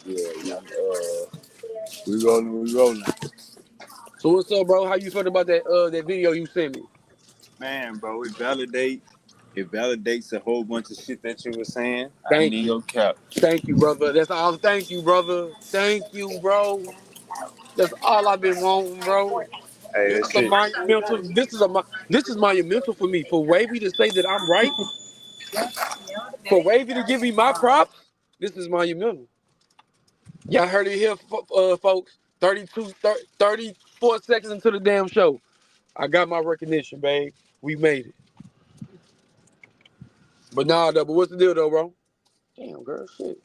Yeah, we rolling, we rolling. So what's up, bro? How you feeling about that video you sent me? Man, bro, it validates a whole bunch of shit that you were saying. I ain't Thank even you. gonna cap. Thank you, brother. That's all. Thank you, brother. Thank you, bro. That's all I've been wanting, bro. Hey, This that is a shit. monumental. This is monumental for me. For Wavy to say that I'm right, for Wavy to give me my props, this is monumental. Y'all heard it here, folks. 34 seconds into the damn show. I got my recognition, babe. We made it. But nah, though. But what's the deal, though, bro? Damn, girl, shit.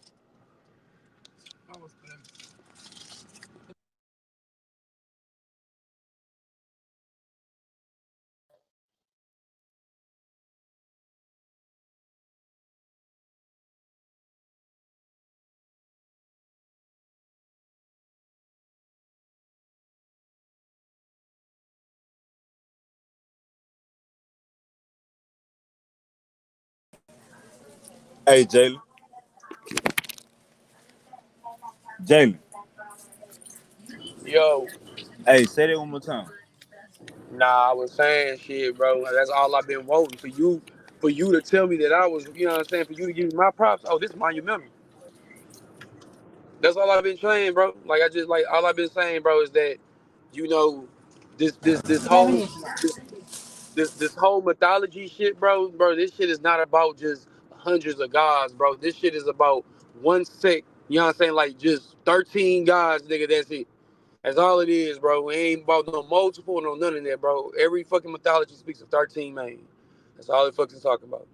Hey, Jalen. Yo, Hey, say that one more time. nah, I was saying shit, bro. That's all I've been voting for you to tell me that I was, you know what I'm saying, for you to give me my props. Oh, this is monumental. That's all I've been saying, bro. Like I just like all I've been saying, bro, is that you know this whole this whole mythology shit, bro. This shit is not about just hundreds of gods, bro. This shit is about one sect. You know what I'm saying? Like just 13 gods, nigga. That's it. That's all it is, bro. It ain't about no multiple, no none of that, bro. Every fucking mythology speaks of 13 main. That's all it fucking talking about.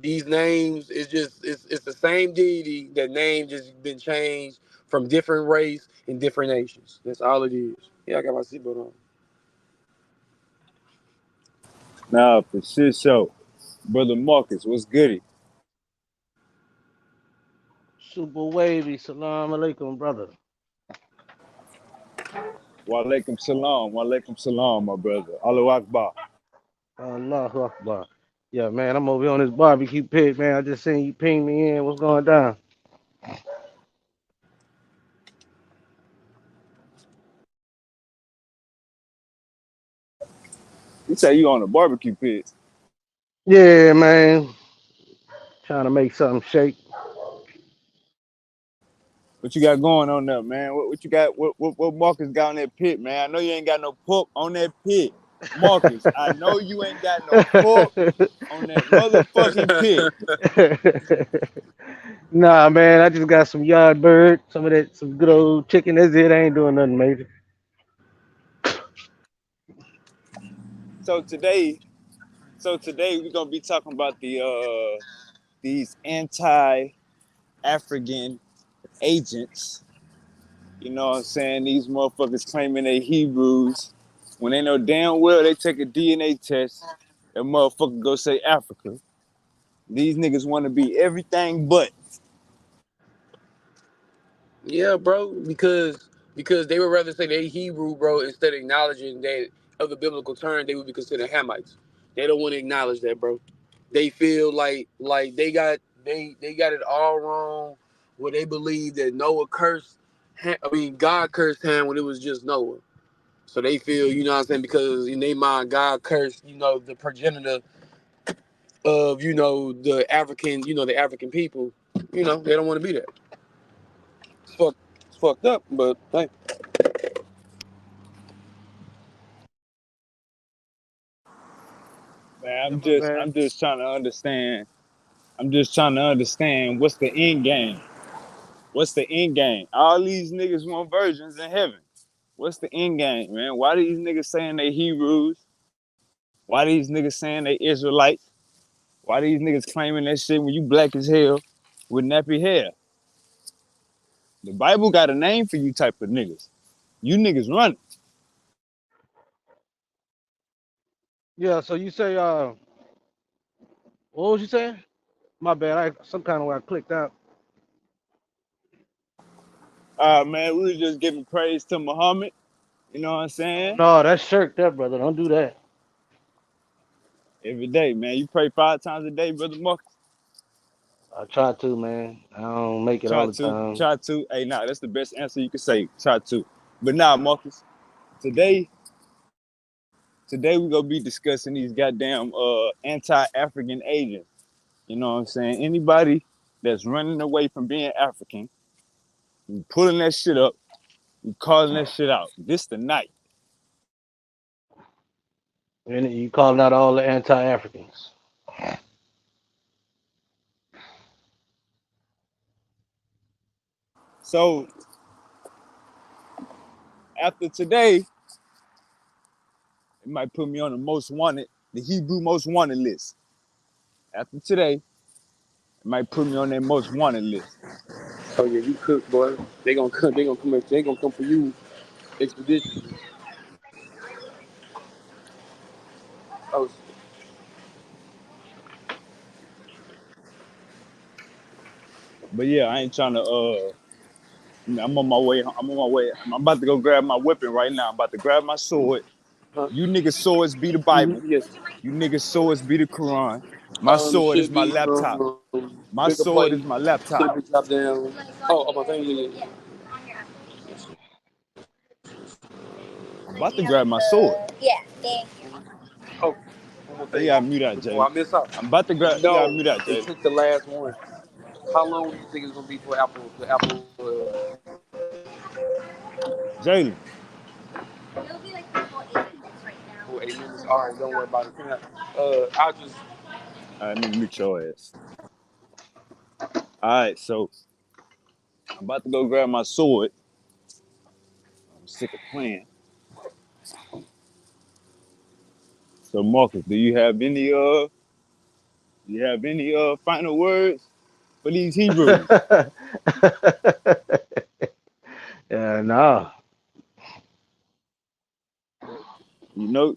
These names is just it's the same deity. That name just been changed from different race and different nations. That's all it is. Yeah, I got my seatbelt on. Nah, for shit show. Brother Marcus, what's goody? Super wavy, salam alaikum, brother. Walaikum salam, my brother. Allahu Akbar. Allahu Akbar. Yeah, man, I'm over here on this barbecue pit, man. I just seen you ping me in. What's going down? You say you on a barbecue pit. Yeah, man. Trying to make something shake. What you got going on there, man? What you got? What Marcus got on that pit, man? I know you ain't got no pork on that pit. Marcus, I know you ain't got no pork on that motherfucking pit. Nah, man, I just got some yard bird, some of that, some good old chicken. That's it. I ain't doing nothing major. So today, so today we're gonna be talking about these anti-African agents. You know what I'm saying? These motherfuckers claiming they Hebrews when they know damn well they take a DNA test. That motherfucker go say Africa. These niggas want to be everything but. Yeah, bro, because they would rather say they Hebrew, bro, instead of acknowledging that of the biblical term they would be considered Hamites. They don't want to acknowledge that, bro. They feel like they got it all wrong. Where they believe that Noah cursed, God cursed Ham when it was just Noah. So they feel, you know what I'm saying, because in their mind God cursed, the progenitor of, the African people. They don't want to be that. It's fucked up, but hey. Man, Yeah, I'm my just bad. I'm just trying to understand. I'm just trying to understand what's the end game. What's the end game? All these niggas want virgins in heaven. What's the end game, man? Why these niggas saying they Hebrews? Why these niggas saying they Israelites? Why these niggas claiming that shit when you black as hell with nappy hair? The Bible got a name for you type of niggas. You niggas run. Yeah, so you say, what was you saying? My bad. Some kind of way I clicked out. Man, we was just giving praise to Muhammad. You know what I'm Oh saying? no, that's shirked up, brother. Don't do that. Every day, man. You pray 5 times a day, brother Marcus. I try to, man. I don't make it all Try the to, time. try to. Hey, nah, that's the best answer you can say. Try to. But nah, Marcus. Today, today we gonna be discussing these goddamn anti-African agents. You know what I'm saying? Anybody that's running away from being African, we pulling that shit up, we calling that shit out. This the night. And you calling out all the anti-Africans. So after today, it might put me on the most wanted, the Hebrew most wanted list. After today, it might put me on their most wanted list. Oh yeah, you cook, boy. They gonna come. They gonna come. They gonna come for you expeditiously. Oh, But yeah, I ain't trying to I'm on my way. I'm on my way. I'm about to go grab my weapon right now. I'm about to grab my sword. huh? You niggas swords be the Bible. Yes. You niggas swords be the Quran. My It sword is should my be laptop. My bigger sword plate. is my laptop. Clip it, drop down. Oh, my thing. Yeah. I'm about to grab my sword. Oh, one more You thing gotta mute out, before Jalen. I miss out. I'm about to grab. You gotta No, mute out, they Jalen. took the last one. How long do you think it's gonna be for Apple? The Apple. Jalen. For 8 minutes. All right, don't worry about it. I'll just. All right, let me mute your ass. All right, so I'm about to go grab my sword. I'm sick of playing. So Marcus, do you have any final words for these Hebrews? Yeah, nah. You know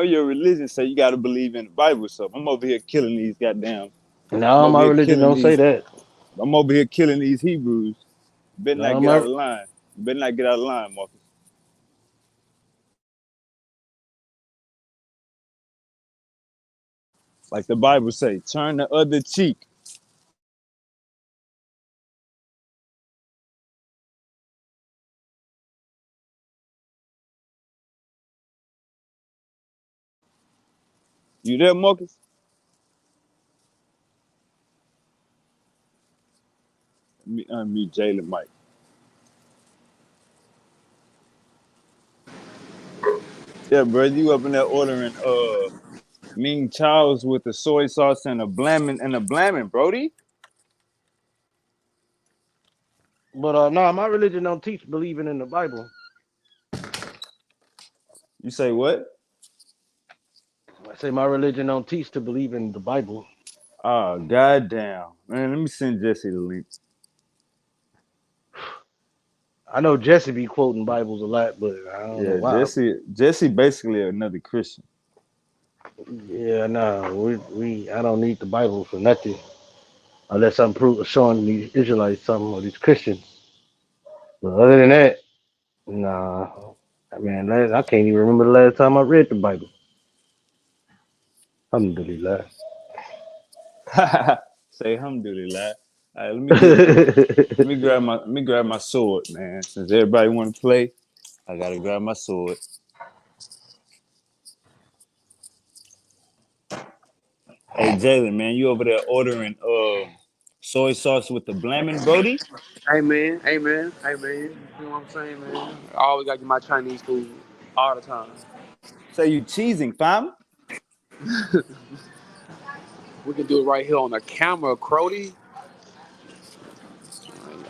your religion say you gotta believe in the Bible. So I'm over here killing these goddamn. I'm No, over my here religion killing don't say these. that. I'm over here killing these Hebrews. You better not No, get out my of line. You better not get out of line, Marcus. Like the Bible say, turn the other cheek. You there, Marcus? Let me unmute Jalen Mike. Yeah, bro, you up in there ordering Ming Chow's with the soy sauce and a blamming, Brody? but no, my religion don't teach believing in the Bible. You say what? I say my religion don't teach to believe in the Bible. Oh, goddamn. Man, let me send Jesse the link. I know Jesse be quoting Bibles a lot, but I don't know Yeah, why. Jesse basically another Christian. Yeah, no, we I don't need the Bible for nothing unless I'm showing these Israelites something or these Christians. But other than that, nah. Man, I can't even remember the last time I read the Bible. Alhamdulillah. Say alhamdulillah. All right, let me grab my sword, man. Since everybody want to play, I gotta grab my sword. Hey Jalen, man, you over there ordering soy sauce with the blamming, Brody? Hey man, hey man, hey man. You know what I'm saying, man? I always gotta get my Chinese food all the time. Say you cheesing, fam? We can do it right here on the camera, Crody.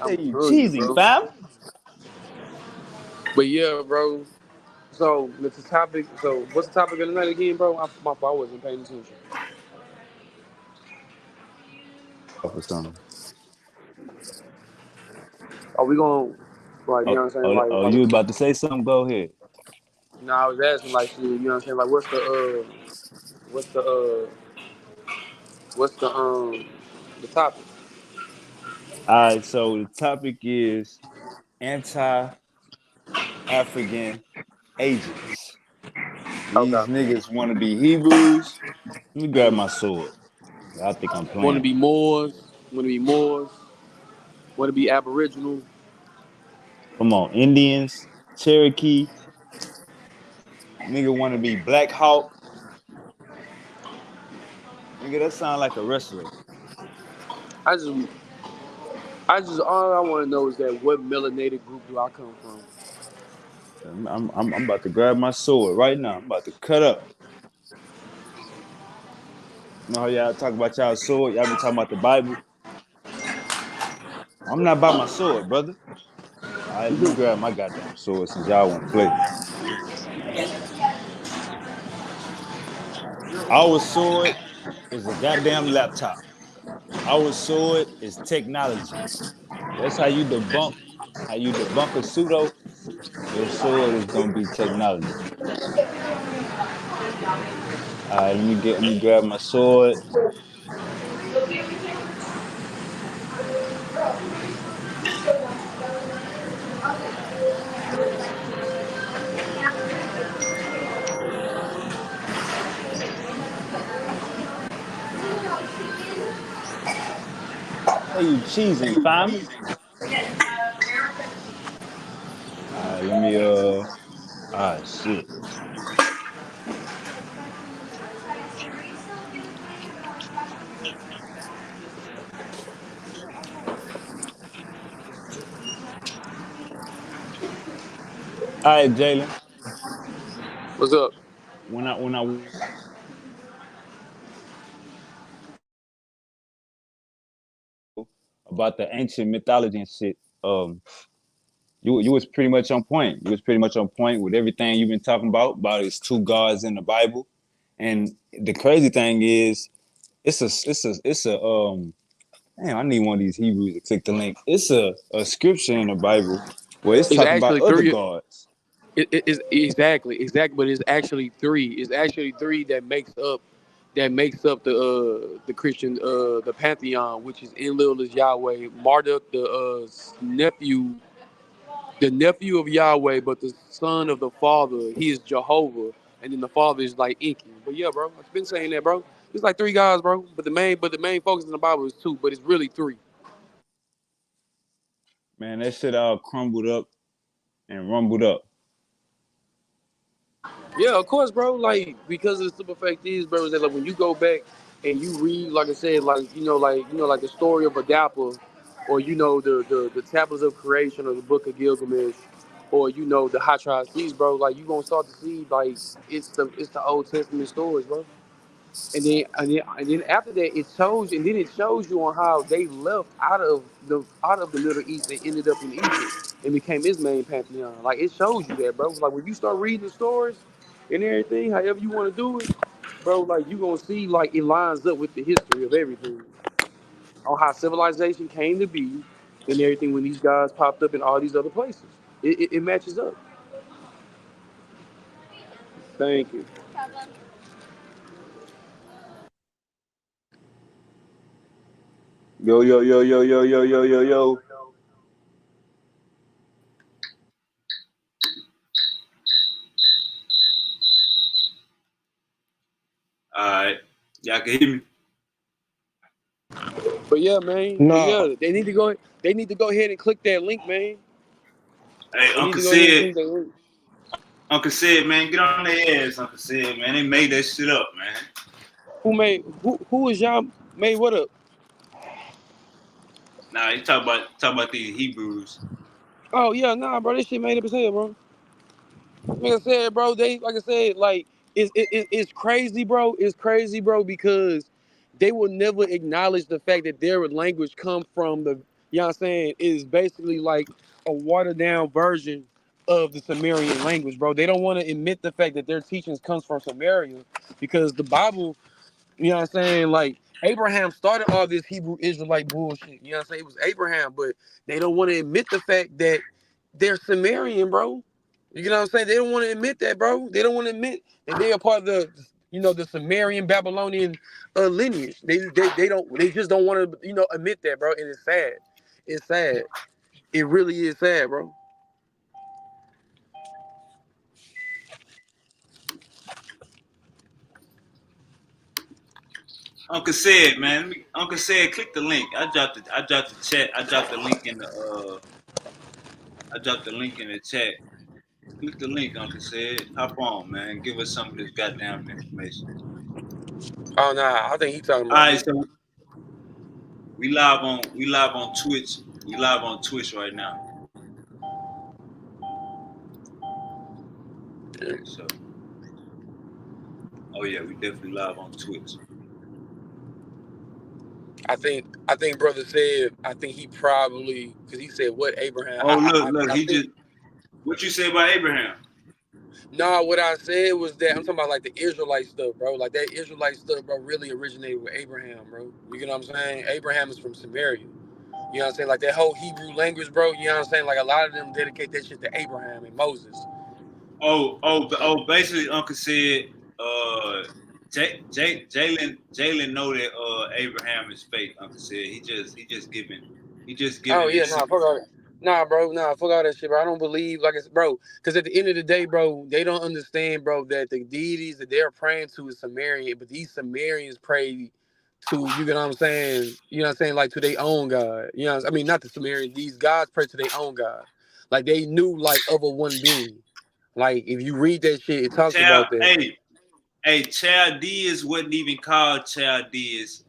Say I'm you telling you, cheesing, bro. fam? But yeah, bro. So the topic. So what's the topic of the night again, bro? My fault. I wasn't paying attention. For something. Are we going? Like you know Oh, what I'm saying? oh, oh, you about to say something? Go ahead. I was asking like, shit, you know what I'm saying? Like, what's the what's the topic? All right, so the topic is anti-African agents. Okay. These niggas want to be Hebrews. Let me grab my sword. I think I'm Want to playing. be Moors, want to be Moors, want to be Aboriginal. Come on, Indians, Cherokee, nigga want to be Black Hawk. Nigga, that sound like a wrestler. I just, all I want to know is that what melanated group do I come from? I'm about to grab my sword right now. I'm about to cut up. You know how y'all talk about y'all sword? Y'all be talking about the Bible. I'm not by my sword, brother. All right, let me grab my goddamn sword since y'all want to play. Our sword is a goddamn laptop. Our sword is technology. That's how you debunk a pseudo. Your sword is gonna be technology. All right, let me grab my sword. Hey, you cheesing, fam? All right, let me ah shit. All right, Jalen. What's up? When I about the ancient mythology and shit, you was pretty much on point. You was pretty much on point with everything you've been talking about his two gods in the Bible. And the crazy thing is, it's a damn, I need one of these Hebrews to click the link. It's a scripture in the Bible where it's It's talking about actually other three. gods. It's exactly, but it's actually three. It's actually three that makes up the Christian the pantheon, which is Enlil is Yahweh, Marduk the nephew of Yahweh, but the son of the father, he is Jehovah, and then the father is like Inky. But yeah, bro, I've been saying that, bro. It's like three guys, bro. But the main focus in the Bible is two, but it's really three. Man, that shit all crumbled up and rumbled up. Yeah, of course, bro. Like because of the simple fact is, bro, is that like when you go back and you read, like I said, like the story of Adapa, or the tablets of creation, or the book of Gilgamesh, or the Hatrasis, bro. Like you gonna start to see like it's the Old Testament stories, bro. And then after that, it shows you on how they left out of the Middle East and ended up in Egypt and became his main pantheon. Like it shows you that, bro. Like when you start reading the stories and everything, however you want to do it, bro. Like you gonna see like it lines up with the history of everything on how civilization came to be and everything when these guys popped up in all these other places. It matches up. Thank you. Yo, yo, yo, yo, yo, yo, yo, yo, yo. All right. Y'all can hear me. But yeah, man. But No. yeah, they need to go. They need to go ahead and click that link, man. Hey, They need to go ahead and click that link. Uncle said, man, get on their ass, Uncle said, man. They made that shit up, man. Who is y'all made what up? Nah, you talk about these Hebrews. Oh yeah, nah, bro. This shit made up as hell, bro. Like I said, bro. Like I said, like it's crazy, bro. It's crazy, bro, because they will never acknowledge the fact that their language come from you know what I'm saying, is basically like a watered down version of the Sumerian language, bro. They don't want to admit the fact that their teachings comes from Samaria because the Bible. You know what I'm saying? Like Abraham started all this Hebrew Israelite bullshit. You know what I'm saying? It was Abraham, but they don't want to admit the fact that they're Sumerian, bro. You know what I'm saying? They don't want to admit that, bro. They don't want to admit that they are part of the Sumerian Babylonian lineage. They just don't want to admit that, bro. And it's sad. It's sad. It really is sad, bro. Uncle said, man. Uncle said, click the link. I dropped the chat. I dropped the link in the I dropped the link in the chat. Click the link, Uncle said. Hop on, man. Give us some of this goddamn information. Oh nah, I think he talking All about right, me. so we live on Twitch. We live on Twitch right now. Okay, so oh yeah, we definitely live on Twitch. I think brother said I think he probably because he said what Abraham. Oh look, What I he think just what you say about Abraham? nah, what I said was that I'm talking about like the Israelite stuff, bro. Like that Israelite stuff, bro, really originated with Abraham, bro. You get what I'm saying? Abraham is from Samaria. You know what I'm saying? Like that whole Hebrew language, bro. You know what I'm saying? Like a lot of them dedicate that shit to Abraham and Moses. Basically, Uncle said, Jalen know that Abraham is fake. Uncle said he just Oh giving yeah, this nah, fuck super. all that. Nah, bro, nah, fuck all that shit, bro. I don't believe like it's bro, because at the end of the day, bro, they don't understand, bro, that the deities that they're praying to is Sumerian, but these Sumerians pray to you get what I'm saying? You know what I'm saying? Like to their own God. You know what I mean? Not the Sumerians. These gods pray to their own God. Like they knew like of a one being. Like if you read that shit, it talks Child, about that. Chaldeans wasn't even called Chaldeans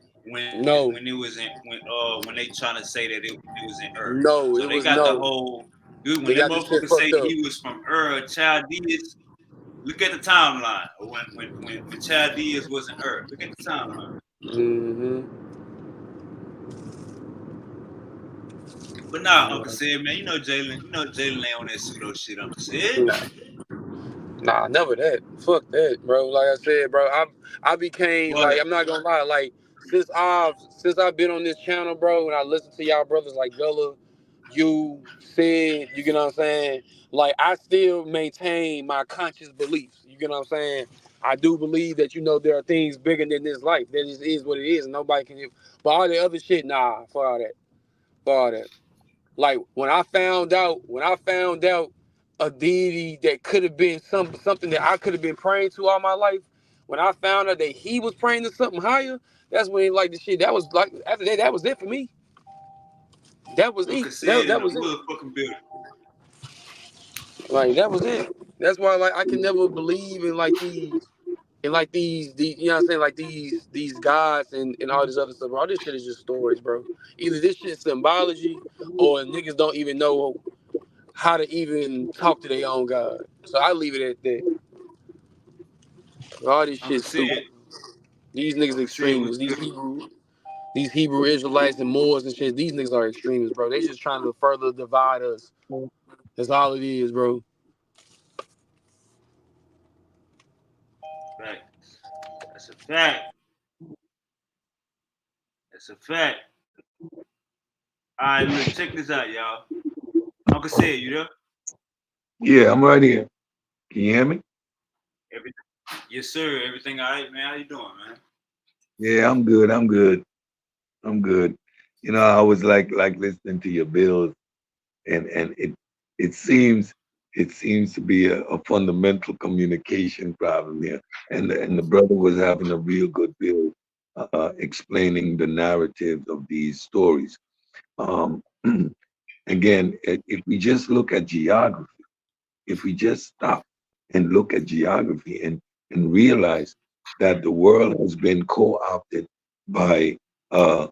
No, when it was in when they trying to say that it was in Ur. no, So it they was got the no. whole dude when They them got this shit motherfuckers say fucked up. he was from Ur, Chaldeans. Look at the timeline when Chaldeans wasn't Ur. Look at the timeline. Hmm. But nah, Uncle said, man, you know Jalen ain't on that pseudo shit, Uncle said. Nah, nah, never that. Fuck that, bro. Like I said, bro, I became But like I'm not gonna lie, like since I've been on this channel, bro, and I listen to y'all brothers like Gullah, you said, you get what I'm saying? Like I still maintain my conscious beliefs. You get what I'm saying? I do believe that there are things bigger than this life. That just is what it is, and nobody can. But all the other shit, nah, for all that, for all that. Like when I found out a deity that could have been something that I could have been praying to all my life, when I found out that he was praying to something higher, that's when like the shit. That was like after that, that was it for me. That was Uncle it. said in That the was it. motherfucking building. Like that was it. That's why like I can never believe in like these you know what I'm saying, like these gods and all this other stuff. All this shit is just stories, bro. Either this shit's symbology or niggas don't even know how to even talk to their own God. So I leave it at that. All this Uncle shit's said, stupid. These niggas Uncle said was extremists. These Hebrew Israelites and Moors and shit. These niggas are extremists, bro. They just trying to further divide us. That's all it is, bro. fact. That's a fact. That's a fact. All right, look, check this out, y'all. Uncle said, you there? Yeah, I'm right here. Can you hear me? Everything. Yes, sir. Everything all right, man? How you doing, man? Yeah, I'm good. I'm good. I'm good. I was like listening to your bills, and it seems it seems to be a fundamental communication problem here. And the brother was having a real good bill, explaining the narratives of these stories. Um, Again, if we just look at geography, if we just stop and look at geography and realize that the world has been co-opted by a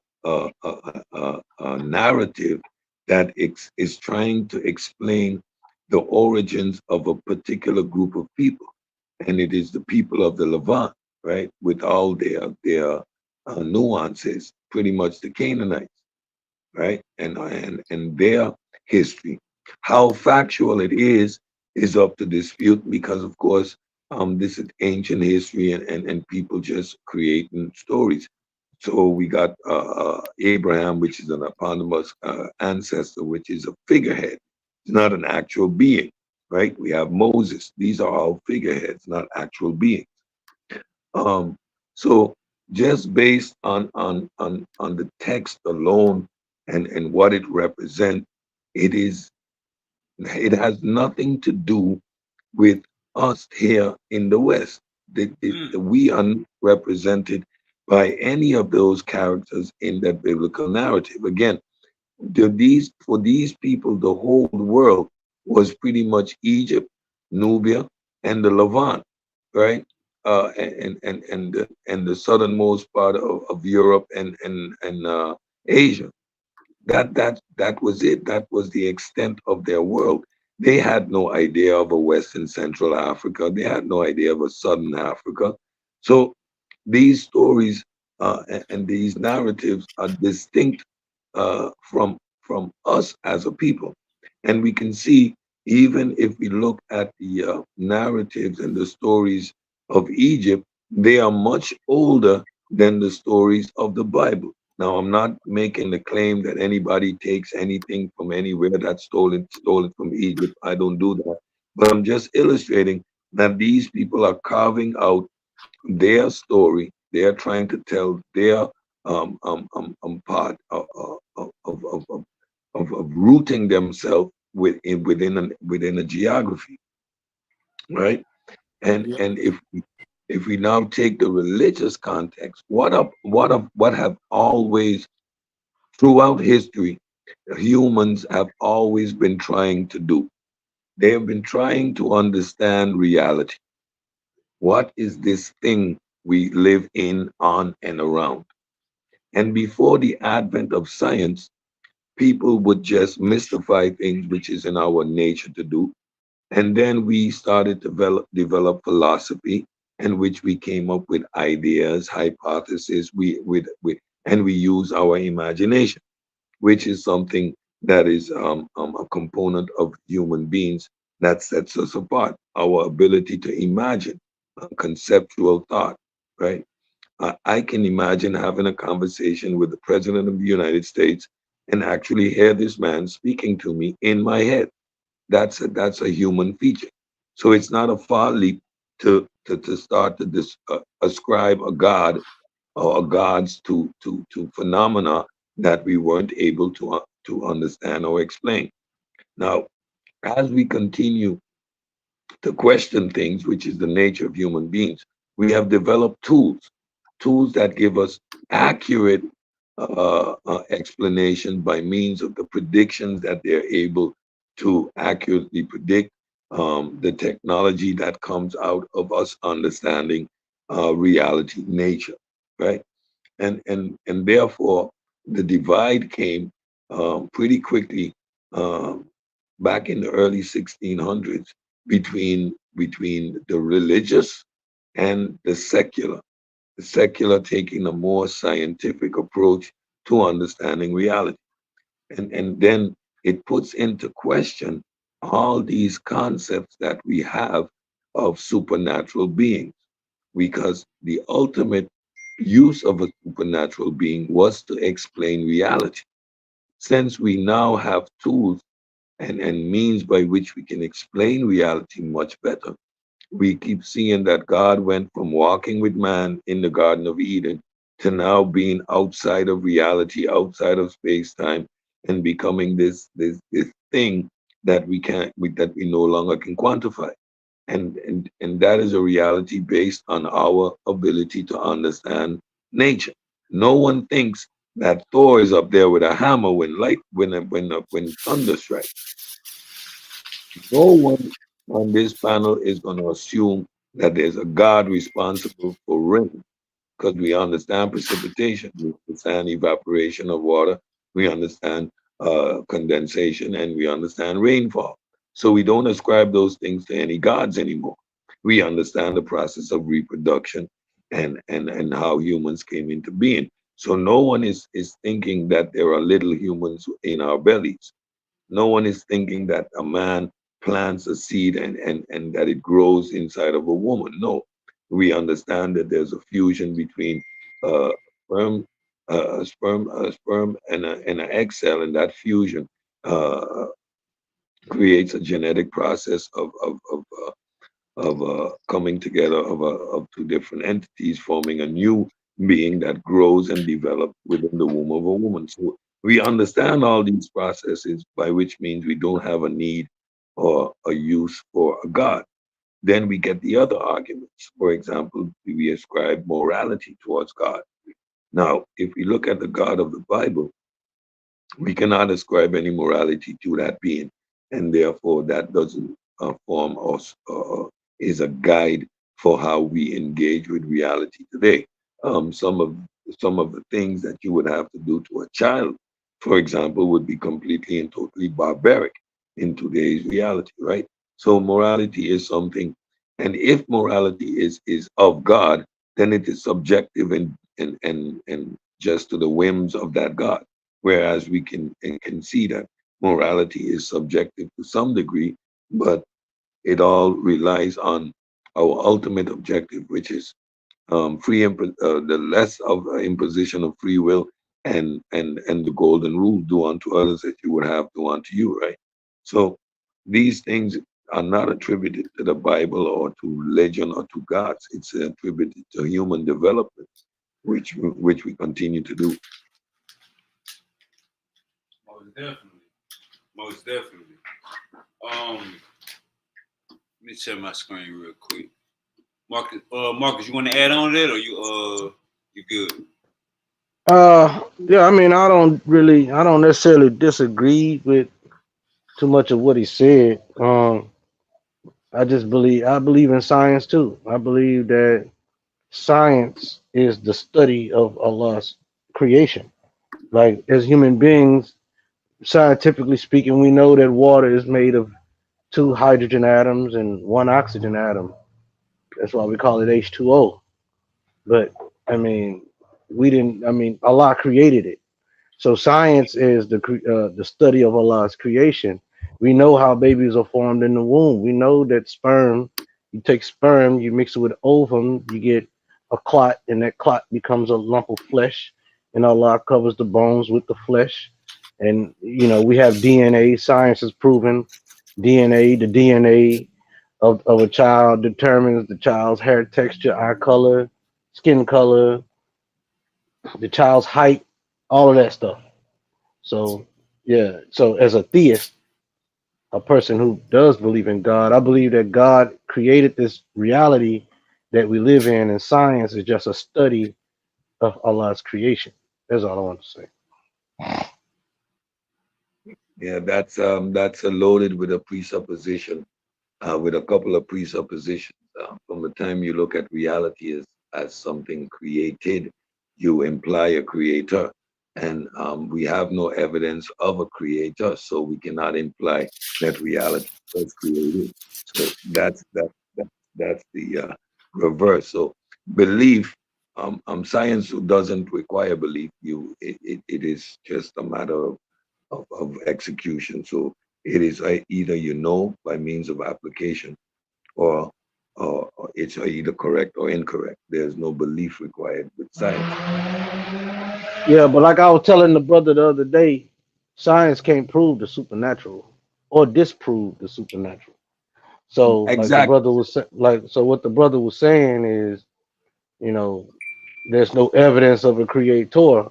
narrative that is trying to explain the origins of a particular group of people, and it is the people of the Levant, right, with all their nuances, pretty much the Canaanites, right? And their history. How factual it is up to dispute because, of course, this is ancient history and people just creating stories. So we got Abraham, which is an eponymous ancestor, which is a figurehead. It's not an actual being, right? We have Moses. These are all figureheads, not actual beings. Um, so just based on the text alone and what it represents, it is it has nothing to do with us here in the West. Mm. We are not represented by any of those characters in that biblical narrative. Again, for these people, the whole world was pretty much Egypt, Nubia, and the Levant, right? And the southernmost part of Europe and Asia. That was it. That was the extent of their world. They had no idea of a Western Central Africa. They had no idea of a Southern Africa. So these stories and these narratives are distinct from us as a people, and we can see, even if we look at the narratives and the stories of Egypt, they are much older than the stories of the Bible. Now, I'm not making the claim that anybody takes anything from anywhere that's stolen from Egypt. I don't do that. But I'm just illustrating that these people are carving out their story. They are trying to tell their part of rooting themselves within a geography, right? Yeah. And if we now take the religious context, what have always throughout history humans have always been trying to do? They have been trying to understand reality. What is this thing we live in, on, and around? And before the advent of science, people would just mystify things, which is in our nature to do. And then we started to develop philosophy, in which we came up with ideas, hypotheses, and we use our imagination, which is something that is a component of human beings that sets us apart, our ability to imagine, conceptual thought, right? I can imagine having a conversation with the President of the United States and actually hear this man speaking to me in my head. That's a human feature. So it's not a far leap to start to ascribe a god or gods to phenomena that we weren't able to understand or explain. Now, as we continue to question things, which is the nature of human beings, we have developed tools that give us accurate explanation by means of the predictions that they're able to accurately predict, the technology that comes out of us understanding reality, nature, right? And therefore the divide came pretty quickly um, back in the early 1600s between the religious and the secular taking a more scientific approach to understanding reality. And then it puts into question all these concepts that we have of supernatural beings, because the ultimate use of a supernatural being was to explain reality. Since we now have tools and means by which we can explain reality much better, we keep seeing that God went from walking with man in the Garden of Eden to now being outside of reality, outside of space time, and becoming this thing that that we no longer can quantify. And that is a reality based on our ability to understand nature. No one thinks that Thor is up there with a hammer when thunder strikes. No one on this panel is going to assume that there's a God responsible for rain, because we understand precipitation, we understand evaporation of water, we understand condensation, and we understand rainfall. So we don't ascribe those things to any gods anymore. We understand the process of reproduction and how humans came into being. So no one is thinking that there are little humans in our bellies. No one is thinking that a man plants a seed and that it grows inside of a woman. No, we understand that there's a fusion between uh, sperm, a sperm and an egg cell, and that fusion uh, creates a genetic process of coming together of two different entities, forming a new being that grows and develops within the womb of a woman. So we understand all these processes, by which means we don't have a need or a use for a God. Then we get the other arguments. For example, we ascribe morality towards God. Now, if we look at the God of the Bible, we cannot ascribe any morality to that being, and therefore that doesn't form us is a guide for how we engage with reality today. Some of the things that you would have to do to a child, for example, would be completely and totally barbaric in today's reality, right? So morality is something, and if morality is of God, then it is subjective and just to the whims of that God, whereas we can see that morality is subjective to some degree, but it all relies on our ultimate objective, which is the less of imposition of free will and the golden rule: do unto others as you would have do unto you, right? So these things are not attributed to the Bible or to legend or to gods. It's attributed to human development, which we continue to do. Most definitely. Most definitely. Let me check my screen real quick. Marcus, you want to add on to that, or you good? Yeah, I mean, I don't necessarily disagree with too much of what he said. I believe in science too. I believe that science is the study of Allah's creation. Like, as human beings, scientifically speaking, we know that water is made of two hydrogen atoms and one oxygen atom. That's why we call it H2O. But I mean, Allah created it. So science is the study of Allah's creation. We know how babies are formed in the womb. We know that sperm, you take sperm, you mix it with ovum, you get a clot, and that clot becomes a lump of flesh, and Allah covers the bones with the flesh. And we have DNA. Science has proven DNA. The DNA of a child determines the child's hair texture, eye color, skin color, the child's height, all of that stuff. So, yeah. So, as a theist, a person who does believe in God, I believe that God created this reality that we live in, and science is just a study of Allah's creation. That's all I want to say. Yeah, that's loaded with a presupposition, with a couple of presuppositions. From the time you look at reality as something created, you imply a creator, and we have no evidence of a creator, so we cannot imply that reality was created. So that's the reverse. So belief, science doesn't require belief. It is just a matter of execution. So it is either you know by means of application, or it's either correct or incorrect. There's no belief required with science. Yeah, but like I was telling the brother the other day, science can't prove the supernatural or disprove the supernatural. So, like the Exactly. brother was so what the brother was saying is, you know, there's no evidence of a creator,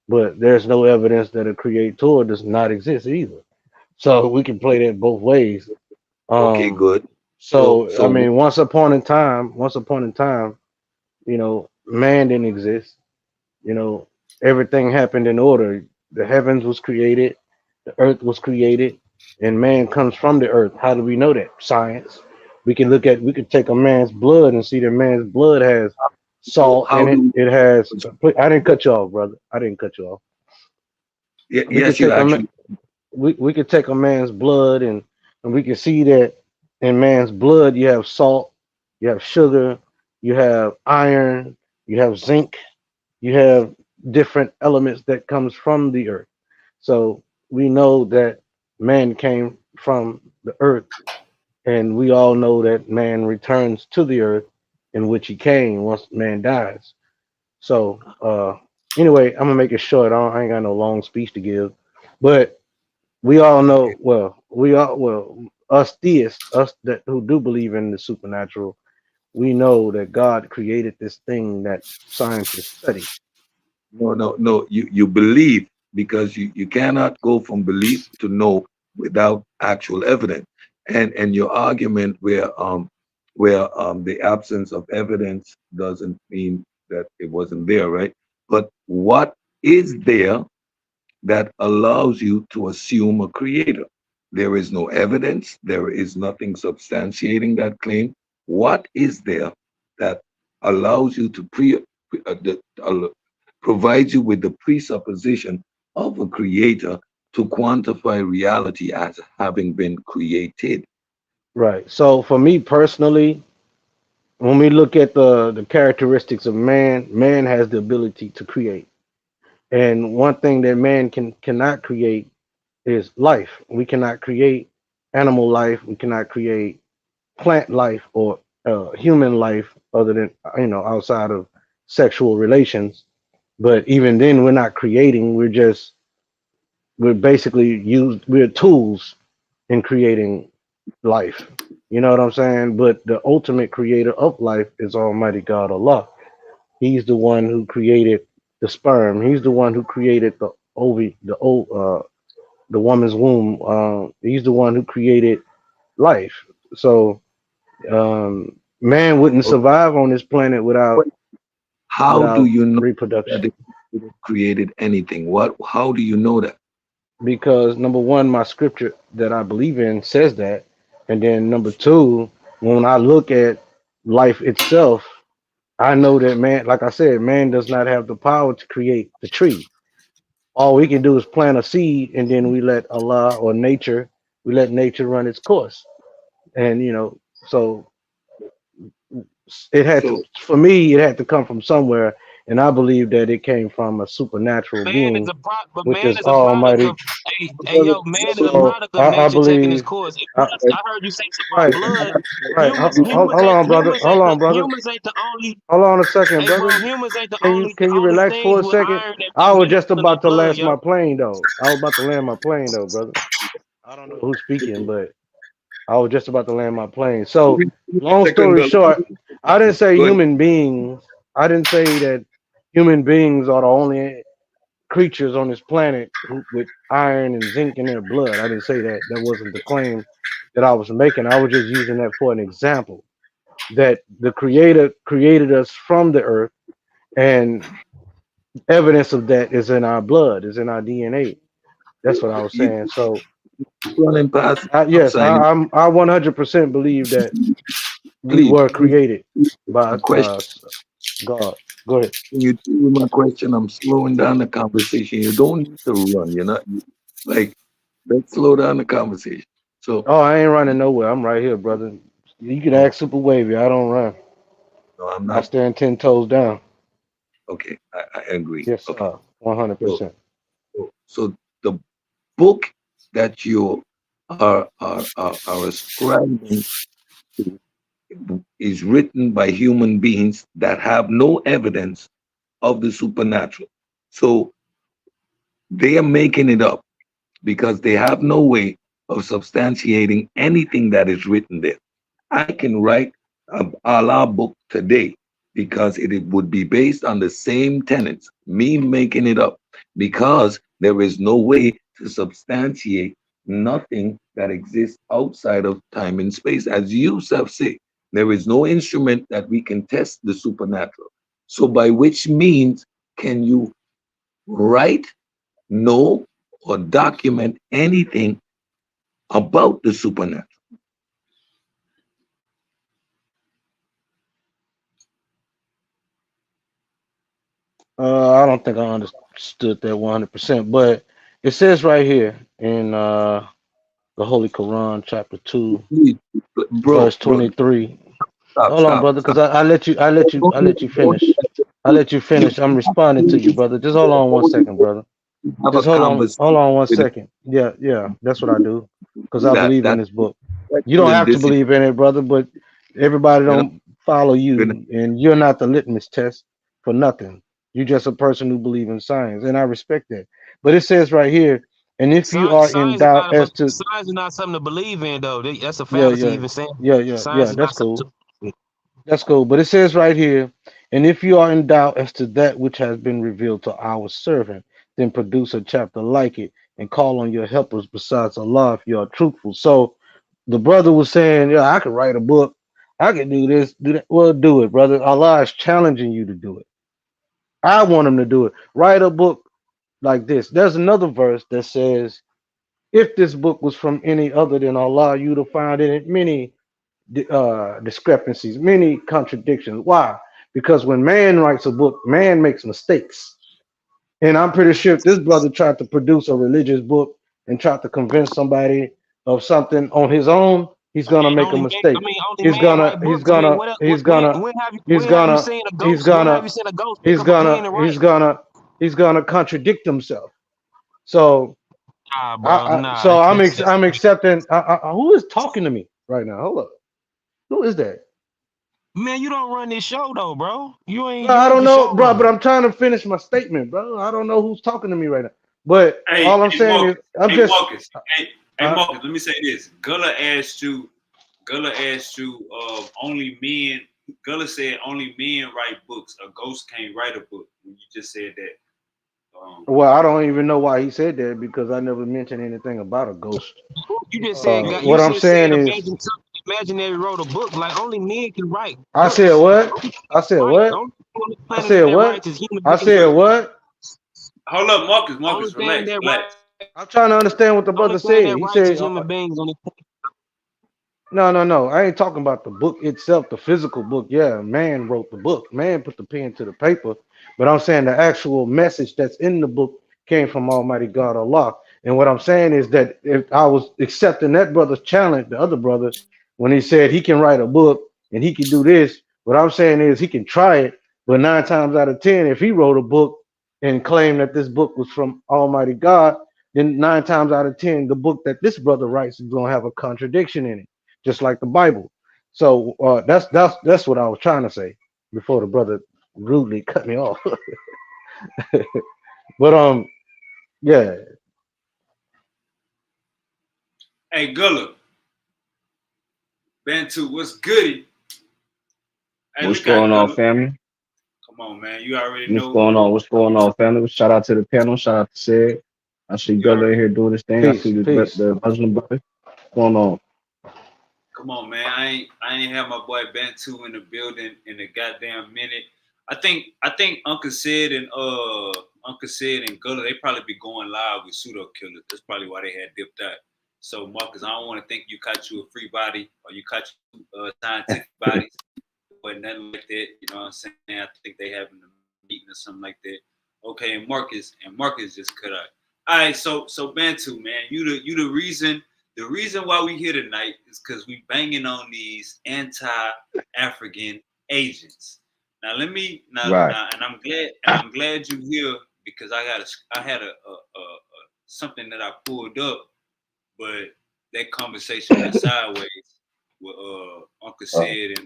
but there's no evidence that a creator does not exist either. So we can play that both ways. Okay, Um, good. So so I so mean, once upon a time, man didn't exist. You know, everything happened in order. The heavens was created, the earth was created, and man comes from the earth. How do we know that? Science. We could take a man's blood and see that man's blood has salt how in it. do It has. I didn't cut you off, brother. I didn't cut you off. We could yes, you take a ma- actually. we could take a man's blood and we can see that in man's blood you have salt, you have sugar, you have iron, you have zinc, you have different elements that comes from the earth. So we know that man came from the earth, and we all know that man returns to the earth in which he came once man dies. So anyway, I'm gonna make it short. I ain't got no long speech to give, but we all know, us theists, us that who do believe in the supernatural, we know that God created this thing that scientists study. No, no, no. You believe because you cannot go from belief to know without actual evidence. And your argument where the absence of evidence doesn't mean that it wasn't there, right? But what is there that allows you to assume a creator? There is no evidence, there is nothing substantiating that claim. What is there that allows you to provide you with the presupposition of a creator to quantify reality as having been created? Right. So for me personally, when we look at the characteristics of man, man has the ability to create. And one thing that man cannot create is life. We cannot create animal life. We cannot create plant life or human life other than outside of sexual relations. But even then, we're not creating. We're basically we're tools in creating life. You know what I'm saying? But the ultimate creator of life is Almighty God Allah. He's the one who created the sperm. He's the one who created the woman's womb. He's the one who created life. So man wouldn't survive on this planet But how do without you know that reproduction. it created anything? What? How do you know that? Because number one, my scripture that I believe in says that, and then number two, when I look at life itself, I know that man, like I said, man does not have the power to create the tree. All we can do is plant a seed, and then we let Allah or nature, we let nature run its course. And so it had to, So, for me, it had to come from somewhere, and I believe that it came from a supernatural Man is being, a but which man is is a product Almighty. of hey brother, yo, man is a brother, So product of I nature taking its believe, course. If I, I heard you say something about right, blood. right. Humans Hold ain't on, brother. Hold on, brother. humans ain't the only Hold on a second, hey bro, brother. humans ain't Can you the can you only relax things for a with second? iron that I was that just have their about to blood, land yo. my plane though. I was about to land my plane though, brother. I don't know who's speaking, but I was just about to land my plane. So, give me a long second, story brother. short, I didn't say Go ahead. human beings. I didn't say that human beings are the only creatures on this planet with iron and zinc in their blood. I didn't say that. That wasn't the claim that I was making. I was just using that for an example that the Creator created us from the earth, and evidence of that is in our blood, is in our DNA. That's what I was You saying. So, running past yes, sign. I 100% believe that we Please, were created by my question. God. Go ahead. When you deal with my question, I'm slowing down the conversation. You don't need to run. You're not like, let's slow down the conversation. So, Oh, I ain't running nowhere. I'm right here, brother. You can no, ask Super Wavy. I don't run. no, I'm I not. stand 10 toes down. Okay, I agree. Yes, Okay, sir. one hundred so, percent. so the book that you are ascribing to is written by human beings that have no evidence of the supernatural. So they are making it up because they have no way of substantiating anything that is written there. I can write a Allah book today because it would be based on the same tenets, me making it up, because there is no way to substantiate nothing that exists outside of time and space. As you have said, there is no instrument that we can test the supernatural. So, by which means can you write, know, or document anything about the supernatural? I don't think I understood that 100%, but it says right here in the Holy Quran, chapter 2, Please, bro, verse bro, 23. stop, Hold on, stop, brother, because stop. I let you finish. I let you You finish. I'm responding to you, brother. Just hold on one second, brother. have a Just conversation hold on one with second. Yeah, yeah, that's what I do, because I that. believe in That's this book. You respectful don't in have to this. believe in it, brother, but everybody You know, don't follow you're not you, and you're not the litmus test for nothing. You're just a person who believes in science, and I respect that. But it says right here, and if you are in doubt as to, Science is not something to believe in though. That's a yeah, fallacy yeah, even saying yeah, science is that's not something cool. to That's cool. But it says right here, and if you are in doubt as to that which has been revealed to our servant, then produce a chapter like it and call on your helpers besides Allah if you are truthful. So the brother was saying, yeah, I could write a book. I could do this, do that. Well, do it, brother. Allah is challenging you to do it. I want him to do it. Write a book like this. There's another verse that says, if this book was from any other than Allah, you'd have found in it many discrepancies, many contradictions. Why? Because when man writes a book, man makes mistakes. And I'm pretty sure if this brother tried to produce a religious book and tried to convince somebody of something on his own, he's gonna make a mistake. Only He's man gonna, write he's books. I mean, gonna, what el- he's gonna, he's when have you gonna, seen a he's ghost? When have gonna, you seen a ghost pick he's up a pen gonna, and write? he's gonna, he's gonna contradict himself. So Nah, bro, nah. so I'm accepting. Who is talking to me right now? Hold up. Who is that? Man, you don't run this show though, bro. Bro, You I ain't don't the know, bro, but showrunner. I'm trying to finish my statement, bro. I don't know who's talking to me right now. But Hey, all I'm hey saying is, Marcus. I'm Hey just, Marcus. Hey uh, Marcus. Let me say this. Gullah asked you. Only men. Gullah said only men write books. A ghost can't write a book. You just said that. well, I don't even know why he said that because I never mentioned anything about a ghost. You just said God, you What I'm just said saying is, imagine something imaginary wrote a book. Like only men can write I said books. what? I said The what? only people on this I planet said that what? writes is human I beings. said what? Hold up, Marcus. Only Marcus, thing relax, that relax. writes, I'm trying to understand what the only brother thing said. that He writes is said, human beings on this planet. no, no, no. I ain't talking about the book itself, the physical book. Yeah, man wrote the book. Man put the pen to the paper. But I'm saying the actual message that's in the book came from Almighty God Allah. And what I'm saying is that if I was accepting that brother's challenge, the other brother, when he said he can write a book and he can do this, what I'm saying is he can try it. But 9 times out of 10, if he wrote a book and claimed that this book was from Almighty God, then 9 times out of 10, the book that this brother writes is gonna have a contradiction in it, just like the Bible. So that's what I was trying to say before the brother rudely cut me off. But yeah, Hey, Gullah, Bantu, what's goody? Hey, What's look out, going on, Gullah. family? Come on, man. You already What's know. going on? What's going on, family? Shout out to the panel. Shout out to Sid. I see You Gullah already. in here doing his thing. I see peace, peace. the Muslim brother. What's going on? Come on, man. I ain't have my boy Bantu in the building in a goddamn minute. I think Uncle Sid and Gullah, they probably be going live with pseudo killers. That's probably why they had dipped out. So Marcus, I don't want to think you caught you a free body or you caught you scientific bodies or nothing like that. You know what I'm saying? I think they having a meeting or something like that. Okay, and Marcus just cut out. All right, so Bantu, man, you the reason. The reason why we here tonight is because we banging on these anti-African agents. Now let me Right, now, and I'm glad you here because I had a something that I pulled up, but that conversation went sideways with Uncle uh, Sid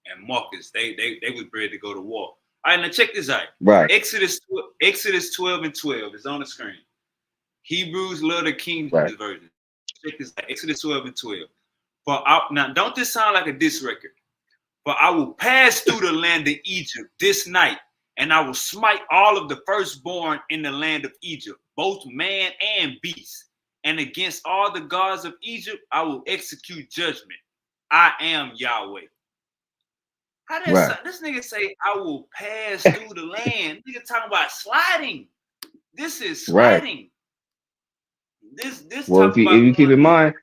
and Marcus. They was ready to go to war. All right, now check this out. right, Exodus 12 and 12 is on the screen. Hebrews love the King right. James version. Check this out. Exodus 12 and 12. Now don't this sound like a diss record? For I will pass through the land of Egypt this night, and I will smite all of the firstborn in the land of Egypt, both man and beast. And against all the gods of Egypt, I will execute judgment. I am Yahweh. How does Right. this nigga say I will pass through the land? Nigga talking about sliding. This is Right. sliding. This Well, talking if about you keep going in through. mind,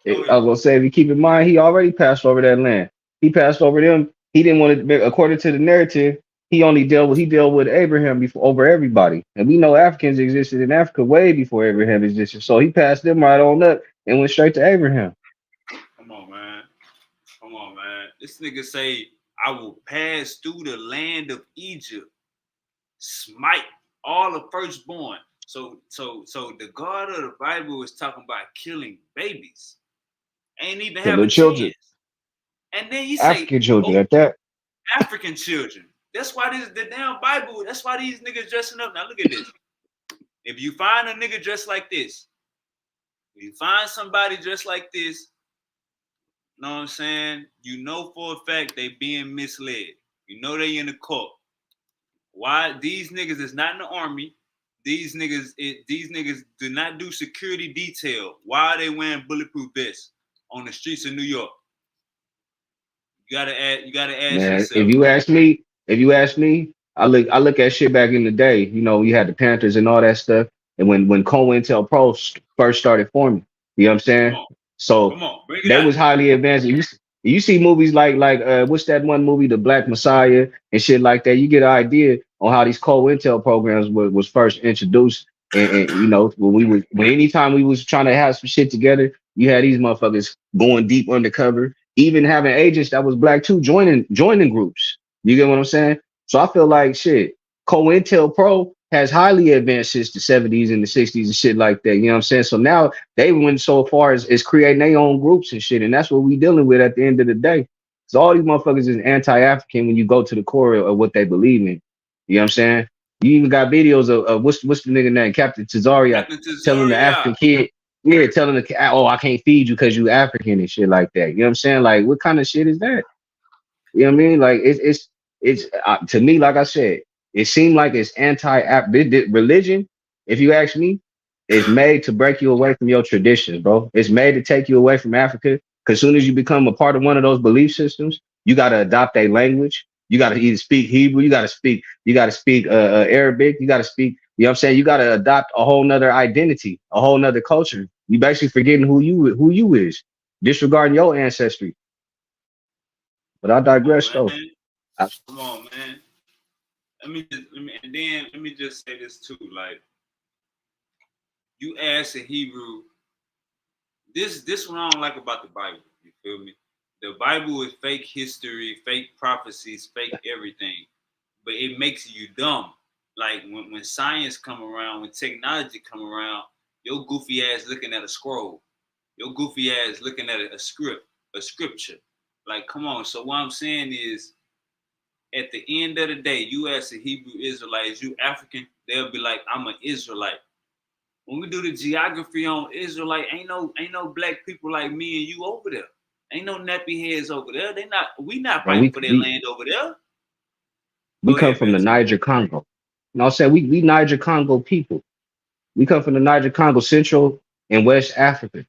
Go I ahead. was gonna say, if you keep in mind, he already passed over that land. He passed over them. He didn't want to, according to the narrative, he dealt with Abraham before over everybody. And we know Africans existed in Africa way before Abraham existed. So he passed them right on up and went straight to Abraham. Come on, man. Come on, man. This nigga say, I will pass through the land of Egypt, smite all the firstborn. So the God of the Bible is talking about killing babies. Ain't even have a Killing children, chance. And then you say, African children oh, at that. African children. That's why the damn Bible, that's why these niggas dressing up. Now look at this. If you find a nigga dressed like this, if you find somebody dressed like this, know what I'm saying? You know for a fact they being misled. You know they in the cult. Why these niggas is not in the army? These niggas do not do security detail. Why are they wearing bulletproof vests on the streets of New York? You gotta ask Man, if yourself. you ask me, If you ask me, I look at shit back in the day. You know, you had the Panthers and all that stuff, and when COINTELPRO first started forming, you know what I'm Come saying? on, So come on, bring it they out. was highly advanced. You see movies like what's that one movie, The Black Messiah and shit like that. You get an idea on how these COINTEL programs was first introduced. And you know, when anytime we was trying to have some shit together, you had these motherfuckers going deep undercover, even having agents that was black too joining groups. You get what I'm saying? So I feel like shit, COINTELPRO has highly advanced since the 70s and the 60s and shit like that. You know what I'm saying? So now they went so far as creating their own groups and shit. And that's what we dealing with at the end of the day. So all these motherfuckers is anti-African when you go to the core of what they believe in. You know what I'm saying? You even got videos of what's the nigga name? Captain Cesaria Captain telling the Tesorius. African kid, yeah, telling the kid, oh, I can't feed you because you African and shit like that. You know what I'm saying? Like, what kind of shit is that? You know what I mean? Like it's to me, like I said, it seemed like it's religion. If you ask me, is made to break you away from your traditions, bro. It's made to take you away from Africa. Because soon as you become a part of one of those belief systems, you got to adopt a language. You got to either speak Hebrew, you got to speak Arabic, you got to speak. You know what I'm saying? You got to adopt a whole nother identity, a whole nother culture. You basically forgetting who you is, disregarding your ancestry. But I Come on, digress, man. though. I, Come on, man. Let me just say this too. Like, you ask in Hebrew, this what I don't like about the Bible. You feel me? The Bible is fake history, fake prophecies, fake everything. But it makes you dumb. Like when science come around, when technology come around, your goofy ass looking at a scroll. Your goofy ass looking at a script, a scripture. Like, come on. So what I'm saying is, at the end of the day, you ask a Hebrew Israelite, is you African? They'll be like, I'm an Israelite. When we do the geography on Israelite, ain't no black people like me and you over there. Ain't no nappy heads over there. We not bro, fighting we for their we land over there. we Go come ahead, from the Benson. Niger Congo. You know what I'm saying? We Niger Congo people. We come from the Niger Congo, Central and West Africa.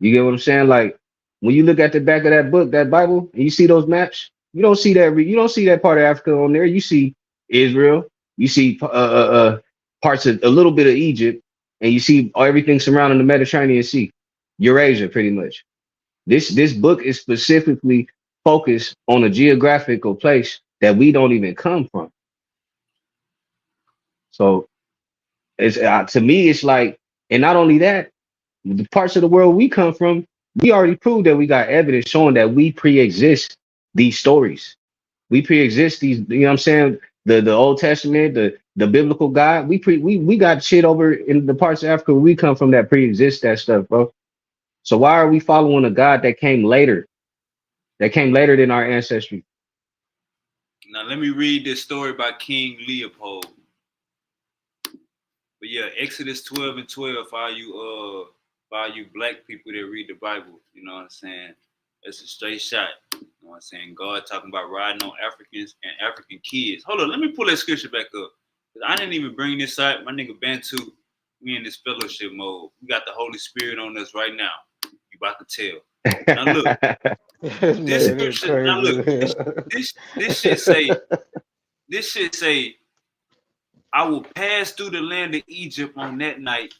You get what I'm saying? Like when you look at the back of that book, that Bible, and you see those maps, you don't see that part of Africa on there. You see Israel, you see parts of a little bit of Egypt, and you see everything surrounding the Mediterranean Sea, Eurasia, pretty much. This book is specifically focused on a geographical place that we don't even come from. So it's to me, it's like, and not only that, the parts of the world we come from, we already proved that we got evidence showing that we pre-exist these stories. We pre-exist these, you know what I'm saying? The Old Testament, the biblical God. We got shit over in the parts of Africa where we come from that pre-exist that stuff, bro. So why are we following a God that came later than our ancestry? Now let me read this story by King Leopold. But yeah, Exodus 12 and 12, for all you black people that read the Bible, you know what I'm saying? It's a straight shot. You know what I'm saying? God talking about riding on Africans and African kids. Hold on, let me pull that scripture back up. I didn't even bring this up. My nigga Bantu, we in this fellowship mode. We got the Holy Spirit on us right now. You about to tell. Now look, This this man is scripture, now crazy look, as hell. this shit say, I will pass through the land of Egypt on that night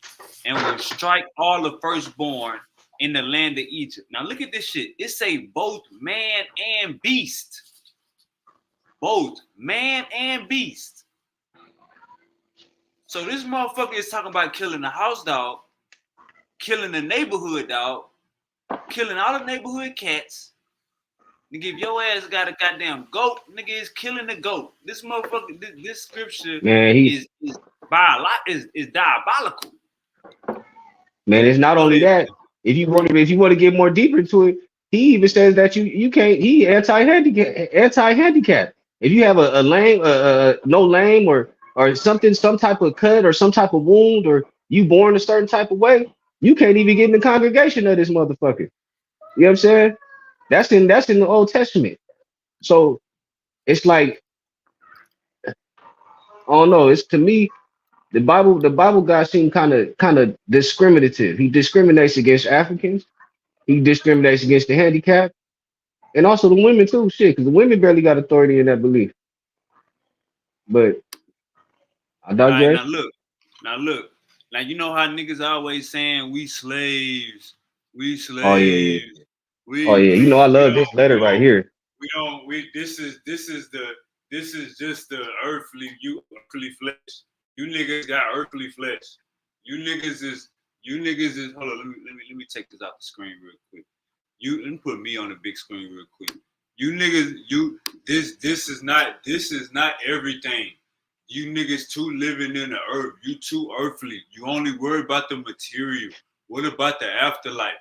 and will strike all the firstborn in the land of Egypt. Now look at this shit. It say both man and beast. Both man and beast. So this motherfucker is talking about killing the house dog, killing the neighborhood dog, killing all the neighborhood cats. Nigga, if your ass got a goddamn goat, nigga is killing the goat. This motherfucker, this scripture Man, is diabolical. it's not Go only ahead, that. If you want to get more deeper into it, he even says that you can't. He anti-handicap. If you have a lame, no lame or something, some type of cut or some type of wound, or you born a certain type of way, you can't even get in the congregation of this motherfucker. You know what I'm saying? That's in the Old Testament. So it's like, I don't know. It's to me, the Bible guy seemed kind of discriminative. He discriminates against Africans. He discriminates against the handicapped and also the women too. Shit, because the women barely got authority in that belief. But I All right, digress. now look. Now you know how niggas always saying we slaves, we Oh yeah, yeah. slaves, Oh yeah. You know I love this letter right here. this is just the earthly flesh. You niggas got earthly flesh. You niggas is hold on, let me take this off the screen real quick. Let me put me on the big screen real quick. You niggas, this is not everything. You niggas too living in the earth. You too earthly. You only worry about the material. What about the afterlife?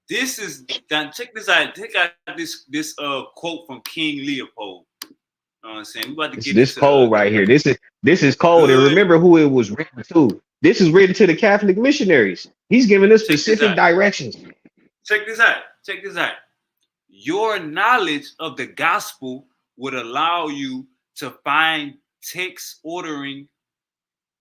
This is check this out. Check out this quote from King Leopold. You know what I'm saying? We about to get This into code right here. This is code. And good. remember who it was written to. This is written to the Catholic missionaries. He's giving us Check this specific out. directions. Check this out. Check this out. Your knowledge of the gospel would allow you to find text ordering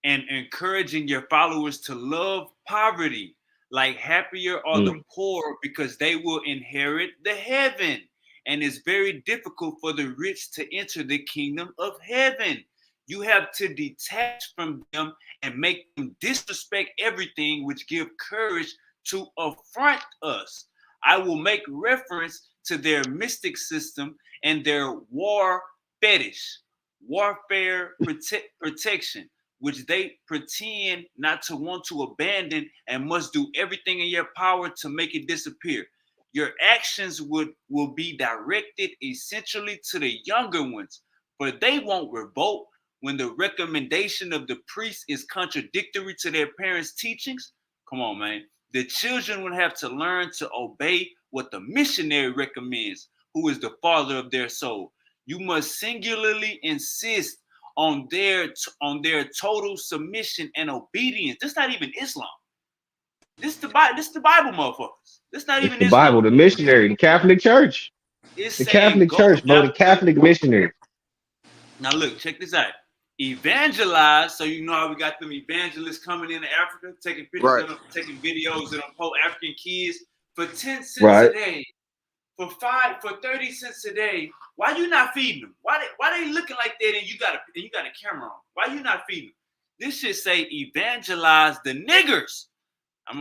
and encouraging your followers to love poverty, like happier are the poor because they will inherit the heaven. And it's very difficult for the rich to enter the kingdom of heaven. You have to detach from them and make them disrespect everything which give courage to affront us. I will make reference to their mystic system and their war fetish, warfare protection, which they pretend not to want to abandon and must do everything in your power to make it disappear. Your actions will be directed essentially to the younger ones, for they won't revolt when the recommendation of the priest is contradictory to their parents' teachings. Come on, man. The children will have to learn to obey what the missionary recommends, who is the father of their soul. You must singularly insist on their total submission and obedience. This is not even Islam. This is the Bible. This is the Bible, motherfuckers. This is not It's even the Islam. Bible, the missionary, the Catholic Church. It's The saying Catholic go Church, bro. The after. Catholic missionary. Now look, check this out. Evangelize. So you know how we got them evangelists coming into Africa, taking pictures Right. of them, taking videos of them poor African kids for 10 cents Right. a day. For 30 cents a day, why you not feeding them? Why they looking like that and you got a camera on? Why you not feeding them? This should say evangelize the niggers. I'm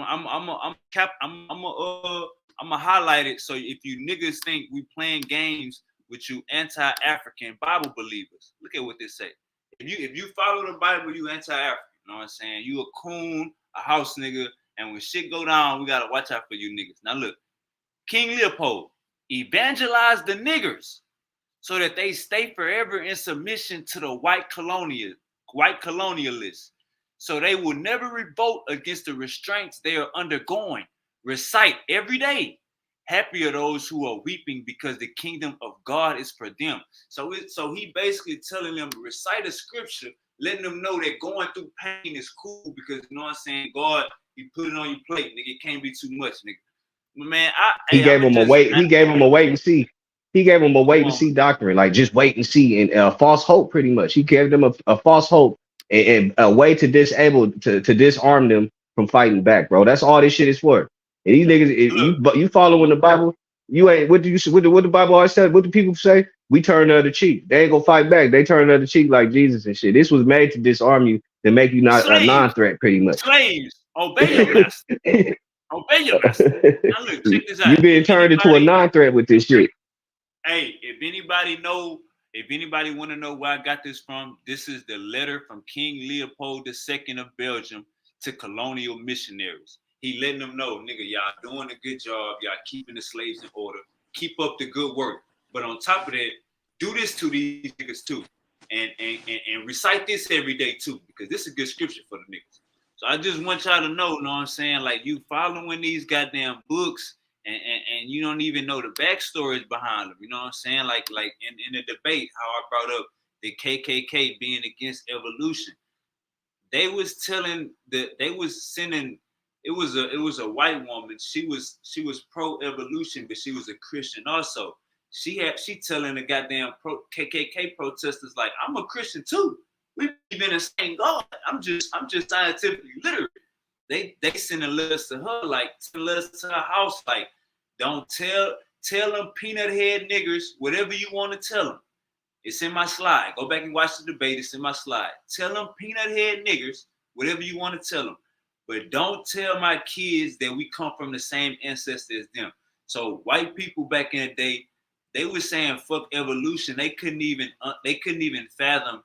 gonna highlight it so if you niggas think we playing games with you anti-African Bible believers, look at what this say. If you follow the Bible, you anti-African. You know what I'm saying? You a coon, a house nigga, and when shit go down, we gotta watch out for you niggas. Now look, King Leopold, evangelize the niggers so that they stay forever in submission to the white colonialists, so they will never revolt against the restraints they are undergoing. Recite every day. Happy are those who are weeping because the kingdom of God is for them. So he basically telling them to recite a scripture, letting them know that going through pain is cool because you know what I'm saying, God, he put it on your plate, nigga. It can't be too much, nigga. Man, He gave him a wait. He gave him a wait and see. He gave him a wait and see doctrine, like just wait and see, and false hope, pretty much. He gave them a false hope and a way to disarm them from fighting back, bro. That's all this shit is for. And these niggas, if you following the Bible, you ain't. What the Bible always said? What do people say? We turn the other cheek. They ain't gonna fight back. They turn the other cheek like Jesus and shit. This was made to disarm you, to make you not a non-threat, pretty much. Slaves, obey your master. Obey your master. Now look, check this out. You being turned into a non-threat with this shit. Hey, if anybody want to know where I got this from, this is the letter from King Leopold II of Belgium to colonial missionaries. He letting them know, nigga, y'all doing a good job. Y'all keeping the slaves in order. Keep up the good work. But on top of that, do this to these niggas too. And recite this every day too, because this is a good scripture for the niggas. So I just want y'all to know what I'm saying? Like you following these goddamn books and you don't even know the backstories behind them. You know what I'm saying? Like in the debate, how I brought up the KKK being against evolution. They was sending, it was a white woman. She was pro-evolution, but she was a Christian also. She telling the goddamn KKK protesters like, I'm a Christian too. We believe in the same God. I'm just scientifically literate. They sending letters to her, like sending letters to her house, like, don't tell them peanut head niggers whatever you want to tell them. It's in my slide. Go back and watch the debate. It's in my slide. Tell them peanut head niggers, whatever you want to tell them. But don't tell my kids that we come from the same ancestor as them. So white people back in the day, they were saying fuck evolution. They couldn't even fathom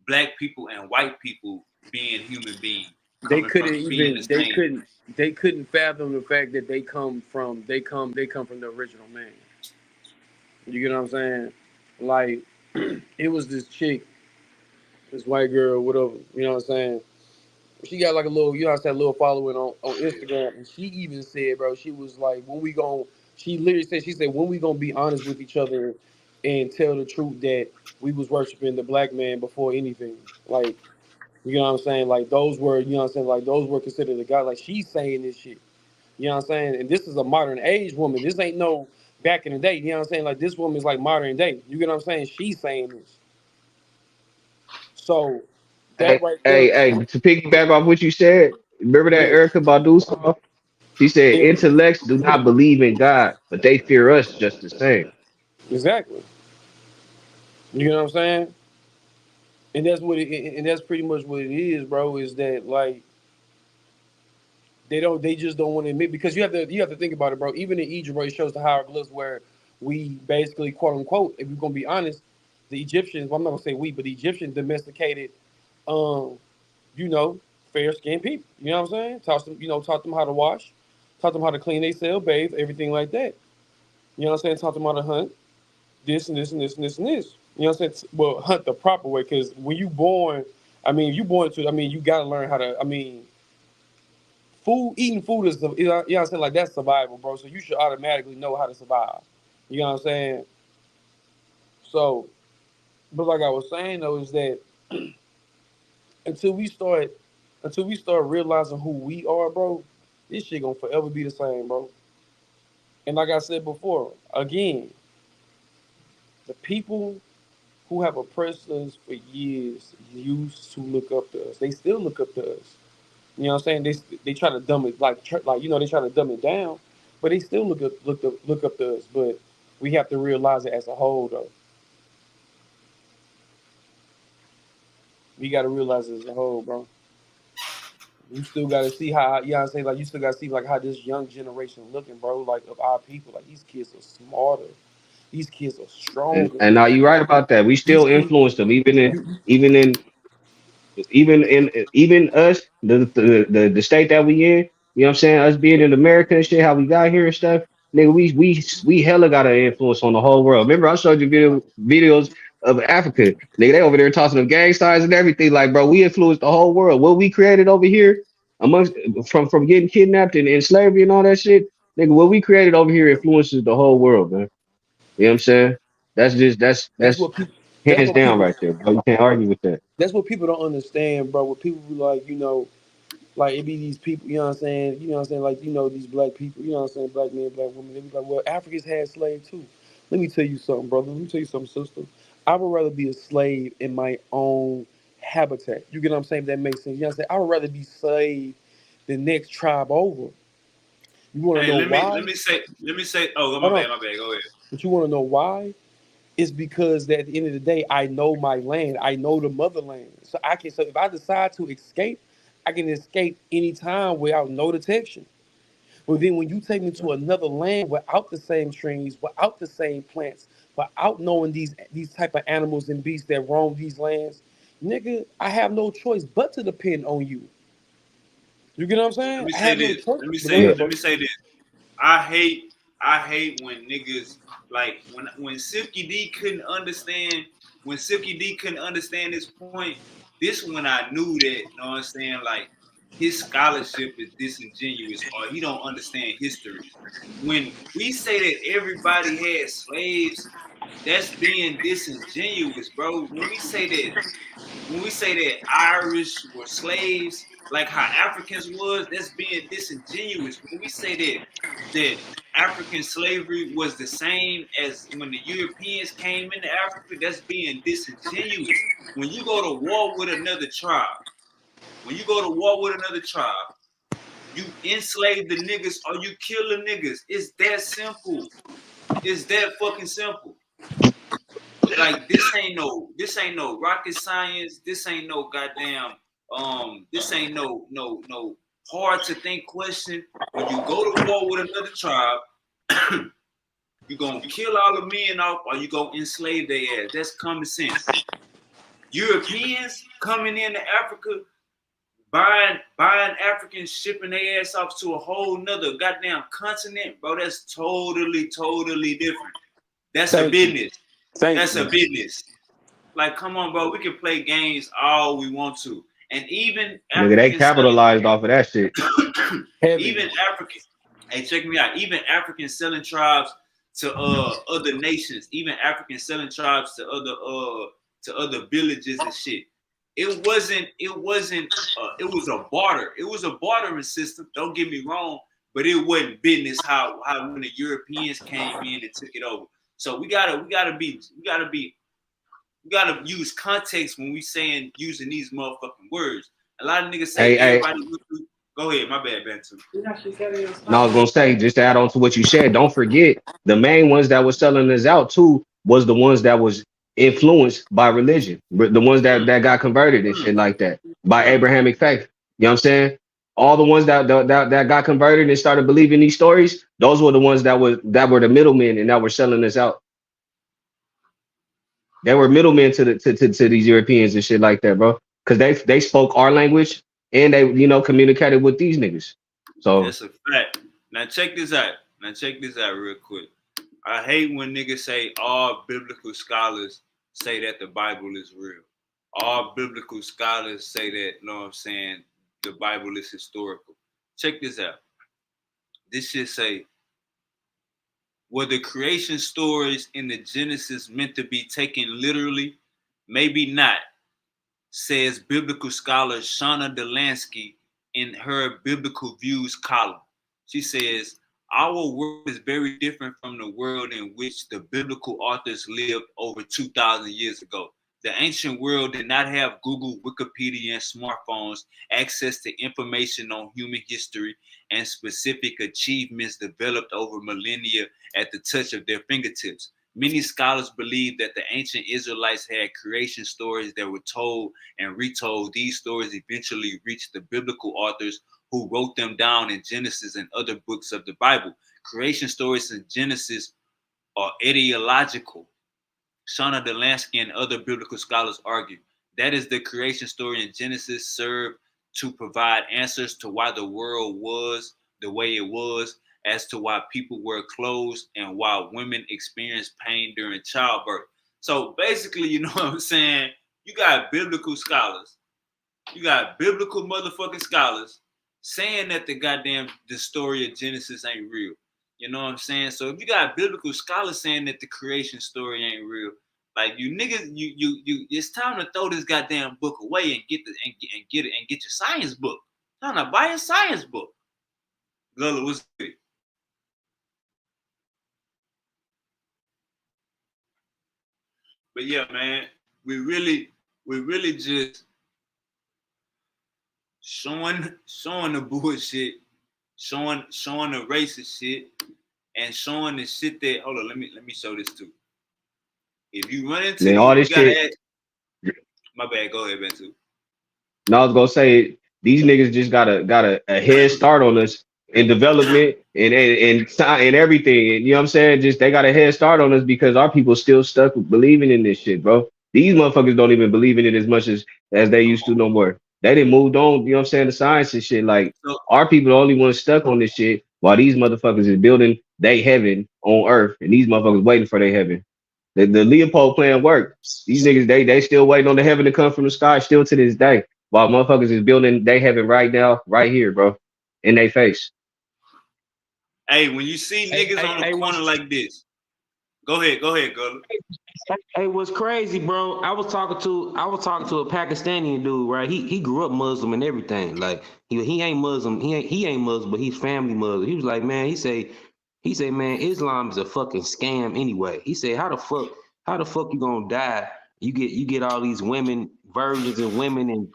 black people and white people being human beings, They coming couldn't from being even the same. they couldn't fathom the fact that they come from the original man. You get what I'm saying? Like it was this chick, this white girl, whatever. You know what I'm saying? She got like a little, you know, I said, little following on Instagram, and she even said, bro, she was like, when we gon' she literally said, she said, when we gonna be honest with each other and tell the truth that we was worshiping the black man before anything, like, you know what I'm saying, like those were, you know what I'm saying, like those were considered the God, like she's saying this shit, you know what I'm saying, and this is a modern age woman, this ain't no back in the day, you know what I'm saying, like this woman is like modern day, you get what I'm saying, she's saying this, so that Hey, right there, hey, hey, to piggyback off what you said, remember that yeah, Erica Badu song? She said, yeah, intellects do not believe in God, but they fear us just the same. exactly. You know what I'm saying? And that's what and that's pretty much what it is, bro. Is that like they just don't want to admit because you have to think about it, bro. Even in Egypt, bro, it shows the hieroglyphs where we basically quote unquote, if we're gonna be honest, the Egyptians. Well, I'm not gonna say we, but the Egyptians domesticated, um, you know, fair skinned people. You know what I'm saying? Taught them how to wash, taught them how to clean themselves, bathe, everything like that. You know what I'm saying? Taught them how to hunt, this and this and this and this and this. You know what I'm saying? Well, hunt the proper way because when you born, I mean, if you born to, I mean, you gotta learn how to. I mean, eating food is, you know what I'm saying? Like that's survival, bro. So you should automatically know how to survive. You know what I'm saying? So, but like I was saying though, is that until we start, until we start realizing who we are, bro, this shit gonna forever be the same, bro. And like I said before, again, the people who have oppressed us for years used to look up to us. They still look up to us. You know what I'm saying? They try to dumb it like they try to dumb it down, but they still look up to us. But we have to realize it as a whole though. We got to realize it as a whole, bro. You still got to see how you know what I'm saying. Like you still got to see like how this young generation looking, bro. Like of our people, like these kids are smarter. These kids are And stronger. and now you're right about that. We These still kids, influence them, you, even in even us, the state that we in, you know what I'm saying? Us being in America and shit, how we got here and stuff, nigga, we hella got an influence on the whole world. Remember, I showed you videos of Africa. Nigga, they over there tossing up gang signs and everything. Like, bro, we influenced the whole world. What we created over here amongst from getting kidnapped and slavery and all that shit, nigga, what we created over here influences the whole world, man. You know what I'm saying? That's just that's that's what people. That's hands what down people. right there, bro. You can't argue with that. That's what people don't understand, bro. What people be like, like it be these people, you know what I'm saying? You know what I'm saying? Like, these black people, you know what I'm saying? Black men, black women. They be like, well, Africans had slaves too. Let me tell you something, brother. Let me tell you something, sister. I would rather be a slave in my own habitat. You get what I'm saying? If that makes sense. You know what I'm saying? I would rather be slave the next tribe over. You want to Hey, know let me why? let me say let me say. Oh, my Hold on. bad, my bad. Go ahead. But you want to know why? It's because that at the end of the day, I know my land. I know the motherland. So I can. So if I decide to escape, I can escape anytime without no detection. But then when you take me to another land without the same trees, without the same plants, without knowing these type of animals and beasts that roam these lands, nigga, I have no choice but to depend on you. You get what I'm Let saying? me I say have no this. choice. Let me But go say. Yeah. ahead, Let bro. me say this. I hate when niggas like when Silky D couldn't understand this point. This when I knew that, you know what I'm saying, like his scholarship is disingenuous or he don't understand history. When we say that everybody had slaves, that's being disingenuous, bro. When we say that Irish were slaves, like how Africans was, that's being disingenuous. When we say that African slavery was the same as when the Europeans came into Africa, that's being disingenuous. When you go to war with another tribe, when you go to war with another tribe, you enslave the niggas or you kill the niggas. It's that simple. It's that fucking simple. like this ain't no rocket science. This ain't no goddamn this ain't no hard to think question. When you go to war with another tribe, you gonna kill all the men off or you gonna enslave their ass. That's common sense. Europeans coming into Africa, buying Africans, shipping their ass off to a whole nother goddamn continent, bro. That's totally different. That's a business. That's a business. Like, come on, bro. We can play games all we want to. And even Nigga, they Africans, capitalized off of that shit. even Africans, hey, check me out. Even Africans selling tribes to other nations, even Africans selling tribes to other villages and shit. It was a barter. It was a bartering system. Don't get me wrong, but it wasn't business how when the Europeans came in and took it over. So we gotta use context when we using these motherfucking words. A lot of niggas say everybody. Go ahead, my bad, Bantu. No, I was gonna say, just to add on to what you said, don't forget the main ones that was selling us out too was the ones that was influenced by religion, the ones that got converted and shit like that by Abrahamic faith. You know what I'm saying? All the ones that got converted and started believing these stories, those were the ones that were the middlemen and that were selling us out. They were middlemen to these Europeans and shit like that, bro. Because they spoke our language and they communicated with these niggas. So that's a fact. Now check this out. Real quick. I hate when niggas say all biblical scholars say that the Bible is real. All biblical scholars say that, you know what I'm saying, the Bible is historical. Check this out. This should say, were the creation stories in the Genesis meant to be taken literally? Maybe not, says biblical scholar Shauna Delansky in her Biblical Views column. She says, our world is very different from the world in which the biblical authors lived over 2,000 years ago. The ancient world did not have Google, Wikipedia, and smartphones, access to information on human history and specific achievements developed over millennia at the touch of their fingertips. Many scholars believe that the ancient Israelites had creation stories that were told and retold. These stories eventually reached the biblical authors who wrote them down in Genesis and other books of the Bible. Creation stories in Genesis are ideological. Shauna Delansky and other biblical scholars argue that is the creation story in Genesis served to provide answers to why the world was the way it was, as to why people wear clothes and why women experience pain during childbirth. So basically, you know what I'm saying? You got biblical scholars. You got biblical motherfucking scholars saying that the story of Genesis ain't real. You know what I'm saying? So if you got biblical scholars saying that the creation story ain't real, like you niggas, you it's time to throw this goddamn book away and get your science book. Time to buy a science book. Gullah, what's good? But yeah, man, we really just showing the bullshit, showing the racist shit, and showing the shit that. Hold on, let me show this too. If you run into man, all this shit. My bad. Go ahead, Bentu. No, I was gonna say these niggas just got a head start on us in development and everything. And you know what I'm saying? Just they got a head start on us because our people still stuck with believing in this shit, bro. These motherfuckers don't even believe in it as much as they used to no more. They didn't moved on, you know what I'm saying, the science and shit. Like our people the only ones stuck on this shit while these motherfuckers is building they heaven on earth and these motherfuckers waiting for their heaven. The Leopold plan worked. These niggas, they still waiting on the heaven to come from the sky still to this day. While motherfuckers is building they heaven right now, right here, bro, in their face. Hey, when you see niggas on the corner like this, go ahead, Gullah. Hey, what's crazy, bro? I was talking to a Pakistani dude, right? He grew up Muslim and everything. Like he ain't Muslim, he ain't Muslim, but he's family Muslim. He was like, man, he say, man, Islam is a fucking scam anyway. He said, how the fuck you gonna die? You get all these women, virgins and women and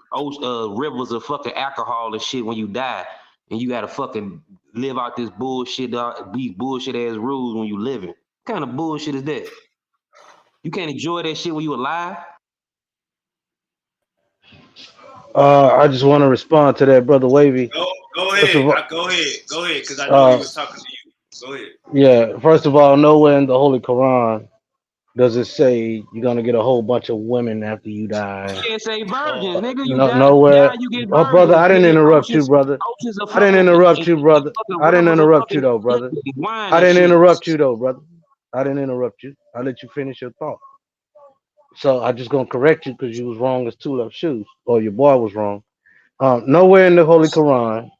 rivers of fucking alcohol and shit when you die, and you gotta fucking live out this bullshit, these bullshit ass rules when you living. What kind of bullshit is that? You can't enjoy that shit when you alive. I just want to respond to that, brother Wavy. Go First of ahead. all, Go ahead. Go ahead, because I know he uh, was talking to you. Go ahead. yeah. First of all, nowhere in the Holy Quran does it say you're gonna get a whole bunch of women after you die. Yeah, say virgins, nigga. You No, die, nowhere. you get Oh, brother, virgins, I didn't nigga. interrupt you, brother. Oceans are I didn't flowing, interrupt and you, brother. fucking I didn't rivers of interrupt you fucking though, brother. wine I and didn't shit. interrupt you though, brother. I didn't interrupt you. I let you finish your thought. So I just gonna correct you because you was wrong as two left shoes, or your boy was wrong. Nowhere in the Holy Quran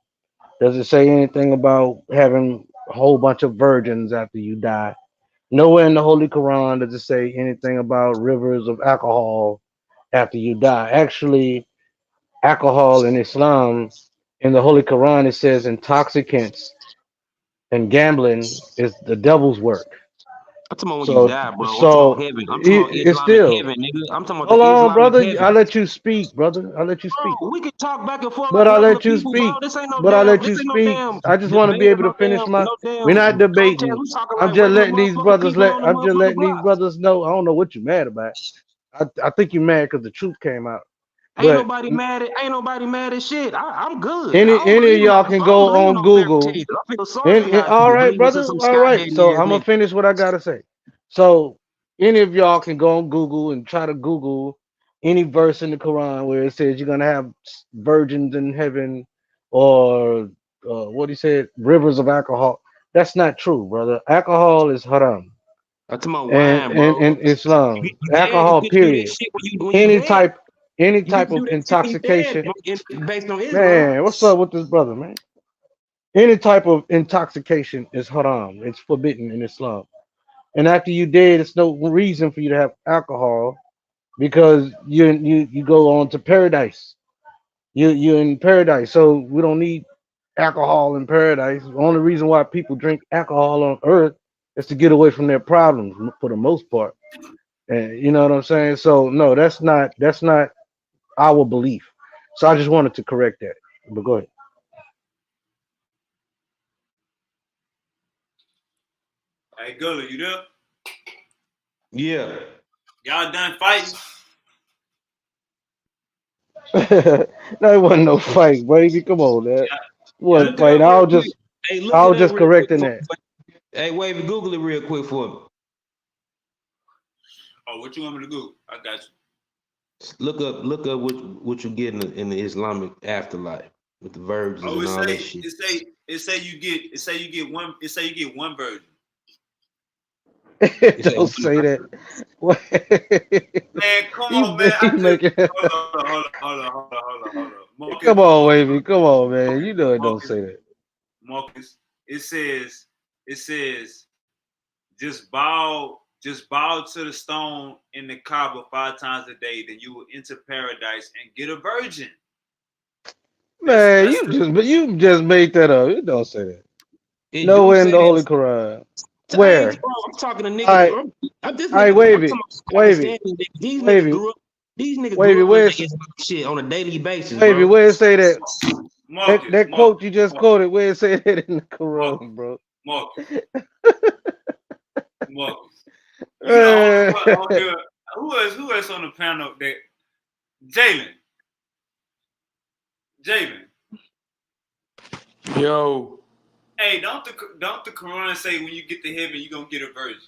does it say anything about having a whole bunch of virgins after you die. Nowhere in the Holy Quran does it say anything about rivers of alcohol after you die. Actually, alcohol in Islam, in the Holy Quran, it says intoxicants and gambling is the devil's work. I'm talking about when you So, die, bro. I'm talking about so heaven. I'm talking about it's Islamic still. heaven, nigga. I'm talking about Hold the on, Islamic brother. I heaven. let you speak, brother. I let you speak. Bro, we can talk back and forth But like I regular let you people, bro. speak. This ain't no But I damn. let This you ain't no speak. damn I just want to be debate or able to finish my. no We're damn not contest. debating. We talking I'm like just regular letting these motherfucking brothers people let. on the I'm just motherfucking letting these block. brothers know. I don't know what you're mad about. I think you're mad because the truth came out. Ain't But nobody mad at shit. I'm good. any of y'all can I don't go believe in on no fairy Google. tales. I feel sorry for y'all All niggas right, believing brother. in some All sky right. daddy So ass I'm gonna nigga. finish what I gotta say. So any of y'all can go on Google and try to Google any verse in the Quran where it says you're gonna have virgins in heaven or what he said, rivers of alcohol. That's not true, brother. Alcohol is haram, I'm talking about and wine, bro. in Islam, You dead, you alcohol. get to do that Period. shit when you Any dead. type, any You get type to do of that shit when you dead, intoxication. based on Islam. Man, what's up with this brother, man? Any type of intoxication is haram. It's forbidden in Islam. And after you dead, it's no reason for you to have alcohol because you go on to paradise. You're in paradise, so we don't need alcohol in paradise. The only reason why people drink alcohol on earth is to get away from their problems for the most part. And you know what I'm saying? So no, that's not our belief. So I just wanted to correct that. But go ahead. Hey, Gullah, you there? Yeah. Y'all done fighting? No, it wasn't no fight, baby. Come on, man. It Y'all wasn't Look it fight. up I real was quick. just Hey, look I it was up just real quick correcting for that. me. Hey, Wavy, Google it real quick for me. Oh, what you want me to do? I got you. Look up what you get in the Islamic afterlife with the virgins Oh, and all that shit. it say you get one version. It's like Don't say that. Man, come he, on, man. he making. Hold on. Come on, baby. Come on, man. You know it. Don't say that. Marcus. It says, just bow to the stone in the Kaaba 5 times a day, then you will enter paradise and get a virgin. Man, That's you just made that up. You don't say that. it do Nowhere in say the Holy that. Quran. I ain't, Where? bro, I'm talking to All niggas, right. bro. This All right. nigga, I'm Wave it. talking about Wave it. Pakistani niggas. Wave it. These niggas Wave it. grew up Where listening to it's Islam shit on a daily basis, Wave it. bro. Where it say that? Marcus, That quote you just Marcus, quoted. Where it say that in the Marcus, Quran, bro? Marcus, Marcus. You the only Man. one on here. Who else on the panel that Jalen? Jalen. Yo, Hey, don't the Quran say when you get to heaven you gonna get a virgin?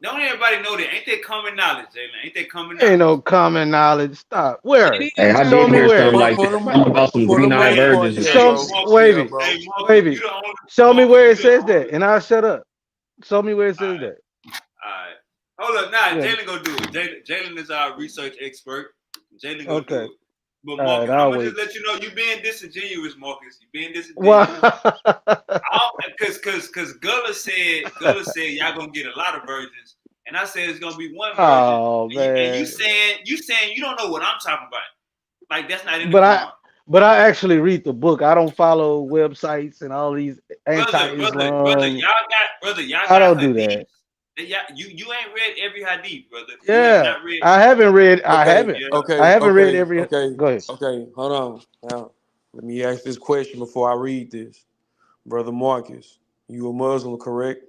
Don't everybody know that? Ain't that common knowledge, Jalen? Ain't that common Ain't knowledge? no common knowledge. Stop. It Where? Hey, is I Show did common me hear knowledge, something where. bro. like for that. the Something about some for the green eyed most Hey, part, virgins or yeah, hey, something. bro. Marcus, Yeah, Wavy. bro. hey, Marcus, you Wavy. the only Show me Marcus, where you it the says only. that, and I'll shut up. Show me where it All says right, that. all right. Hold up, nah, Yeah. Jalen gonna do it. Jalen is our research expert. Jalen gonna do Okay. it. But All right. Marcus, I'm I'll gonna just wait. let you know you being disingenuous, Marcus. You being Why? disingenuous. Cause Gullah said y'all gonna get a lot of virgins, and I said it's gonna be one virgin, Oh and you man. saying you don't know what I'm talking about. Like that's not in the But I Quran, but I actually read the book. I don't follow websites and all these brother. anti-Islam. Y'all I got don't do hadith. that. You ain't read every hadith, brother. You have Yeah. not read. I haven't read. I Okay, haven't. Yeah, I okay, haven't read okay, every. okay, Go ahead. okay. Hold on. Now, let me ask this question before I read this. Brother Marcus, you a Muslim, correct?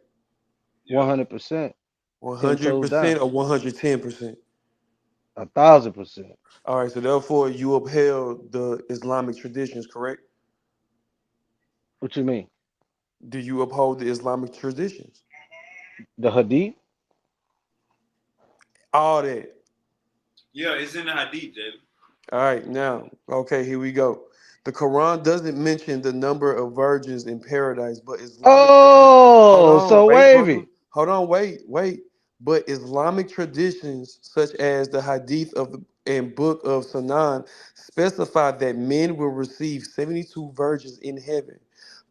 yeah. 100%. 10 toes down. 100% or 110%? 1,000%. All right, so therefore you upheld the Islamic traditions, correct? What you mean? Do you uphold the Islamic traditions? The hadith? All that. Yeah, it's in the hadith, Jalen. All right, now, okay, here we go. The Quran doesn't mention the number of virgins in paradise, but Islamic tradition. Hold Oh, on, so wait, brother. wavy. Hold on, wait. But Islamic traditions, such as the Hadith of and Book of Sunan, specify that men will receive 72 virgins in heaven.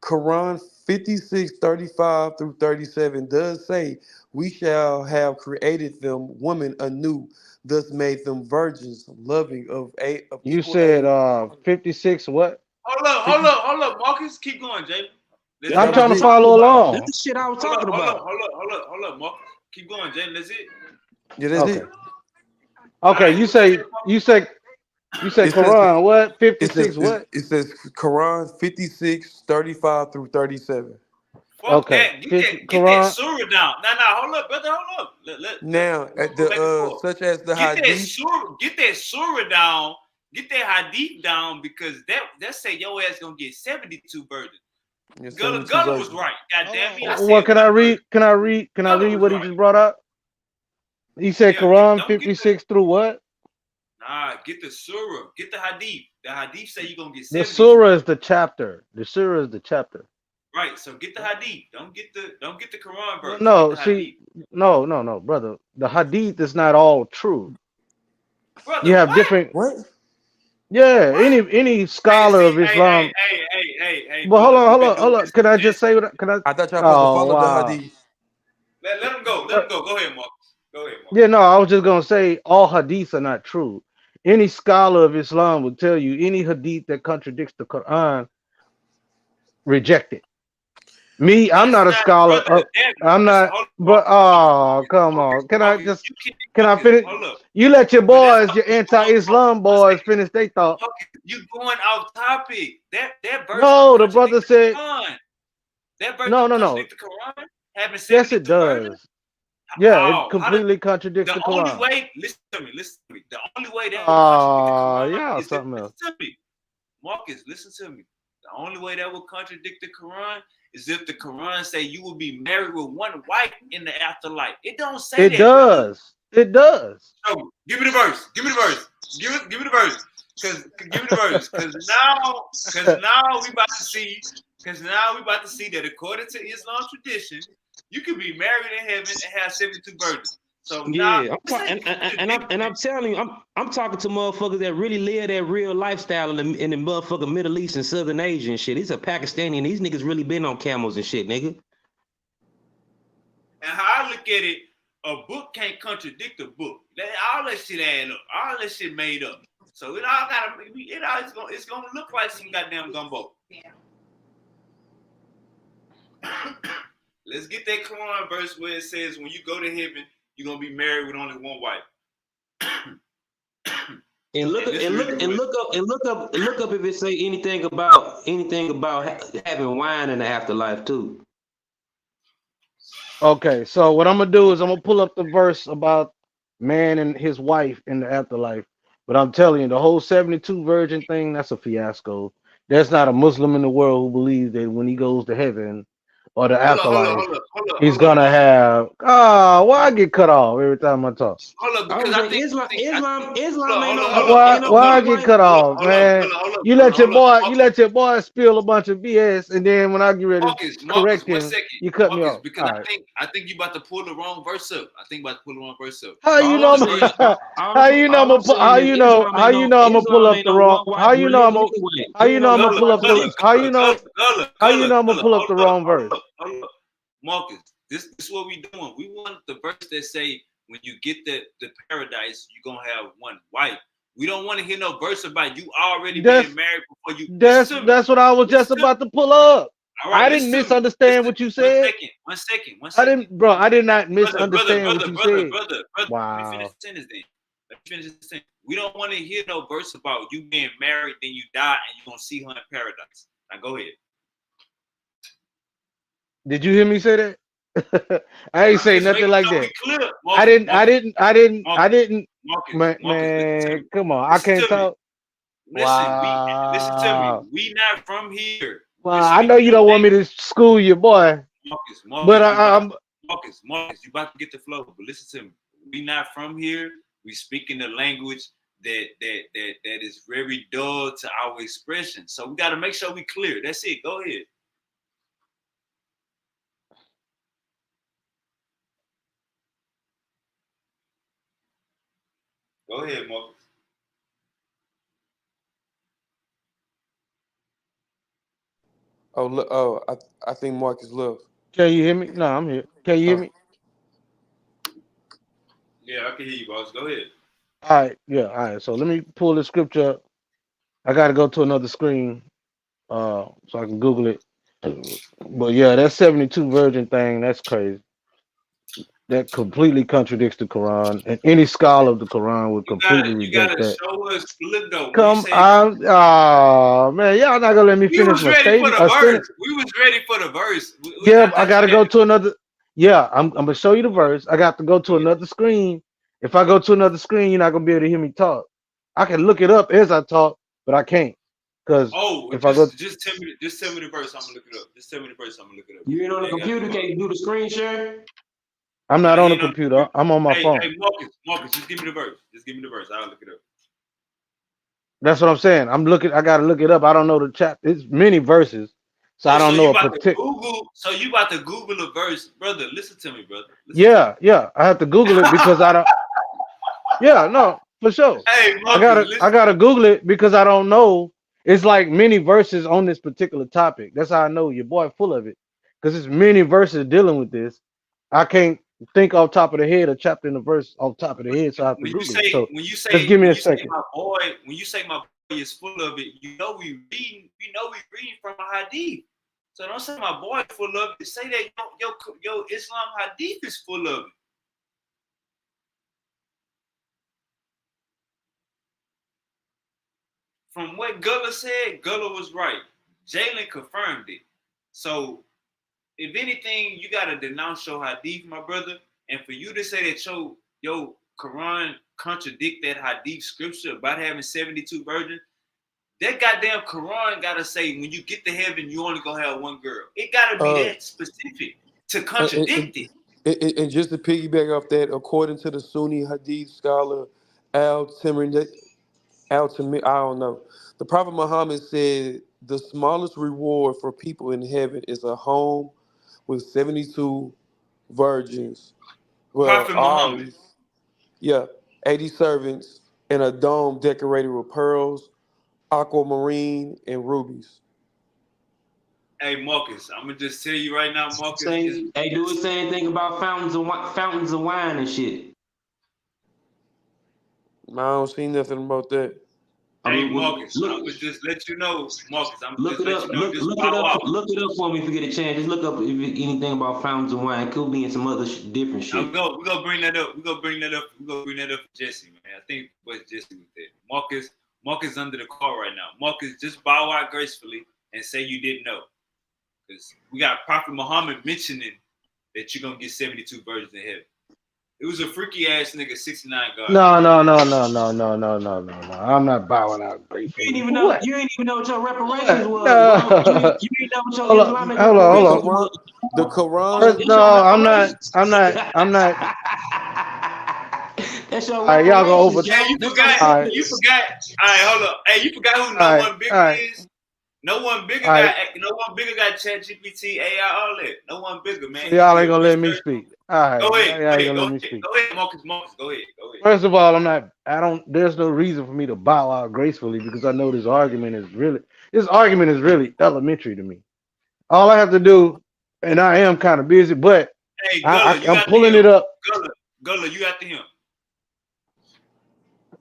Quran 56:35 through 37 does say, "We shall have created them woman anew, thus made them virgins, loving of You equal said age." 56 what? Hold 50, up, Marcus. Keep going, Jalen. That's that, it. I'm that was trying to That's it. all we follow about. That's along. the shit I was talking about. Hold up, Marcus. Keep going, Jalen. That's it. Yeah, that's Okay. it. All Okay, right, you what you say said, Marcus? you said It says Quran what? it says 56 what? it says Quran 56:35 through 37. Fuck Okay. that. 50 Get that Quran. surah down. Nah, hold up, brother. Hold up. Now, Let's at go back and the forth. such as the Get that hadith, surah. Get that surah down. Get that hadith down because that say your ass gonna get 72 virgins. yeah, Gullah 72 was virgins. right. God Hold damn me. I on. What said can I one read? virgin. Can I read Gullah was what he right. just brought up? He said Yeah, Quran don't get the 56 through what? get the surah. Get the hadith. The hadith say you're gonna get The 72 surah is virgins. the chapter. The surah is the chapter. Right. So get the hadith. Don't get the Quran Well, verse. Get no, the see, hadith. no, brother. The hadith is not all true. You Brother, have what? different, What? yeah. What? Any Hey, scholar see, of Islam. hey, But hold brother, on, we've hold been on, doing hold on. this Can I just since. say what? Can I? I thought y'all supposed to Oh follow the wow. hadith. Let him go. Let him go. Go ahead, Marcus. Go ahead, Marcus. Yeah, no, I was just gonna say all hadiths are not true. Any scholar of Islam will tell you any hadith that contradicts the Quran, reject it. Me, I'm That's not a not, scholar brother. of. I'm That's not. hold But up, oh, come on. Can I Marcus. just? You can't, Can I Marcus. finish? Hold up. You let your But that's boys, your you going anti-Islam one boys, second. finish their thought. Marcus, you going off topic. That verse don't No, the brother contradict the said Quran. That verse no, don't no, no. contradict the Quran. Having Yes, it 72 virgins. does. Yeah, it How? How does completely contradicts the the only Quran. way? Listen to me. Listen to me. The only way that will contradict the Ah, Quran yeah, is if something else. listen to me. Marcus, listen to me. The only way that will contradict the Quran is if the Quran say you will be married with one wife in the afterlife. It don't say It that, brother. does. It does. So give me the verse. Give me the verse. Give me the verse. Give me the verse. Now we about to see. Because now we about to see that according to Islam tradition, you could be married in heaven and have 72 virgins. So now Yeah, I'm telling you, I'm talking to motherfuckers that really live that real lifestyle in the motherfucking Middle East and Southern Asia and shit. These are Pakistani and these niggas really been on camels and shit, nigga. And how I look at it, a book can't contradict a book. All that shit add up. All that shit made up. So it all gotta it's gonna look like some goddamn gumbo. Let's get that Quran verse where it says when you go to heaven, you're gonna be married with only one wife. And look up if it say anything about having wine in the afterlife too. Okay, so what I'm gonna do is I'm gonna pull up the verse about man and his wife in the afterlife. But I'm telling you, the whole 72 virgin thing, that's a fiasco. There's not a Muslim in the world who believes that when he goes to heaven or the afterlife, he's gonna Marcus. have why I get cut off every time I talk? Hold up, I because was I like think Islam ain't no Why ain't no why I one get wife. cut off, man? You let your boy Marcus, spill a bunch of BS, and then when I get ready to Marcus, correct 1 him, second. you cut me Marcus, off. because All right. I think you about to pull the wrong verse up. How you All know I'm I'm saying, how you know I'm all I'm gonna saying is I'm gonna pull Islam up ain't the no wrong one wife religion anyway. how There you ain't no know I'm gonna one pull wife up the religion. how you know I'm gonna pull up the wrong verse? Hold up. Marcus, this is what we doing. We want the verse that say when you get the paradise, you're gonna have one wife. We don't want to hear no verse about you already That's being married before you that's listen to me. that's what I was just Listen to me. about to pull up. All right, I didn't listen to me. misunderstand Listen. what you said. One second. I did not Brother, misunderstand what you said. Let me finish Wow. the sentence then. We don't want to hear no verse about you being married, then you die, and you're gonna see her in paradise. Now go ahead. Did you hear me say that? I ain't I'm say just nothing making like sure that. we clear. I Marcus, didn't. I Marcus, didn't. I didn't. I Marcus, didn't. Marcus, Man, Marcus, listen to man, me. come on. I Listen can't to me. talk. Listen, listen to me. Wow. We not from here. Well, We're I know speaking you the don't want me language. to school you, boy, Marcus, but Marcus, you about I'm. Marcus, you about to get the flow. But listen to me. We not from here. We speaking the language that is very dull to our expression. So we got to make sure we clear. That's it. Go ahead. Go ahead, Marcus. I think Marcus left. Can you hear me? No, I'm here. Can you hear Oh, me? Yeah, I can hear you, boss. Go ahead. All right. Yeah. All right. So let me pull the scripture up. I got to go to another screen, so I can Google it. But yeah, that 72 virgin thing, that's crazy. That completely contradicts the Quran, and any scholar of the Quran would completely You reject gotta that. show us. Look though, when you Come say on, oh man, y'all not gonna let me we finish was my ready for statement. the A verse. sentence. We was ready for the verse. Yeah, I I thought you gotta had go it. to another. Yeah, I'm gonna show you the verse. I got to go to another screen. If I go to another screen, you're not gonna be able to hear me talk. I can look it up as I talk, but I can't because Oh, if I go, just tell me the verse. I'm gonna look it up. Just tell me the verse. I'm gonna look it up. You ain't on You the ain't gotta computer, do all can't that. you do the screen share? I'm Nah, not on he the ain't on the computer. computer. I'm on my phone. Hey, Marcus, just give me the verse. Just give me the verse. I'll look it up. That's what I'm saying. I'm looking. I gotta look it up. I don't know the chapter. It's many verses, so I Oh, so don't know you a about to particular. Google? So you about to Google a verse, brother? Listen to me, brother. Listen to me. Yeah, yeah. I have to Google it because I don't. Yeah, no, for sure. Hey, I Marcus, gotta I listen. gotta Google it because I don't know. It's like many verses on this particular topic. That's how I know your boy full of it. Because it's many verses dealing with this. I can't think off top of the head a chapter in the verse off top of the head, so I have to When you Google it. say So just give me when a you say second. my boy, when you say my boy is full of it, we know we reading from a hadith. So don't say my boy full of it. Say that yo Islam hadith is full of it. From what Gullah said, Gullah was right. Jalen confirmed it. So if anything, you gotta denounce your hadith, my brother. And for you to say that your Quran contradict that hadith scripture about having 72 virgins, that goddamn Quran gotta say when you get to heaven, you only gonna have one girl. It gotta be uh, that specific to and, and, contradict it. and just to piggyback off that, according to the Sunni Hadith scholar Al Timr, I don't know. The Prophet Muhammad said the smallest reward for people in heaven is a home with 72 virgins. Well, Prophet all Muhammad. yeah, 80 servants and a dome decorated with pearls, aquamarine, and rubies. Hey Marcus, I'm gonna just tell you right now, Marcus. Same, hey, do the same thing about fountains of wine and shit. I don't see nothing about that. I Hey mean, Marcus, I'm gonna just let you know, Marcus. I'm gonna look just it let up, you know. Just bow out. look it up for me if you get a chance. Just look up if anything about fountains of wine. It could be in some other different I'm shit. go. We're gonna bring that up. We're gonna bring that up. We're gonna bring that up for Jesse, man. I think what's Jesse with that. Marcus under the car right now. Marcus, just bow out gracefully and say you didn't know. Because we got Prophet Muhammad mentioning that you're gonna get 72 virgins in heaven. It was a freaky ass nigga, 69 God. No, no, no, no, no, no, no, no, no, no. I'm not bowing out gracefully. For what? You ain't even know what your reparations What? was, No. bro. You ain't know what your Hold on, Islamic hold on, The hold on. reparations was. Quran, the Quran, First, It's no, your I'm not. reparations. I'm not. I'm not. That's your All right, y'all go reparations, over. Hey, Joe. you That's your forgot. All right, You sentence. forgot. All right, hold up. Hey, you forgot who all no right, one bigger all right, is? No one bigger all right. got. No one bigger got ChatGPT, AI, all that. No one bigger, So man. He y'all did ain't gonna let me research. speak. All right, Go ahead. y'all Go ain't ahead. gonna Go let me ahead. speak. Go ahead, Marcus. Marcus. Go ahead. Go ahead. First of all, I'm not. I don't. There's no reason for me to bow out gracefully because I know this argument is really elementary to me. All I have to do, and I am kind of busy, but Hey, Gullah, you I'm got the pulling him. it up. Gullah, you got the him.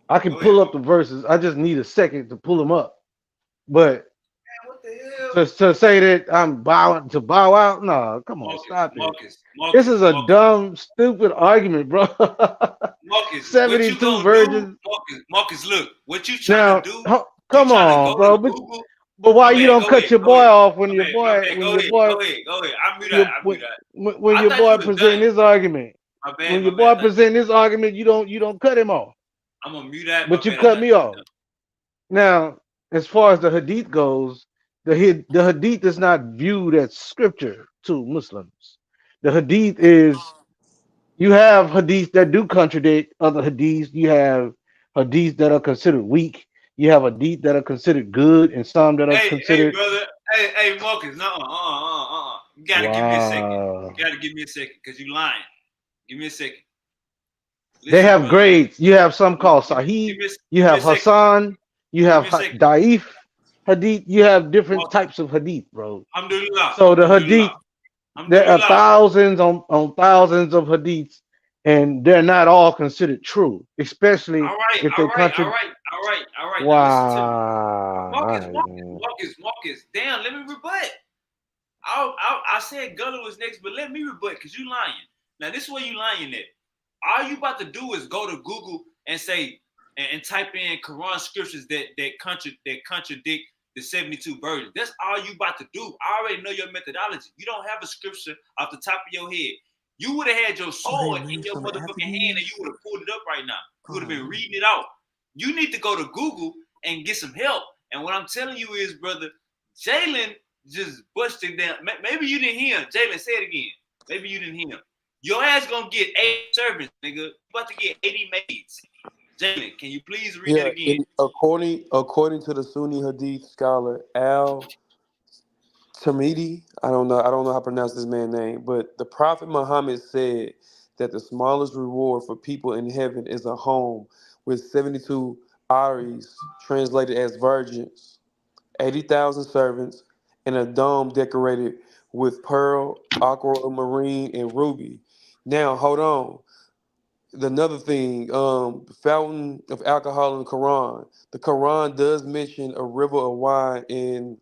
I can Go ahead, pull up the Marcus. verses. I just need a second to pull them up. But Man, what the hell? to say that I'm bowing to bow out, no, come on, Marcus, stop it. Marcus, This Marcus, is a Marcus, dumb, stupid argument, bro. Marcus. What you 72 gonna do, virgins. Marcus? Marcus, look. What you trying to Now, do? You come trying to go on, bro. to But Google? But why My you bad. don't Go cut ahead. your Go boy ahead. off when My your bad. My boy bad. when Go your ahead. boy Go ahead. Go ahead. I mute that. your I mute that. when I your thought you boy was done. present his argument? My bad. When your My bad. boy present his argument, you don't cut him off, I'm gonna mute that. My but you bad. I cut thought me you was off. done. Now, as far as the hadith goes, the hadith is not viewed as scripture to Muslims. The hadith is you have hadiths that do contradict other hadiths. You have hadiths that are considered weak. You have hadiths that are considered good, and some that are Hey, considered brother. Hey, Marcus. No, You gotta give me a second. wow. You gotta give me a second, cause you lying. Give me a second. They Listen, have brother. grades. You have some called Give Sahih. me, You give me a have second. Hassan. You Give have me a second. Daif hadith. You have different Marcus. types of hadith, bro. Alhamdulillah. So the Alhamdulillah. hadith, there are Alhamdulillah. thousands on thousands of hadiths, and they're not all considered true, especially All right. if All they right. All contradict. right. All right. All right. Now listen to me. Wow. All right, man. Marcus. Damn, let me rebut. I said Gullah was next, but let me rebut because you lying. Now this is where you lying at. All you about to do is go to Google and say and type in Quran scriptures that contradict the 72 versions. That's all you about to do. I already know your methodology. You don't have a scripture off the top of your head. You would have had your sword in your motherfucking hand and you would have pulled it up right now. You would have been reading it out. You need to go to Google and get some help. And what I'm telling you is, brother, Jalen just busted down. Maybe you didn't hear him. Jalen, say it again. Maybe you didn't hear him. Your ass gonna get 80 servants, nigga. You about to get 80 maids. Jalen, can you please read it Yeah, again? according to the Sunni Hadith scholar Al Tamidi, I don't know how to pronounce this man's name, but the Prophet Muhammad said that the smallest reward for people in heaven is a home with 72 Aries, translated as virgins, 80,000 servants, and a dome decorated with pearl, aquamarine, and ruby. Now, hold on. Another thing, fountain of alcohol in the Quran. The Quran does mention a river of wine in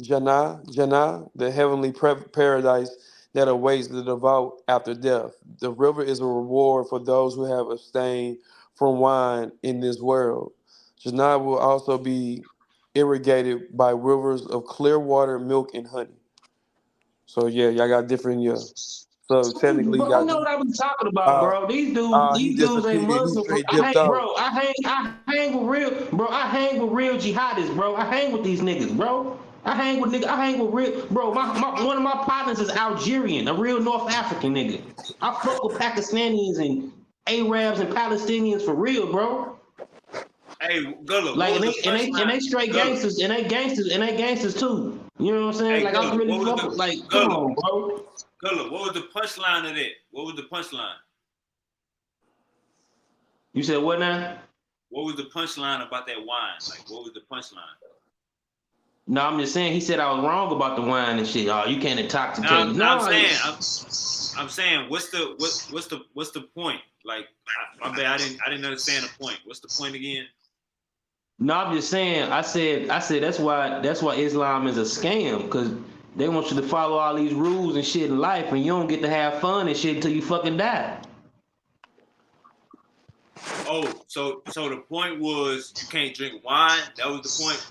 Jannah, the heavenly paradise that awaits the devout after death. The river is a reward for those who have abstained from wine in this world. Jannah will also be irrigated by rivers of clear water, milk, and honey. So yeah, y'all got different, yeah. So technically, Bro, I y'all know do. what I was talking about, Uh, bro. he These dudes ain't disappeared. He Muslim. straight dipped out. I hang with real, bro. I hang with real jihadists, bro. I hang with these niggas, bro. I hang with real, bro. One of my partners is Algerian, a real North African nigga. I fuck with Pakistanis and Arabs and Palestinians for real, bro. Hey, Gullah, Like what was the and punchline? they straight Gullah. gangsters and they gangsters too. You know what I'm saying? Hey, Like I Gullah, really what was fuck the with. Like, come Gullah? on, bro. Gullah, what was the punchline of that? What was the punchline? You said what now? What was the punchline about that wine? Like, what was the punchline? No, I'm just saying he said I was wrong about the wine and shit. Oh, you can't Now, intoxicate. now I'm No, saying, I'm saying, what's the point? Like, my bad, I didn't understand the point. What's the point again? no, I'm just saying. I said that's why Islam is a scam because they want you to follow all these rules and shit in life, and you don't get to have fun and shit until you fucking die. Oh, so the point was you can't drink wine. That was the point.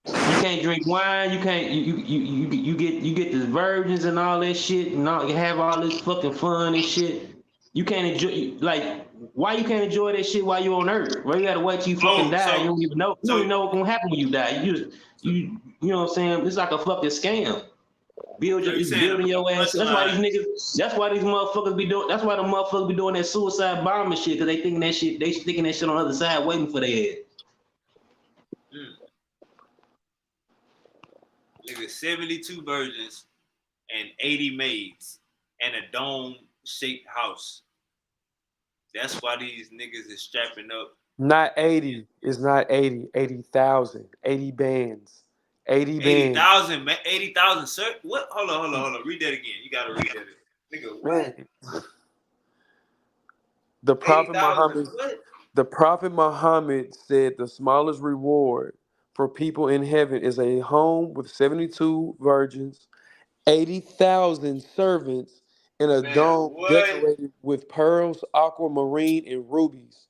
You can't drink wine. You can't. You get the virgins and all that shit, and all, you have all this fucking fun and shit. You can't enjoy like why you can't enjoy that shit while you're on Earth? Why you gotta wait till you fucking Oh, die? You don't even know. You don't even so know what's gonna happen when you die. so, You know what I'm saying? It's like a fucking scam. so you It's saying building the your ass. That's why these punchline? niggas. That's why these motherfuckers be doing. That's why the motherfuckers be doing that suicide bombing shit because they thinking that shit. They sticking that shit on the other side, waiting for their head. Hmm, nigga, 72 virgins and 80 maids and a dome-shaped house. That's why these niggas is strapping up. Not 80. It's not 80. 80,000. 80 bands. 80 bands. 80,000, 80,000, sir. What? Hold on. Read that again. You gotta read that. Nigga, what? Man. The Prophet 80,000, Muhammad what? the Prophet Muhammad said the smallest reward for people in heaven is a home with 72 virgins, 80,000 servants, and a Man, dome what? decorated with pearls, aquamarine, and rubies.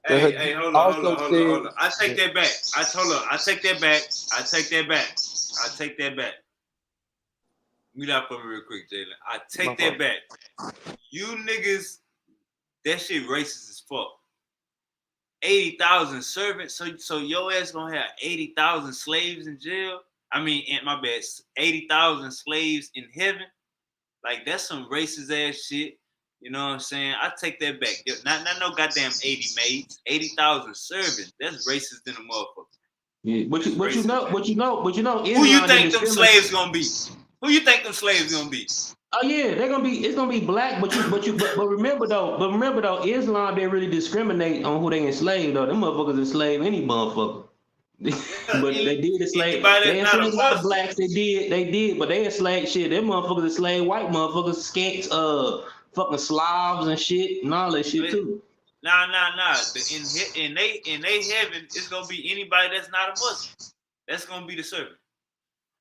The Hey, hadith hold also on. I says take that back. I take that back. I take that back. Meet up for me real quick, Jalen. I take that back. You niggas, that shit racist as fuck. 80,000 servants, so your ass gonna have 80,000 slaves in jail. I mean, my bad, 80,000 slaves in heaven. Like that's some racist ass shit. You know what I'm saying? I take that back. Not no goddamn 80 maids, 80,000 servants. That's racist than a motherfucker. Yeah, but you know, who you think them slaves gonna be? Who you think them slaves gonna be? Oh yeah, it's gonna be black, but remember though, Islam didn't really discriminate on who they enslaved though. Them motherfuckers enslaved any motherfucker. But they did enslave. They enslaved a lot of blacks. They did, but they enslaved shit. Them motherfuckers enslaved white motherfuckers, skanks, fucking Slavs and shit, and all that shit too. Nah. In they heaven, it's gonna be anybody that's not a Muslim. That's gonna be the servant.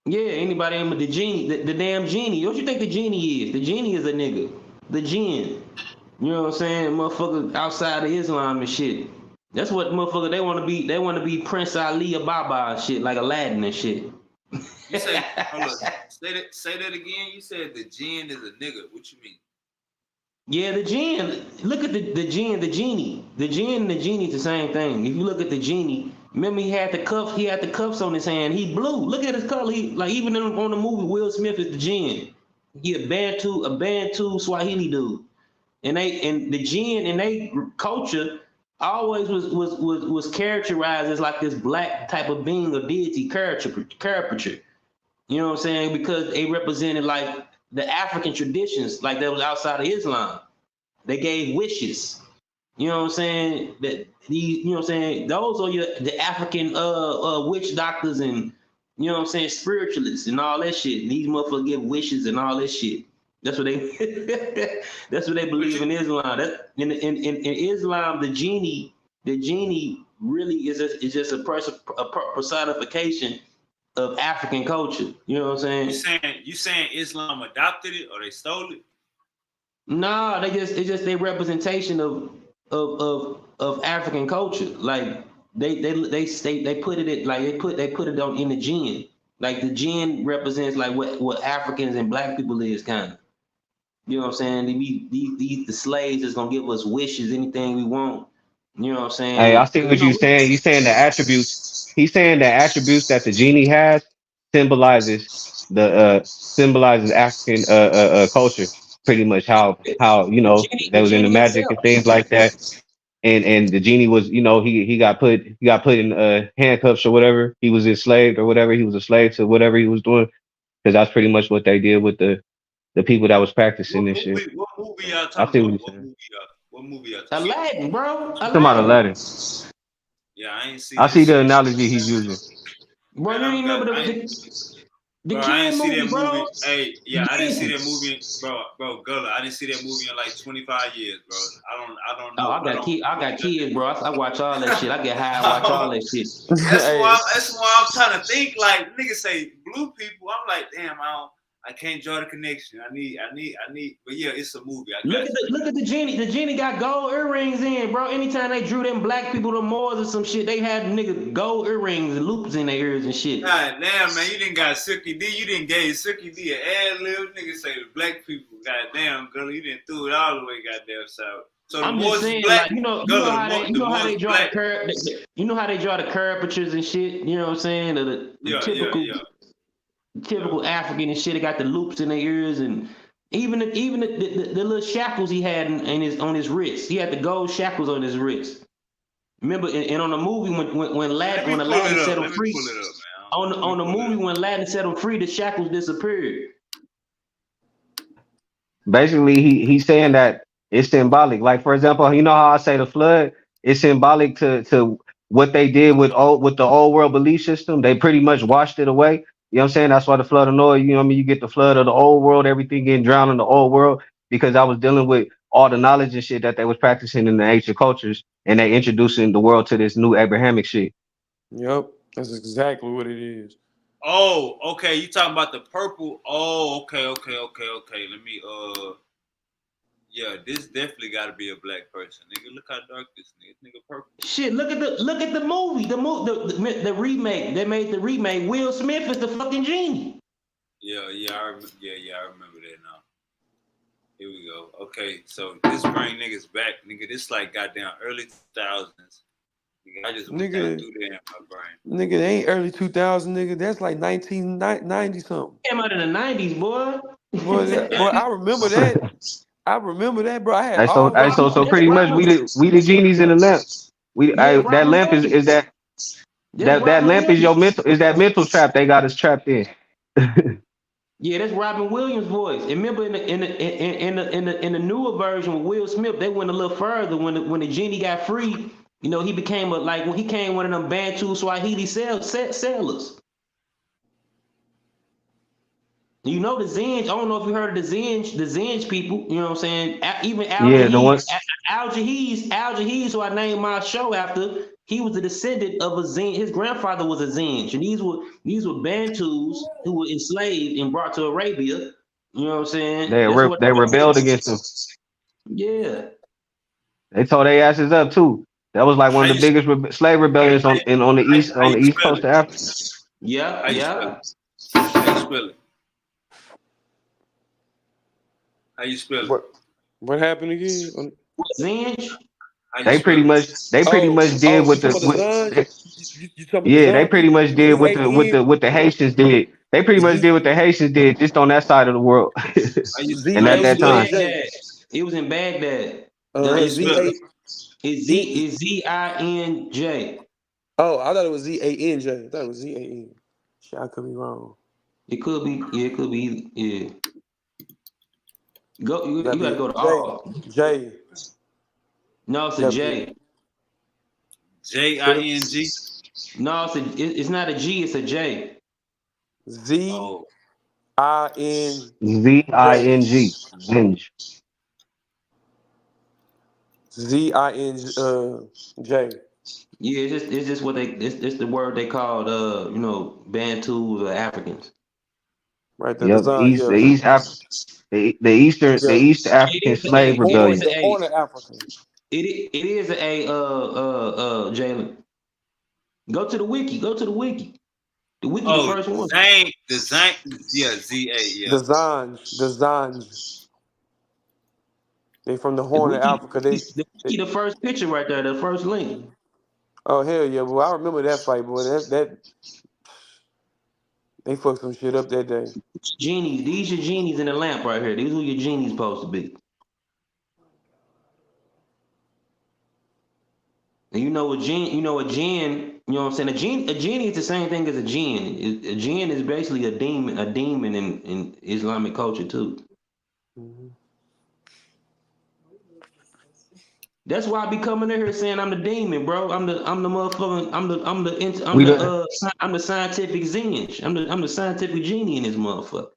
Yeah, anybody in the genie, the damn genie. What you think the genie is? The genie is a nigga. The jinn. You know what I'm saying? Motherfucker outside of Islam and shit. That's what motherfucker they want to be. They want to be Prince Ali or Baba and shit, like Aladdin and shit. You say, hold on, say that again. You said the jinn is a nigga. What you mean? Yeah, the jinn. Look at the jinn, the genie. The jinn and the genie is the same thing. If you look at the genie, remember he had the cuffs on his hand. He blue. Look at his color. He like even on the movie Will Smith is the jinn. He a Bantu Swahili dude. And the jinn in they culture always was characterized as like this black type of being or deity caricature. You know what I'm saying? Because they represented like the African traditions, like that was outside of Islam. They gave wishes. You know what I'm saying? That these, you know what I'm saying? Those are the African witch doctors and you know what I'm saying, spiritualists and all that shit. These motherfuckers give wishes and all that shit. That's what they that's what they believe in Islam. That in Islam, the genie really is just a personification of African culture. You know what I'm saying? You saying Islam adopted it or they stole it? Nah, it's just their representation of African culture. Like they put it on in the jinn. Like the jinn represents like what Africans and black people is kind of. You know what I'm saying? The slaves is gonna give us wishes, anything we want. You know what I'm saying? Hey, I see what you're saying. You're saying the attributes. He's saying the attributes that the genie has symbolizes symbolizes African culture. Pretty much how you know that The was in the genie magic himself. and things like that. And the genie was, you know, he got put in handcuffs or whatever. He was enslaved or whatever. He was a slave to whatever he was doing because that's pretty much what they did with the people that was practicing this shit. What movie y'all I talking see about? what What movie y'all talking about? Aladdin, bro. you're talking about. Aladdin. Yeah, I ain't see I that see the shit. analogy he's using. Bro, you ain't remember the I didn't jinn see movie, that bro. movie. Hey, yeah, I didn't see that movie, bro, Gullah. I didn't see that movie in like 25 years, bro. I don't know. Oh, I got kids, bro. I watch all that shit. I get high and watch all that shit. That's why I'm trying to think. Like niggas say blue people. I'm like, damn, I can't draw the connection. I need. But yeah, it's a movie. Look at the genie. The genie got gold earrings in, bro. Anytime they drew them black people, the Moors or some shit, they had nigga gold earrings and loops in their ears and shit. God damn, man, you didn't got Silky D. You didn't gave Silky D an ad lib. Niggas say the black people. God damn, girl, you didn't threw it all the way, goddamn south. So I'm just saying, black, like, you know how they draw the caricatures and shit. You know what I'm saying? The typical African and shit. They got the loops in their ears and even the little shackles he had on his wrist. He had the gold shackles on his wrist. Remember, and on the movie when Aladdin set him free, on the movie when Aladdin set him free, the shackles disappeared. Basically, he's saying that it's symbolic. Like for example, you know how I say the flood is symbolic to what they did with the old world belief system. They pretty much washed it away. You know what I'm saying? That's why the flood of Noah, you know what I mean? You get the flood of the old world, everything getting drowned in the old world, because I was dealing with all the knowledge and shit that they was practicing in the ancient cultures, and they introducing the world to this new Abrahamic shit. Yep, that's exactly what it is. Oh, okay. You talking about the purple? Oh, okay. Let me Yeah, this definitely got to be a black person, nigga. Look how dark this nigga. This nigga purple. Shit, look at the movie, the remake. They made the remake. Will Smith is the fucking genie. Yeah, I remember that now. Here we go. Okay, so this bring niggas back, nigga. This like goddamn early 2000s. Nigga, I just went down Nigga, through there in my brain. nigga, they ain't early 2000, nigga. That's like 1990 something. Came out in the 90s, boy. Boy, I remember that. I remember that, bro. I had So all them. so That's pretty much Robin. we the genies in the lamp. Yeah, That Robin lamp is Williams. that That's that Robin lamp is your Williams. mental trap they got us trapped in. Yeah, that's Robin Williams' voice. And remember in the newer version with Will Smith, they went a little further when the genie got free. You know, he became like when he came one of them Bantu Swahili sailors. You know the Zinj. I don't know if you heard of the Zinj people. You know what I'm saying? Even Al Yeah, the one. Al Jahiz, who I named my show after, he was a descendant of a Zinj. His grandfather was a Zinj, and these were Bantus who were enslaved and brought to Arabia. You know what I'm saying? That's what. They rebelled against them. Yeah. They tore their asses up too. That was like one How of the you biggest slave rebellions on how the you east spell coast it? of Africa. Yeah. How you spell Yeah. it? How you spell it? How you spell it? What happened again? Zinj. How you They spell it? pretty much did You what talking about the Zon? they, You talking about the yeah, they pretty Zon? much did Z-A-N? what the Haitians did. They pretty much Z did what the Haitians did, just on that side of the world, How you and how at you It was that in spell it? time. Z-A-N-J. Baghdad. It was in Baghdad. How you The Z spell A it? is Z. Zinj. Oh, I thought it was Z-A-N-J. I thought it was Z-A-N. Shit, I could be wrong. It could be. Yeah, it could be. Yeah. Go. You You gotta got to be go to J. all. J. No, it's a Gotta be J. Jing. No, it's not a G. It's a J. Oh, Z-I-N-J. Zing, Zinj. Z-I-N-J. Yeah, it's just what it's the word they called Bantus or Africans. Right there, the Yep, Zon, yeah. the Yeah. East It African is slave it Horn, is rebellion. the a Horn of Africa. it is a Jalen. Go to the wiki. Go to the wiki. The wiki, the oh, first one. Zang, yeah, ZA, yeah. The Zanj. The Zanj. They from the The Horn of wiki, Africa. the They wiki, the first picture right there, the first link. oh hell yeah, boy. I remember that fight, boy. That they fucked some shit up that day. Genies. These your genies in the lamp right here. These who your genies supposed to be. And a jinn, you know what I'm saying? A genie is the same thing as a jinn. A jinn is basically a demon in Islamic culture too. Mhm. That's why I be coming in here saying I'm the demon, bro. I'm the motherfucking We the I'm the scientific zinj. I'm the scientific genie in this motherfucker.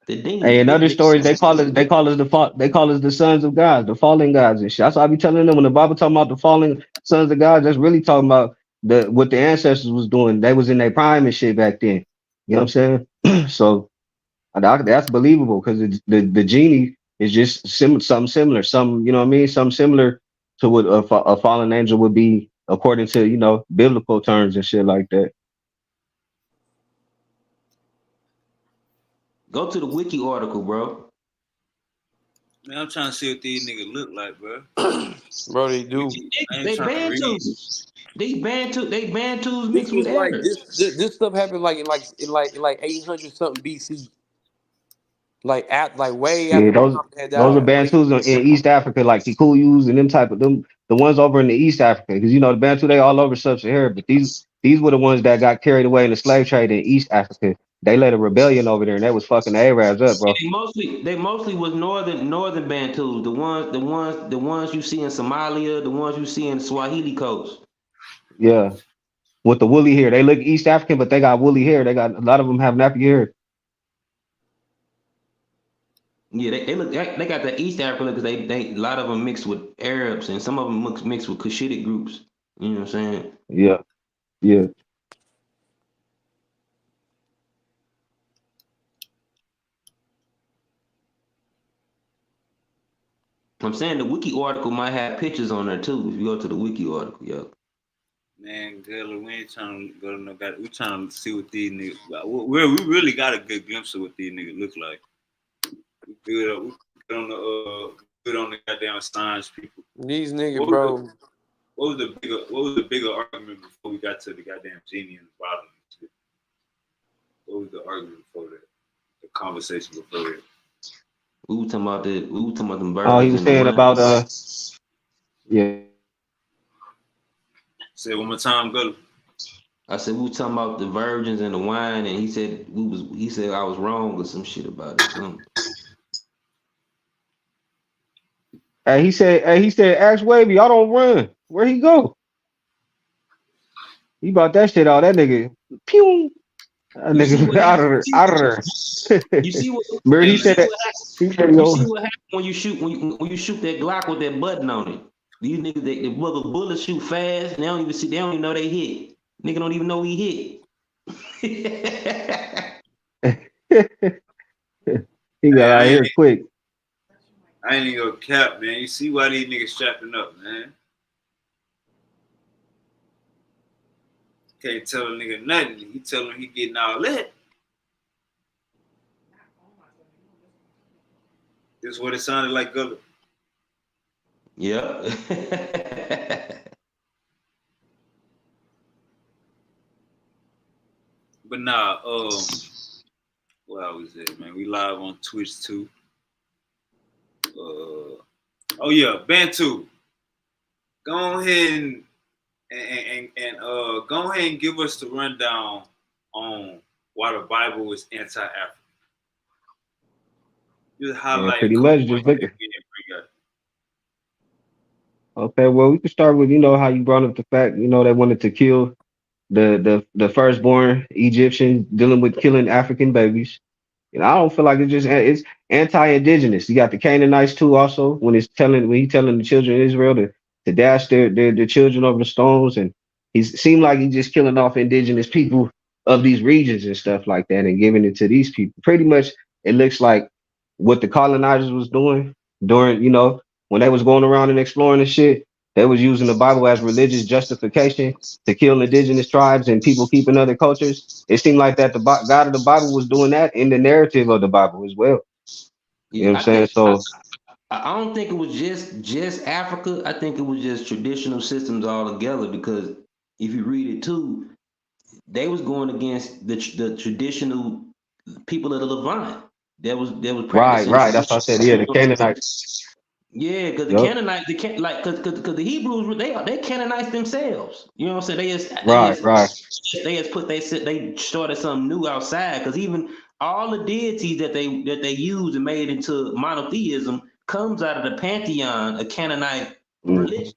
The Hey, demon. in other stories, they call us the sons of God, the fallen gods and shit. That's why I be telling them when the Bible talking about the fallen sons of God, that's really talking about the what the ancestors was doing. They was in their prime and shit back then. You know what I'm saying? So that's believable because the genie is just something similar, some you know what I mean, something similar to what a fallen angel would be according to biblical terms and shit like that. Go to the wiki article, bro. Man, I'm trying to see what these niggas look like, bro. Bro, they do. I ain't They trying to read. Bantus. They Bantus This mixed with was like Arabs. this stuff happened like 800 something BC. Like way Yeah, after those Muhammad had those are died. Bantus in East Africa, like Kikuyus and them type of them, the ones over in the East Africa, because the Bantu they all over sub-Sahara, but these were the ones that got carried away in the slave trade in East Africa. They led a rebellion over there, and that was fucking the Arabs up, bro. They mostly was northern Bantus. The ones you see in Somalia, the ones you see in Swahili coast. Yeah, with the woolly hair, they look East African, but they got woolly hair. They got a lot of them have nappy hair. Yeah, they got the East Africa because they a lot of them mixed with Arabs and some of them mixed with Cushitic groups. You know what I'm saying? Yeah, yeah. I'm saying the wiki article might have pictures on there too. If you go to the wiki article, yeah. Man, girl, we ain't trying to go to no goddamn. We trying to see what these niggas. We really got a good glimpse of what these niggas look like. We good. We good on the good on the goddamn science people. These niggas, What was the bro. what was the bigger argument before we got to the goddamn genie in the bottle? What was the argument before that? The conversation before that. We were talking about that. We were talking about them Oh, he virgins was and the saying wine. about yeah. Say it one more time, go. I said we were talking about the virgins and the wine, and he said we was. He said I was wrong or some shit about it. Something. He said, ask Wavy, I don't run. Where he go? He bought that shit out. That nigga, pew. That You see nigga what out of happened? there, out of there. You see what? Remember Hey, he You man. see said that. what happened? He said, You see yo, what happened when you shoot when you shoot that Glock with that button on it. These niggas, they bullets shoot fast, and they don't even see. They don't even know they hit. Nigga don't even know he hit. he Hey, got out of here quick. I ain't even gonna cap, man. You see why these niggas strapping up, man? Can't tell a nigga nothing. He tell him he getting all lit. This is what it sounded like, Gullah. Yeah. But nah, where I was at, man? We live on Twitch too. Oh yeah, Bantu. Go ahead and go ahead and give us the rundown on why the Bible is anti-African. Just Yeah, highlight a pretty couple much. Just points look. that we didn't bring up. Okay, well, we can start with how you brought up the fact they wanted to kill the firstborn Egyptian, dealing with killing African babies. I don't feel like it's anti-indigenous. You got the Canaanites too. Also, when he telling the children of Israel to dash their children over the stones, and he seemed like he just killing off indigenous people of these regions and stuff like that, and giving it to these people. Pretty much, it looks like what the colonizers was doing during when they was going around and exploring and shit. They was using the Bible as religious justification to kill indigenous tribes and people keeping other cultures. It seemed like that God of the Bible was doing that in the narrative of the Bible as well. You know what Yeah, I'm saying? So I don't think it was just Africa. I think it was just traditional systems altogether. Because if you read it too, they was going against the traditional people of the Levant. That was right, practicing right. That's what I said. Yeah, the traditional. Canaanites. Yeah, because the Yep. Canaanites, because the Hebrews, they Canaanites themselves. You know what I'm saying? Right, right. They just they started something new outside. Because even all the deities that they use and made into monotheism comes out of the pantheon of Canaanite Mhm. religion.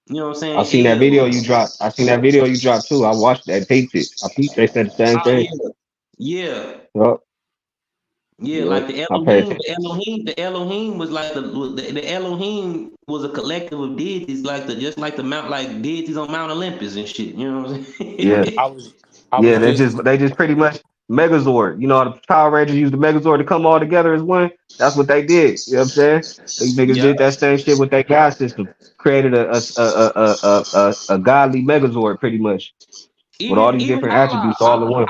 You know what I'm I saying? seen that El. video you dropped. I seen that video you dropped too. I watched that, peeped it. I peeped. They said the same Oh thing. yeah, yeah. Yep. Yeah, Yep. like I pay attention. The Elohim was like the Elohim was a collective of deities, like the just like the mount, like deities on Mount Olympus and shit. You know what I'm Yeah. saying? I was I Yeah, was they just just pretty much Megazord. The Power Rangers used the Megazord to come all together as one. That's what they did. You know what I'm saying? These niggas Yeah. did that same shit with their god system. Created a godly Megazord pretty much with all these Even different Allah, attributes all in one.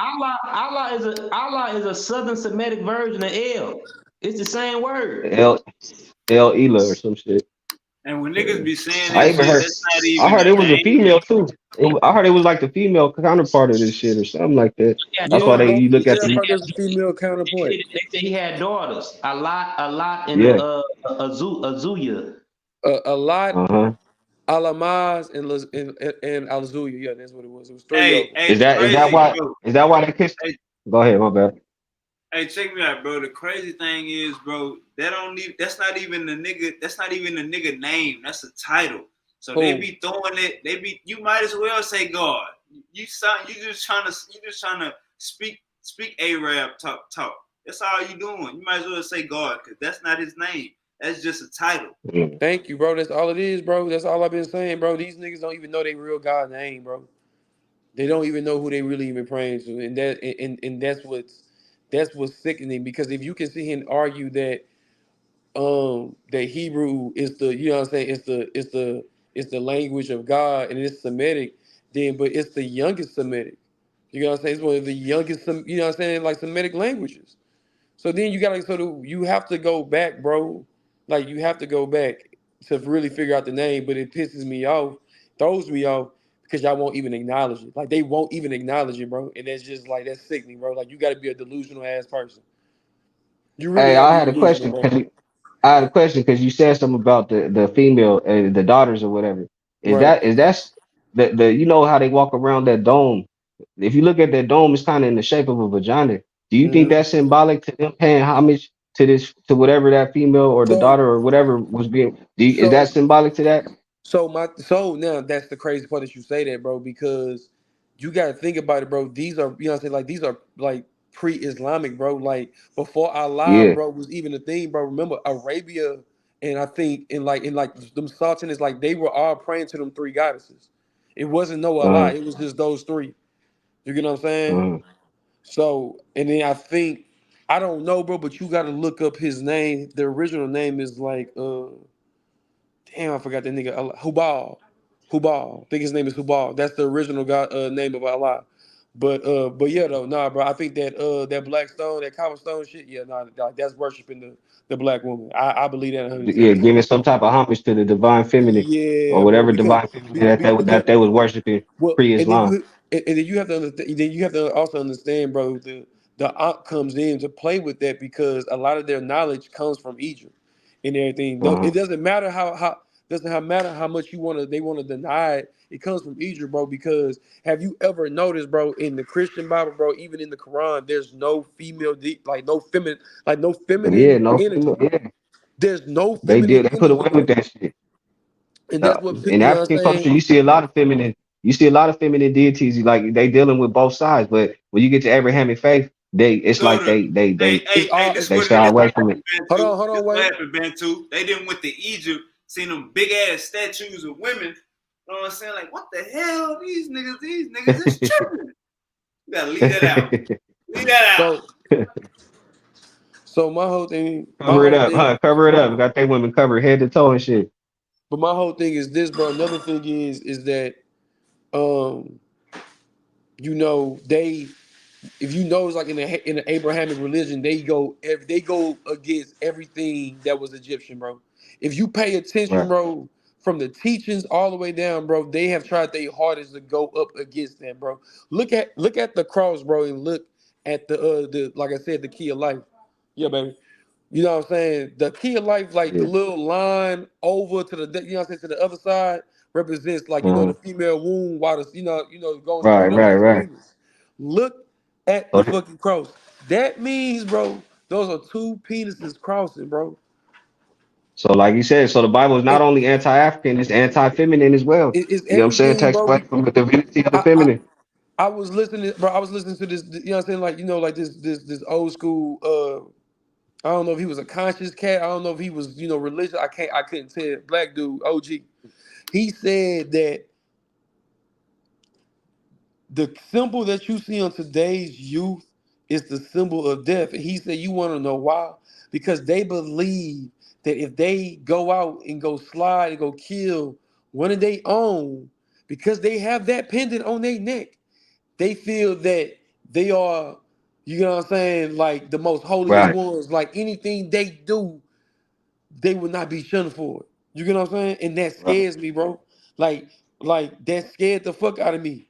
Allah is a Southern Semitic version of El. It's the same word. El El Ela or some shit. And when niggas Yeah. be saying I that even shit, heard. that's not I even heard a it was a name. female too. I heard it was like the female counterpart of this shit or something like that. Yeah, That's why yeah, bro. daughters. you look at Yeah, the bro. There's a female counterpart. They say he had daughters. A lot, and yeah. Azuya. A lot, Uh-huh. Alamaz and Alzuya. Yeah, that's what it was. It was three of Hey, them. hey, Is the crazy, bro. why they kissed? Hey, Go ahead, my bad. hey, check me out, bro. The crazy thing is, bro, that don't need. That's not even the nigga. That's not even the nigga name. That's a title. So they Who? be throwing it. They be. You might as well say God. You sound. You just trying to. You just trying to speak Arab talk. That's all you doing. You might as well say God because that's not his name. That's just a title. Mm. Thank you, bro. That's all it is, bro. That's all I've been saying, bro. These niggas don't even know their real God name, bro. They don't even know who they really even praying to, and that's what's sickening. Because if you can see him argue that that Hebrew is the, you know what I'm saying, it's the language of God, and it's Semitic, then but it's the youngest Semitic. You know what I'm saying? It's one of the youngest, you know what I'm saying, like Semitic languages. So then you gotta, you have to go back, bro. Like you have to go back to really figure out the name, but it pisses me off, throws me off, because y'all won't even acknowledge it. Like they won't even acknowledge it, bro. And that's just like, that's sickening, bro. Like you gotta be a delusional ass person. You really Hey, gotta I be had a delusional, question. bro. I had a question because you said something about the female and the daughters or whatever. Right. Is that the you know how they walk around that dome? If you look at that dome, it's kind of in the shape of a vagina. Do you think Hmm. that's symbolic to them paying homage to this, to whatever that female or the So daughter or whatever was being? Is that so symbolic to that? so now that's the crazy part that you say that, bro, because you gotta think about it, bro. These are, you know what I'm saying, like these are like pre-Islamic, bro. Like before Allah, Yeah. bro, was even a thing, bro. Remember Arabia, and I think in like them sultanates, like they were all praying to them three goddesses. It wasn't no Allah, Uh, it was just those three. You get what I'm saying? uh, So, and then I think, I don't know, bro, but you gotta look up his name. The original name is like damn, I forgot that nigga. Hubal. Hubal. I think his name is Hubal. That's the original God name of Allah. But yeah though, nah, bro. I think that that black stone, that cobblestone shit, yeah, nah, that's worshiping the black woman. I believe that 110. yeah, giving some type of homage to the divine feminine or Yeah, bro. whatever Because divine feminine that because that they was worshiping well, pre-Islam. and then you have to understand. Then you have to also understand, bro. The Ankh comes in to play with that because a lot of their knowledge comes from Egypt and everything. Though Uh-huh. it doesn't matter matter how much they want to deny it. It comes from Egypt, bro. Because have you ever noticed, bro, in the Christian Bible, bro, even in the Quran, there's no female like no Yeah, feminine no female. energy. Yeah, There's no feminine they put energy, away with bro. that shit. And that's what, In you know what I'm African culture, saying. you see a lot of feminine. You see a lot of feminine deities. Like they dealing with both sides. But when you get to Abrahamic faith, it's So like the It's all this it's they what shy this away what from it. happened, hold Bantu. on, hold This on, what wait. happened, Bantu. They didn't went to Egypt, seen them big ass statues of women. You know what I'm saying? Like, what the hell? These niggas is tripping. You gotta leave that out. Leave that out. So so my Cover it whole up, thing, huh? Cover it up. Got they women covered head to toe and shit. but my whole thing is this, bro. Another thing is that um, you know, they, if you notice, like in the Abrahamic religion, they go against everything that was Egyptian, bro. If you pay attention, Right. bro, from the teachings all the way down, bro, they have tried their hardest to go up against that, bro. Look at the cross, bro, and look at the like I said, the key of life. Yeah, baby. You know what I'm saying? The key of life, like the Yeah. little line over to the, you know what I'm saying, to the other side represents, like, the Uh-huh. female womb, while the, going Right. straight up Right. is the Right. penis. Look at So, the fucking cross. That means, bro, those are two penises crossing, bro. so like you said, so the Bible is not It, only anti-African, it's anti-feminine as well. it's You know what I'm saying? everything, Takes bro. away from the divinity of the I, I feminine. I was listening, bro. I was listening to this, you know what I'm saying, like, like this old school. I don't know if he was a conscious cat. I don't know if he was, religious. I couldn't tell. Black dude, OG. He said that the symbol that you see on today's youth is the symbol of death. And he said, you want to know why? Because they believe that if they go out and go slide and go kill one of their own, because they have that pendant on their neck, they feel that they are, you know what I'm saying, like the most holiest Right. ones. Like anything they do, they will not be shunned for it. You get what I'm saying? And that Right. scares me, bro. Like, that scared the fuck out of me.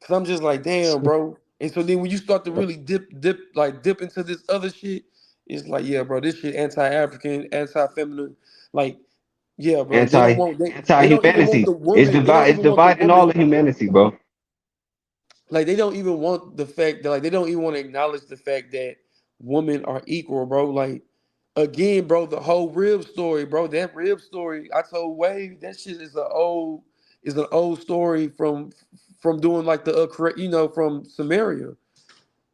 Cause I'm just like, damn, bro. And so then when you start to really dip into this other shit, it's like, yeah, bro, this shit anti-African, anti-feminine. Like, yeah, bro. They don't even want the Anti-humanity. woman. They don't It's even want the dividing all woman. of humanity, bro. Like they don't even want the fact that, like, they don't even want to acknowledge the fact that women are equal, bro. Like, again, bro, the whole rib story, bro. That rib story I told Wade, that shit is an old story from doing like the correct, from Samaria.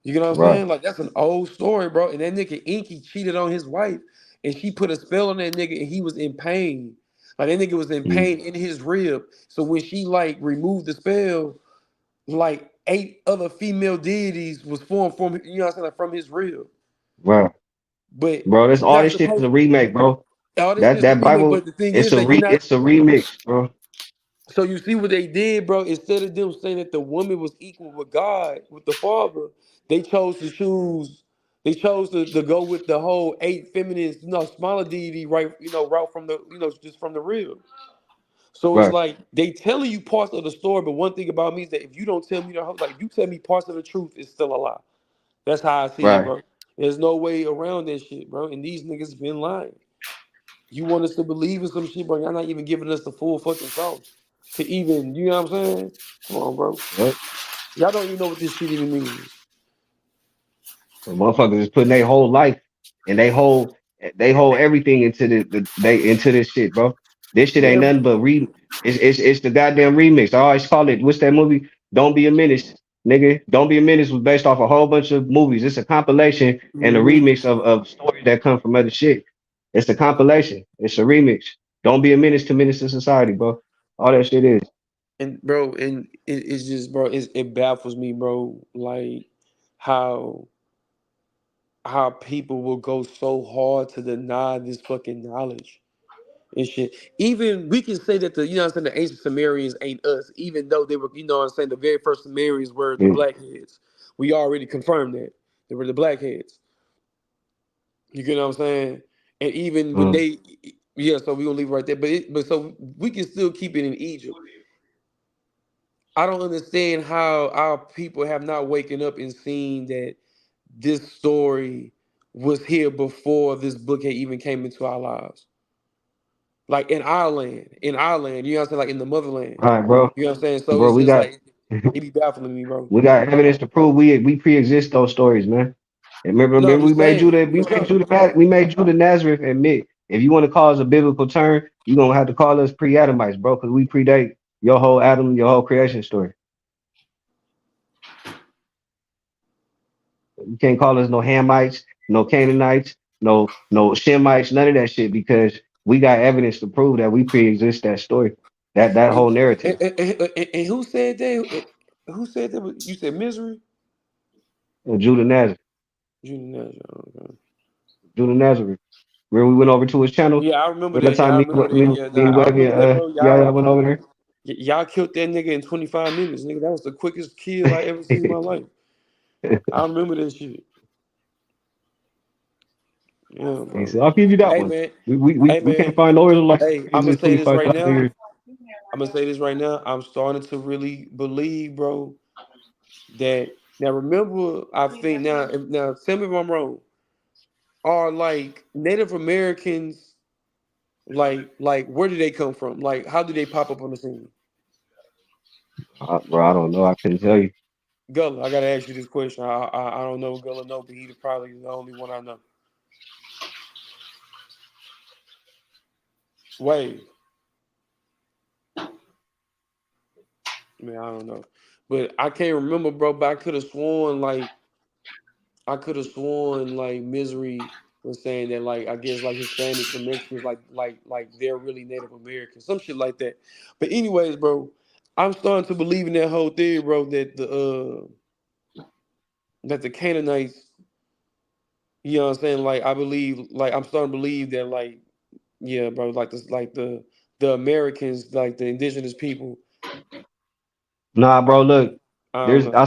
You know what I'm Right. saying? Like that's an old story, bro. And that nigga Inky cheated on his wife, and she put a spell on that nigga, and he was in pain. Like that nigga was in Mm. pain in his rib. So when she like removed the spell, like eight other female deities was formed from, you know what I'm saying, like from his rib. Right. But Bro, this you're all not this shit is supposed. a remake, bro. all this That shit's a that remix. Bible, But the thing is that you're not. it's a remix, bro. So you see what they did, bro? Instead of them saying that the woman was equal with God, with the Father, they chose to choose. They chose to go with the whole eight feminines, smaller deity, right? Route from the, just from the real. So it's Right, like they telling you parts of the story, but one thing about me is that if you don't tell me the whole, like if you tell me parts of the truth, it's still a lie. That's how I see it, right. bro. There's no way around that shit, bro. And these niggas been lying. You want us to believe in some shit, bro? Y'all not even giving us the full fucking sauce to even, you know what I'm saying? Come on, bro. Yep. Y'all don't even know what this shit even means. So motherfuckers is putting their whole life and they hold everything into they into this shit, bro. This shit ain't Yeah, nothing but it's the goddamn remix. I always call it, what's that movie? Don't Be a Menace, nigga. Don't Be a Menace was based off a whole bunch of movies. It's a compilation and a hmm remix of stories that come from other shit. It's a compilation. It's a remix. Don't be a menace to society, bro. All that shit is. and bro, and it's just, bro, it baffles me, bro. Like how how people will go so hard to deny this fucking knowledge and shit. Even we can say that the ancient Sumerians ain't us, even though they were, the very first Sumerians were the Yeah. blackheads. We already confirmed that. They were the blackheads. You get what I'm saying? And even when Mm. they, yeah, so we gonna leave it right there. But so we can still keep it in Egypt. I don't understand how our people have not waken up and seen that this story was here before this book had even came into our lives. Like in our land, you know what I'm saying? Like in the motherland. All right, bro. You know what I'm saying? So Bro, it's we just got like it be baffling me, bro. we got evidence to prove we pre-exist those stories, man. And No, remember I'm we just made saying, Judah for sure. we made Judah Nazareth admit if you want to cause a biblical turn, you're gonna have to call us pre-Adamites, bro, because we predate your whole Adam, your whole creation story. You can't call us no Hamites, no Canaanites, no Shemites, none of that shit, because we got evidence to prove that we pre-exist that story, that And, whole narrative. and who said that? Who said that? You said misery? Judah Nazareth, Junior Nash. Okay. Judah Nazareth. Where we went over to his channel. Yeah, I remember Where that that. Yeah, time I remember that. Yeah, me nah, I Webby, remember that, bro. yeah, went over there. Y'all killed that nigga in 25 minutes, nigga. That was the quickest kill I ever seen in my life. I remember that shit. Yeah, He bro. said, "I'll give you that Hey one. man. We Hey we can't man. find no Israelites Hey, that I'm gonna exist say this right 25,000 now. years." I'm gonna say this right now. I'm starting to really believe, bro, that now remember, I think now tell me if I'm wrong. Are like Native Americans like where do they come from? Like how do they pop up on the scene? Bro, I don't know. I couldn't tell you. Gullah, I gotta ask you this question. I don't know what Gullah know, but he's probably the only one I know. Wave, man, I don't know, but I can't remember, bro. But I could have sworn like Misery was saying that like I guess like Hispanics and Mexicans like they're really Native Americans, some shit like that. But anyways, bro, I'm starting to believe in that whole theory, bro, that the Canaanites, you know what I'm saying? Like I believe, like I'm starting to believe that, like, yeah, bro, like this, like the Americans, like the indigenous people. Nah, I, bro. Look, I don't there's know.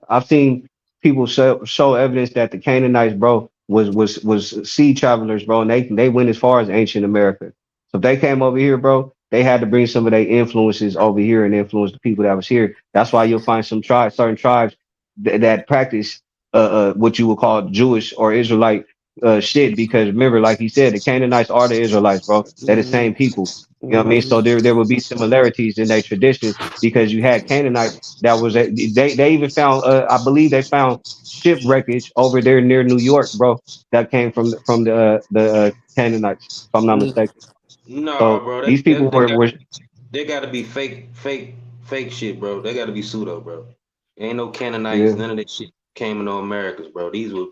I've seen people show evidence that the Canaanites, bro, was sea travelers, bro, and they went as far as ancient America. So if they came over here, bro, they had to bring some of their influences over here and influence the people that was here. That's why you'll find certain tribes that practice what you would call Jewish or Israelite shit. Because remember, like he said, the Canaanites are the Israelites, bro. They're the hmm same people. You know what I mean? So hmm there would be similarities in their traditions because you had Canaanites that was they even found I believe they found shipwreckage over there near New York, bro. That came from the Canaanites, if I'm not hmm mistaken. No, So bro, these people were they gotta be fake shit, bro. They gotta be pseudo, bro. Ain't no Canaanites, yeah. none of that shit came in no Americas, bro. These were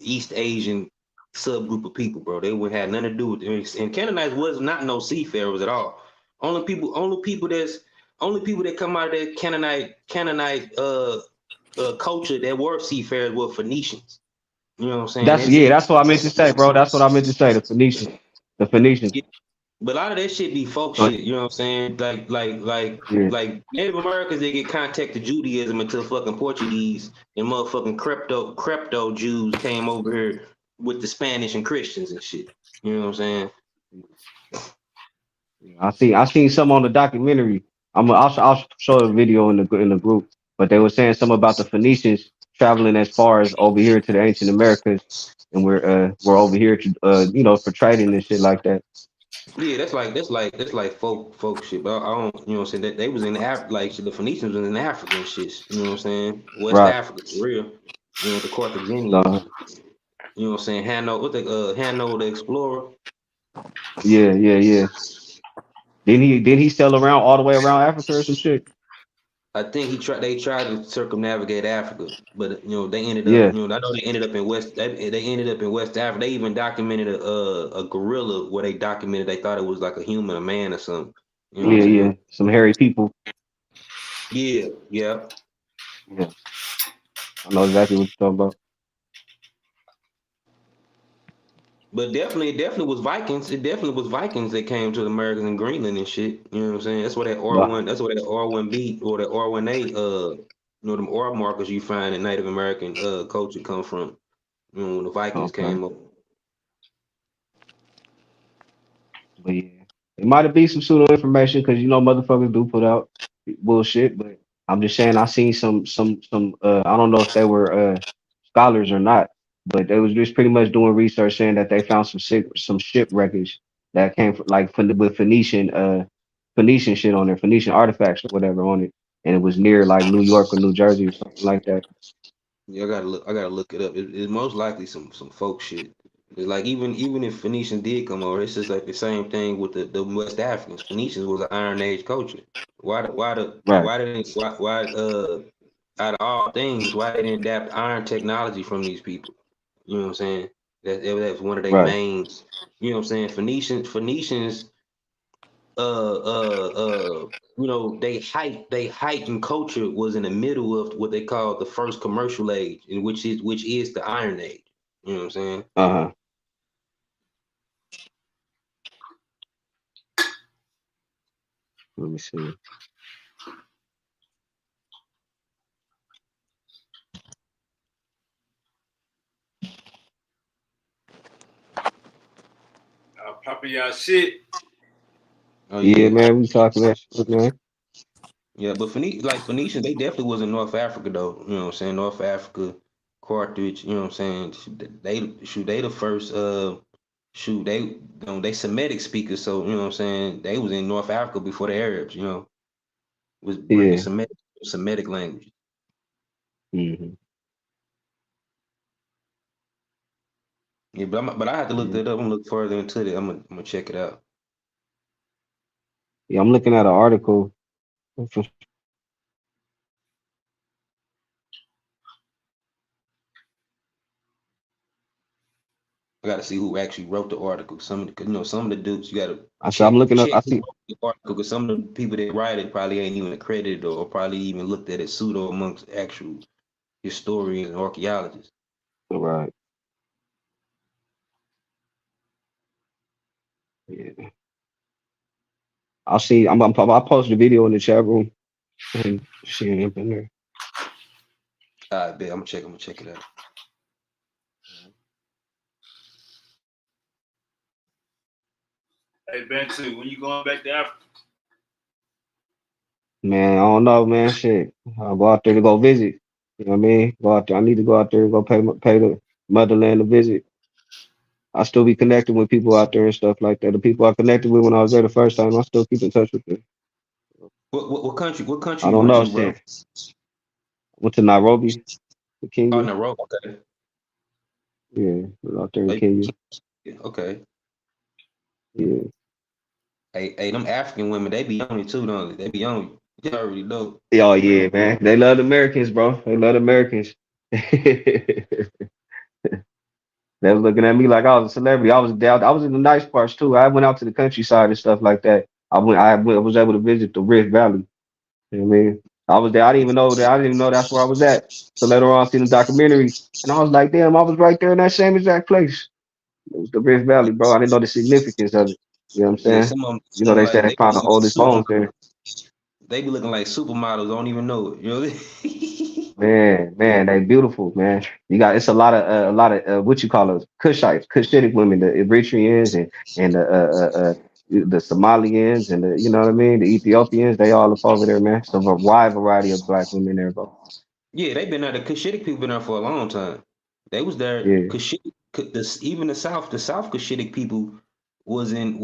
East Asian subgroup of people, bro. They would have nothing to do with it. And Canaanites was not no seafarers at all. Only people that come out of that Canaanite culture that were seafarers were Phoenicians. You know what I'm saying? That's That's it. that's what I meant to say, bro. That's what I meant to say. The Phoenicians. The Phoenicians. But a lot of that shit be folk Uh, shit, you know what I'm saying? yeah, Like Native Americans, they get contact to Judaism until fucking Portuguese and motherfucking crypto Jews came over here with the Spanish and Christians and shit. You know what I'm saying? I seen some on the documentary. I'll show a video in the group. But they were saying something about the Phoenicians traveling as far as over here to the ancient Americas, and we're over here to for trading and shit like that. Yeah, that's like folk shit. But I don't, you know what I'm saying? That they was in like shit, the Phoenicians was in Africa and shit. You know what I'm saying? West Right. Africa, for real. You know, the Carthaginians. No. You know what I'm saying? Hanno the Explorer. Yeah. Didn't he sail around all the way around Africa or some shit? I think they tried to circumnavigate Africa, but you know they ended up, Yeah. you know, I know they ended up in they ended up in West Africa. They even documented a gorilla where they documented they thought it was like a human, a man or something. You know what I'm Yeah. saying? Some hairy people. Yeah. Yeah. I know exactly what you're talking about. But definitely was Vikings. It definitely was Vikings that came to the Americas and Greenland and shit. You know what I'm saying? That's where that But R1, that's where that R1B or that R1A, them R markers you find in Native American culture come from. You know, when the Vikings okay. came up. But yeah, it might have been some pseudo information because motherfuckers do put out bullshit. But I'm just saying I seen some. I don't know if they were scholars or not, but they was just pretty much doing research saying that they found some ship wreckage that came from with Phoenician shit on there, Phoenician artifacts or whatever on it, and it was near like New York or New Jersey or something like that. Yeah, I gotta look it up. It's most likely some folk shit. It's like even if Phoenicians did come over, it's just like the same thing with the West Africans. Phoenicians was an Iron Age culture. Right, Why didn't why out of all things, why they didn't adapt iron technology from these people? You know what I'm saying? That's one of their right. main, you know what I'm saying? Phoenicians they height and culture was in the middle of what they call the first commercial age, and which is the Iron Age. You know what I'm saying? Uh-huh. Let me see. Popping y'all shit. Oh Yeah, yeah, man, we talking that shit, man. yeah. But Phoenicians, they definitely was in North Africa though. You know what I'm saying? North Africa, Carthage. You know what I'm saying? They the first they Semitic speakers. So you know what I'm saying? They was in North Africa before the Arabs. You know, was bringing Yeah. Semitic language. Hmm. Yeah, but I have to look Yeah. that up. I'm gonna look further into it. I'm gonna check it out. Yeah, I'm looking at an article. I gotta see who actually wrote the article. Some of the dudes you gotta I said I'm looking up. check I who see. wrote the article because some of the people that write it probably ain't even accredited or probably even looked at it pseudo amongst actual historians and archaeologists. Right. Yeah. I'll see. I'll post the video in the chat room and see it in there. I bet I'm gonna check it out. Hey, Bantu, when you going back to Africa? Man, I don't know, man. Shit. I'll go out there to go visit. You know what I mean? Go out there. I need to go out there and go pay the motherland a visit. I still be connected with people out there and stuff like that. The people I connected with when I was there the first time, I still keep in touch with them. What country I you don't went know. to, bro? Shit. Went to Nairobi, Oh, Kenya. Nairobi. Okay. Yeah, went out there in Like, Kenya. okay. Yeah. Hey, them African women, they be on it too, don't they? They be on you. You already know. Oh yeah, man. They love the Americans, bro. They love the Americans. They was looking at me like I was a celebrity. I was down. I was in the nice parts too. I went out to the countryside and stuff like that. I was able to visit the Rift Valley. You know what I mean? I was there. I didn't even know that. I didn't even know that's where I was at. So later on, I seen the documentary, and I was like, damn, I was right there in that same exact place. It was the Rift Valley, bro. I didn't know the significance of it. You know what I'm Yeah, saying? some of them You know, look they like said they they be found the looking like oldest bones there. they be looking like supermodels. Don't even know it. You know. Man, they beautiful, man. You got it's a lot of what you call those Kushites, Cushitic women, the Eritreans and the Somalians and the you know what I mean, the Ethiopians. They all up over there, man. It's a wide variety of black women there, bro. Yeah, they've been there. The Cushitic people been there for a long time. They was there. Yeah, Cushitic, even the South Cushitic people was in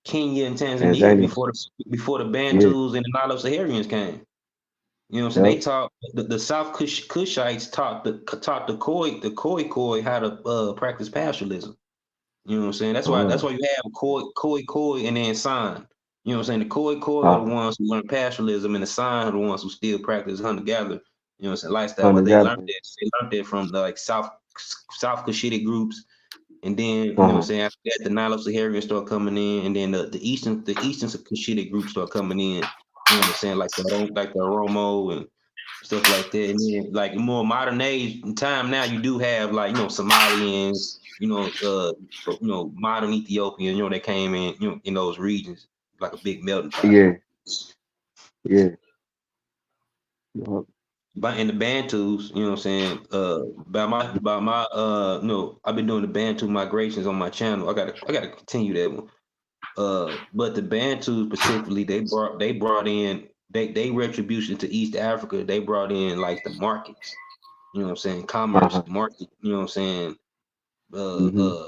Kenya and Tanzania Tanzania. before the Yeah, Bantus and the Nilo-Sahareans came. You know what I'm saying? yep. They taught the South Kushites taught the Khoi how to practice pastoralism. You know what I'm saying? That's why you have Khoi, and then San. You know what I'm saying? The Khoi are Uh, the ones who learn pastoralism, and the San are the ones who still practice hunter gatherer. You know what I'm saying? Lifestyle, but hunter gatherer. they learned that from the like South Cushitic groups, and then you know what I'm Uh-huh. saying. After that, the Nilo-Sahareans start coming in, and then the Eastern Cushitic groups start coming in. You know what I'm saying? Like the Oromo and stuff like that. And then like in more modern age time now, you do have like Somalians, modern Ethiopians, that came in, in those regions, like a big melting pot. Yeah, yeah. Yup. But in the Bantus, you know what I'm saying? I've been doing the Bantu migrations on my channel. I gotta continue that one. But the Bantus specifically, they brought in they retribution to East Africa. They brought in like the markets, you know what I'm saying, commerce, Uh-huh. market, you know what I'm saying, uh, Hmm. uh,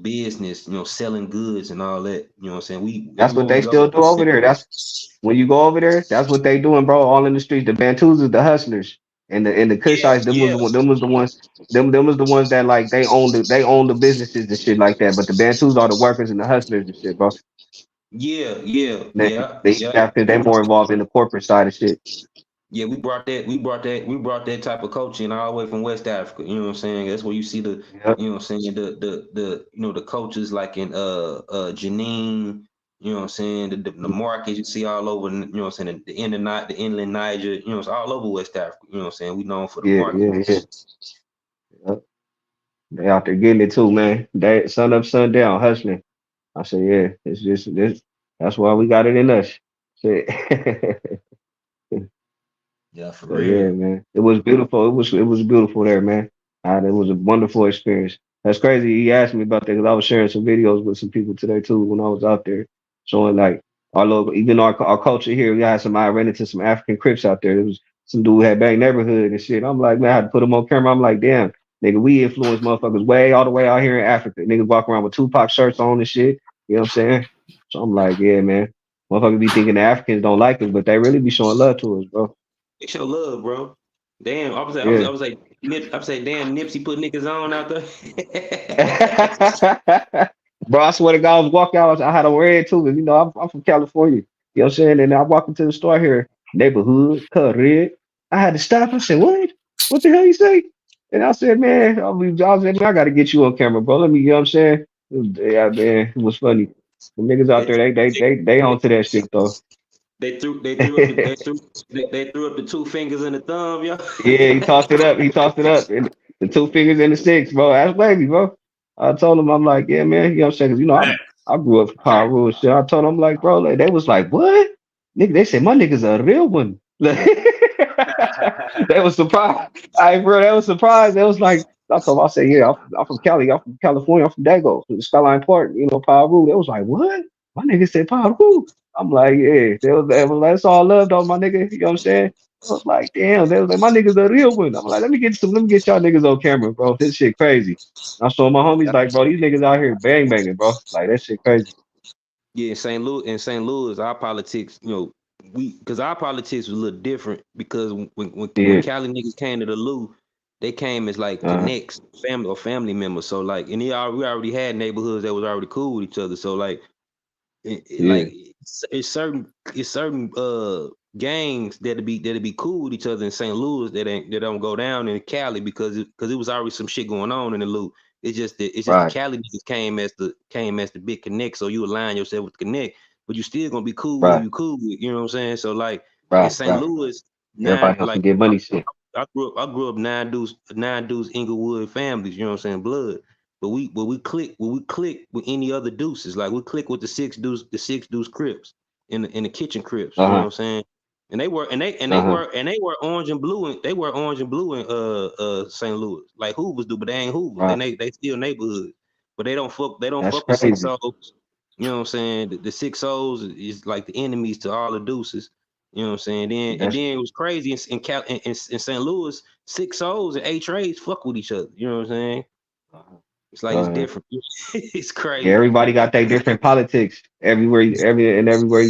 business, selling goods and all that. You know what I'm saying? We That's what everywhere we they go. still do over there. That's when you go over there. That's what they doing, bro. All in the streets. The Bantus is the hustlers, and the Yeah, Kushites. yeah, Them was the ones. Them was the ones that like they own the businesses and shit like that. But the Bantus are the workers and the hustlers and shit, bro. yeah, yeah, The yeah, East yeah. Africans they more involved in the corporate side of shit. Yeah, we brought that type of culture in all the way from West Africa. You know what I'm saying? That's where you see the, Yep. you know what I'm saying, the cultures like in Janine, you know what I'm saying, the markets you see all over, you know what I'm saying, the inland Niger, it's all over West Africa. You know what I'm saying? We known for the Yeah, market. yeah, yeah. Yep. They out there getting it too, man. They sun up, sun down, hustling. I said, yeah, it's just this. That's why we got it in us. Shit. Yeah, for So yeah, real. man, it was beautiful. It was beautiful there, man. It was a wonderful experience. That's crazy. He asked me about that because I was sharing some videos with some people today too when I was out there, showing like our local, even our culture here. We had some. I ran into some African Crips out there. There was some dude who had bang neighborhood and shit. I'm like, man, I had to put him on camera. I'm like, damn, nigga, we influence motherfuckers way all the way out here in Africa. Niggas walk around with Tupac shirts on and shit. You know what I'm saying? So I'm like, yeah, man. Motherfuckers be thinking the Africans don't like us, but they really be showing love to us, bro. They show love, bro. Damn, Yeah. I was like, damn, Nipsey put niggas on out there. Bro, I swear to God, I was walking out. I had a red too, 'cause, I'm from California. You know what I'm saying? And I walk into the store here, neighborhood, cut red. I had to stop. I said, "What? What the hell you say?" And I said, "Man, I was like, man, I got to get you on camera, bro. Let me, you know what I'm saying?" Yeah, man, it was funny. The niggas out they, there, they onto that shit though. they threw up the two fingers and the thumb, yo. Yeah, he tossed it up. He tossed it up. And the two fingers and the six, bro. That's baby, bro. I told him, I'm like, yeah, man. You know what I'm saying? 'Cause, I grew up power rules shit. I told him, like, bro, like, they was like, what? Nigga, they said my nigga's a real one. They was surprised. Bro, they was surprised. They was like, I told them, I said, yeah, I'm from Cali. I'm from California. I'm from Dago, from the Skyline Park, Power Rule. They was like, what? My nigga said Power Rule. I'm like, yeah. They was like, it's all love, though, my nigga. You know what I'm saying? I was like, damn, they was like, my nigga's a real one. I'm like, let me get y'all niggas on camera, bro. This shit crazy. I saw my homies like, bro, these niggas out here bang banging, bro. Like that shit crazy. Yeah, in St. Louis, our politics, because our politics was a little different because when Yeah. Cali niggas came to the Lou, they came as like Uh, connects, family members. So like, and we already had neighborhoods that was already cool with each other. So like, yeah. it's certain gangs that'll be cool with each other in St. Louis that don't go down in Cali because it was already some shit going on in the loop. It's just the Right. Cali niggas came as the big connect, so you align yourself with the connect, but you still gonna be cool with who Right. you cool with. You know what I'm saying? So like in Right. St. Right. Louis, Everybody nine else like can get money shit. I grew up nine dudes Inglewood families. You know what I'm saying? Blood. but we click with any other deuces. Like we click with the six deuce Crips in the kitchen Crips. You know what Uh-huh. I'm saying? And they were and they and they Uh-huh. were and they were orange and blue and they were orange and blue in St. Louis. Like Hoovers do, but they ain't Hoovers. Right. They still neighborhoods. But they don't That's fuck with six crazy. O's. You know what I'm saying? The six O's is like the enemies to all the deuces. You know what I'm saying? That's Then it was crazy in St. Louis, six O's and eight trades fuck with each other. You know what I'm saying? uh-huh. It's like it's Uh-huh. different. It's Yeah, crazy. everybody got their different politics everywhere you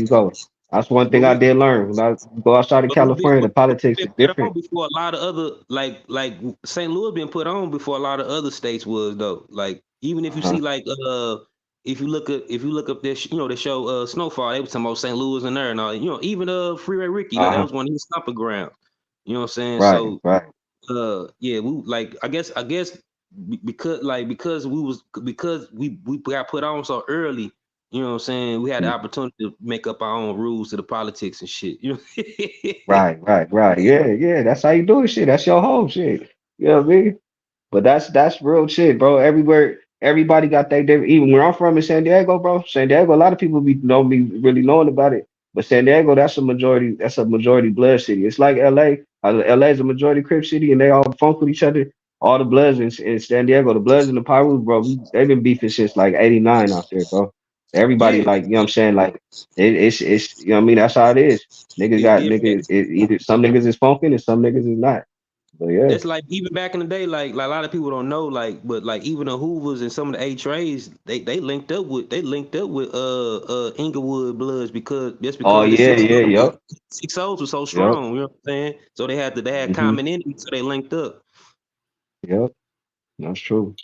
go. That's one But thing I we did learn. When I go outside of but we been California, but the politics we is been put different. on before a lot of other like St. Louis been put on before a lot of other states was though. Like even if you Uh-huh. see like if you look up this the show Snowfall, they was talking about St. Louis and there and all. Even Freeway Ricky, like that Uh-huh. was one of his stomping grounds. You know what I'm saying? Right, So right. yeah, we like I guess because we got put on so early, you know what I'm saying, we had the Mm. opportunity to make up our own rules to the politics and shit, you know. Right, right, right. Yeah, yeah. That's how you do it. Shit. That's your whole shit. You know what I mean? But that's real shit, bro. Everywhere, everybody got their different. Even where I'm from in San Diego, bro. San Diego, a lot of people don't be really knowing about it. But San Diego, that's a majority. That's a majority blood city. It's like L.A. L.A. is a majority Crip city, and they all funk with each other. All the Bloods in San Diego, the Bloods and the Pyrus, bro. They've been beefing since like '89 out there, bro. Everybody Yeah, like, you know what I'm saying? Like it's you know what I mean. That's how it is. Niggas it's got different. niggas. Either some niggas is funking and some niggas is not. But yeah. That's like even back in the day, like a lot of people don't know, but like even the Hoovers and some of the A Trays, they linked up with Inglewood Bloods because just Oh because the yeah, six yeah, yep, six O's was so yep. strong, you know what I'm saying? So they had Hmm. common enemies, so they linked up. Yep, that's true.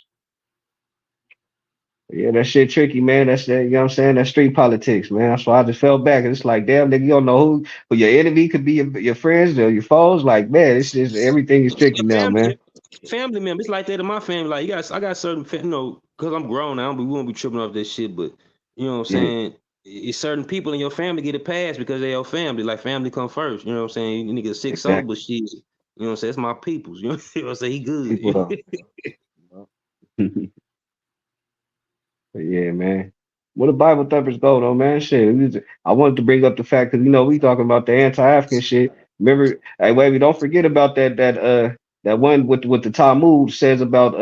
Yeah, that shit tricky, man. That's that, you know what I'm saying? That's street politics, man. That's why I just fell back. It's like, damn, nigga, you don't know who your enemy could be, your friends or your foes. Like, man, it's just everything is tricky Your now, family, man. your family member. It's like that in my family. Like I got certain, because I'm grown now, we won't be tripping off this shit. But you know what I'm Yeah, saying? It's certain people in your family get a pass because they're your family. Like family come first. You know what I'm saying? You nigga 6-0, exactly. but shit. You know what I'm saying? It's my peoples. You know what I'm saying? He People good. though. But yeah, man. Where the Bible thumpers go though, man? Shit. I wanted to bring up the fact because we talking about the anti-African shit. Remember, hey, wait, don't forget about that one with the Talmud says about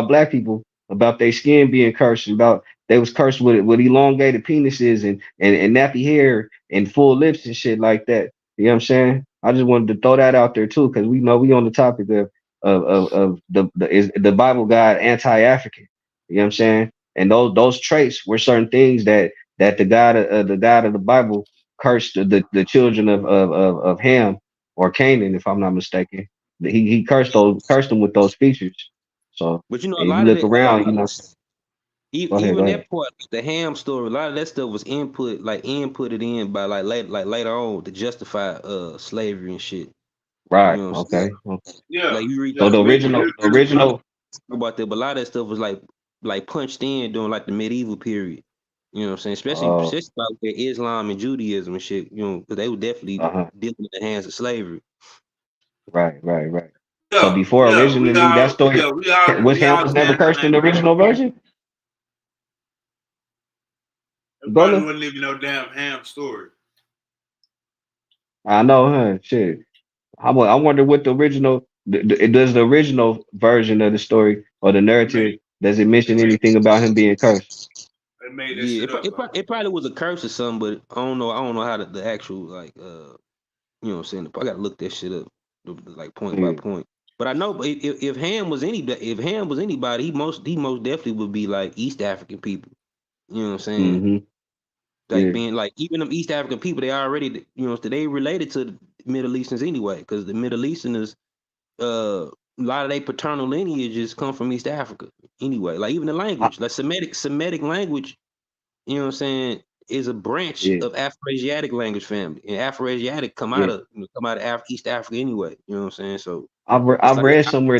black people, about their skin being cursed, about they was cursed with elongated penises and nappy hair and full lips and shit like that. You know what I'm saying? I just wanted to throw that out there too, because we know we on the topic of the Bible God anti-African. You know what I'm saying? And those traits were certain things that the God of the Bible cursed the children of Ham or Canaan, if I'm not mistaken. He cursed them with those features. So But a and if you lot of look it, around, go even ahead. that part, the Ham story, a lot of that stuff was inputted in by later on to justify slavery and shit. You Right. know what I'm saying? Okay. Okay. Yeah, Like you read So yeah. the original, about that, but a lot of that stuff was like punched in during like the medieval period. You know what I'm saying? Especially uh, especially about with Islam and Judaism and shit. Because they were definitely uh-huh. dealing in the hands of slavery. Right, right, right. So Yeah, before yeah, we originally that all, story yeah, we all, was we Ham all was never stand on cursed in that, the man. original version? It probably Gullah? wasn't even no damn ham story. I know, huh? Shit. I wonder what the original does the original version of the story or the They made, narrative does it they mention made, anything about him being cursed? they made that Yeah, shit up. Bro. it probably was a curse or something, but I don't know how the actual like you know what I'm saying. I gotta look that shit up like point by Yeah. point. But I know if Ham was anybody, he most definitely would be like East African people. You know what I'm saying? Mm-hmm. Like Yeah. being like even them East African people, they already they related to the Middle Easterns anyway, because the Middle Easterners, a lot of their paternal lineages come from East Africa anyway. Like even the I, language, like Semitic language, you know what I'm saying, is a branch yeah. of Afroasiatic language family, and Afroasiatic Yeah. come out of East Africa anyway. You know what I'm saying? So it's I've like read somewhere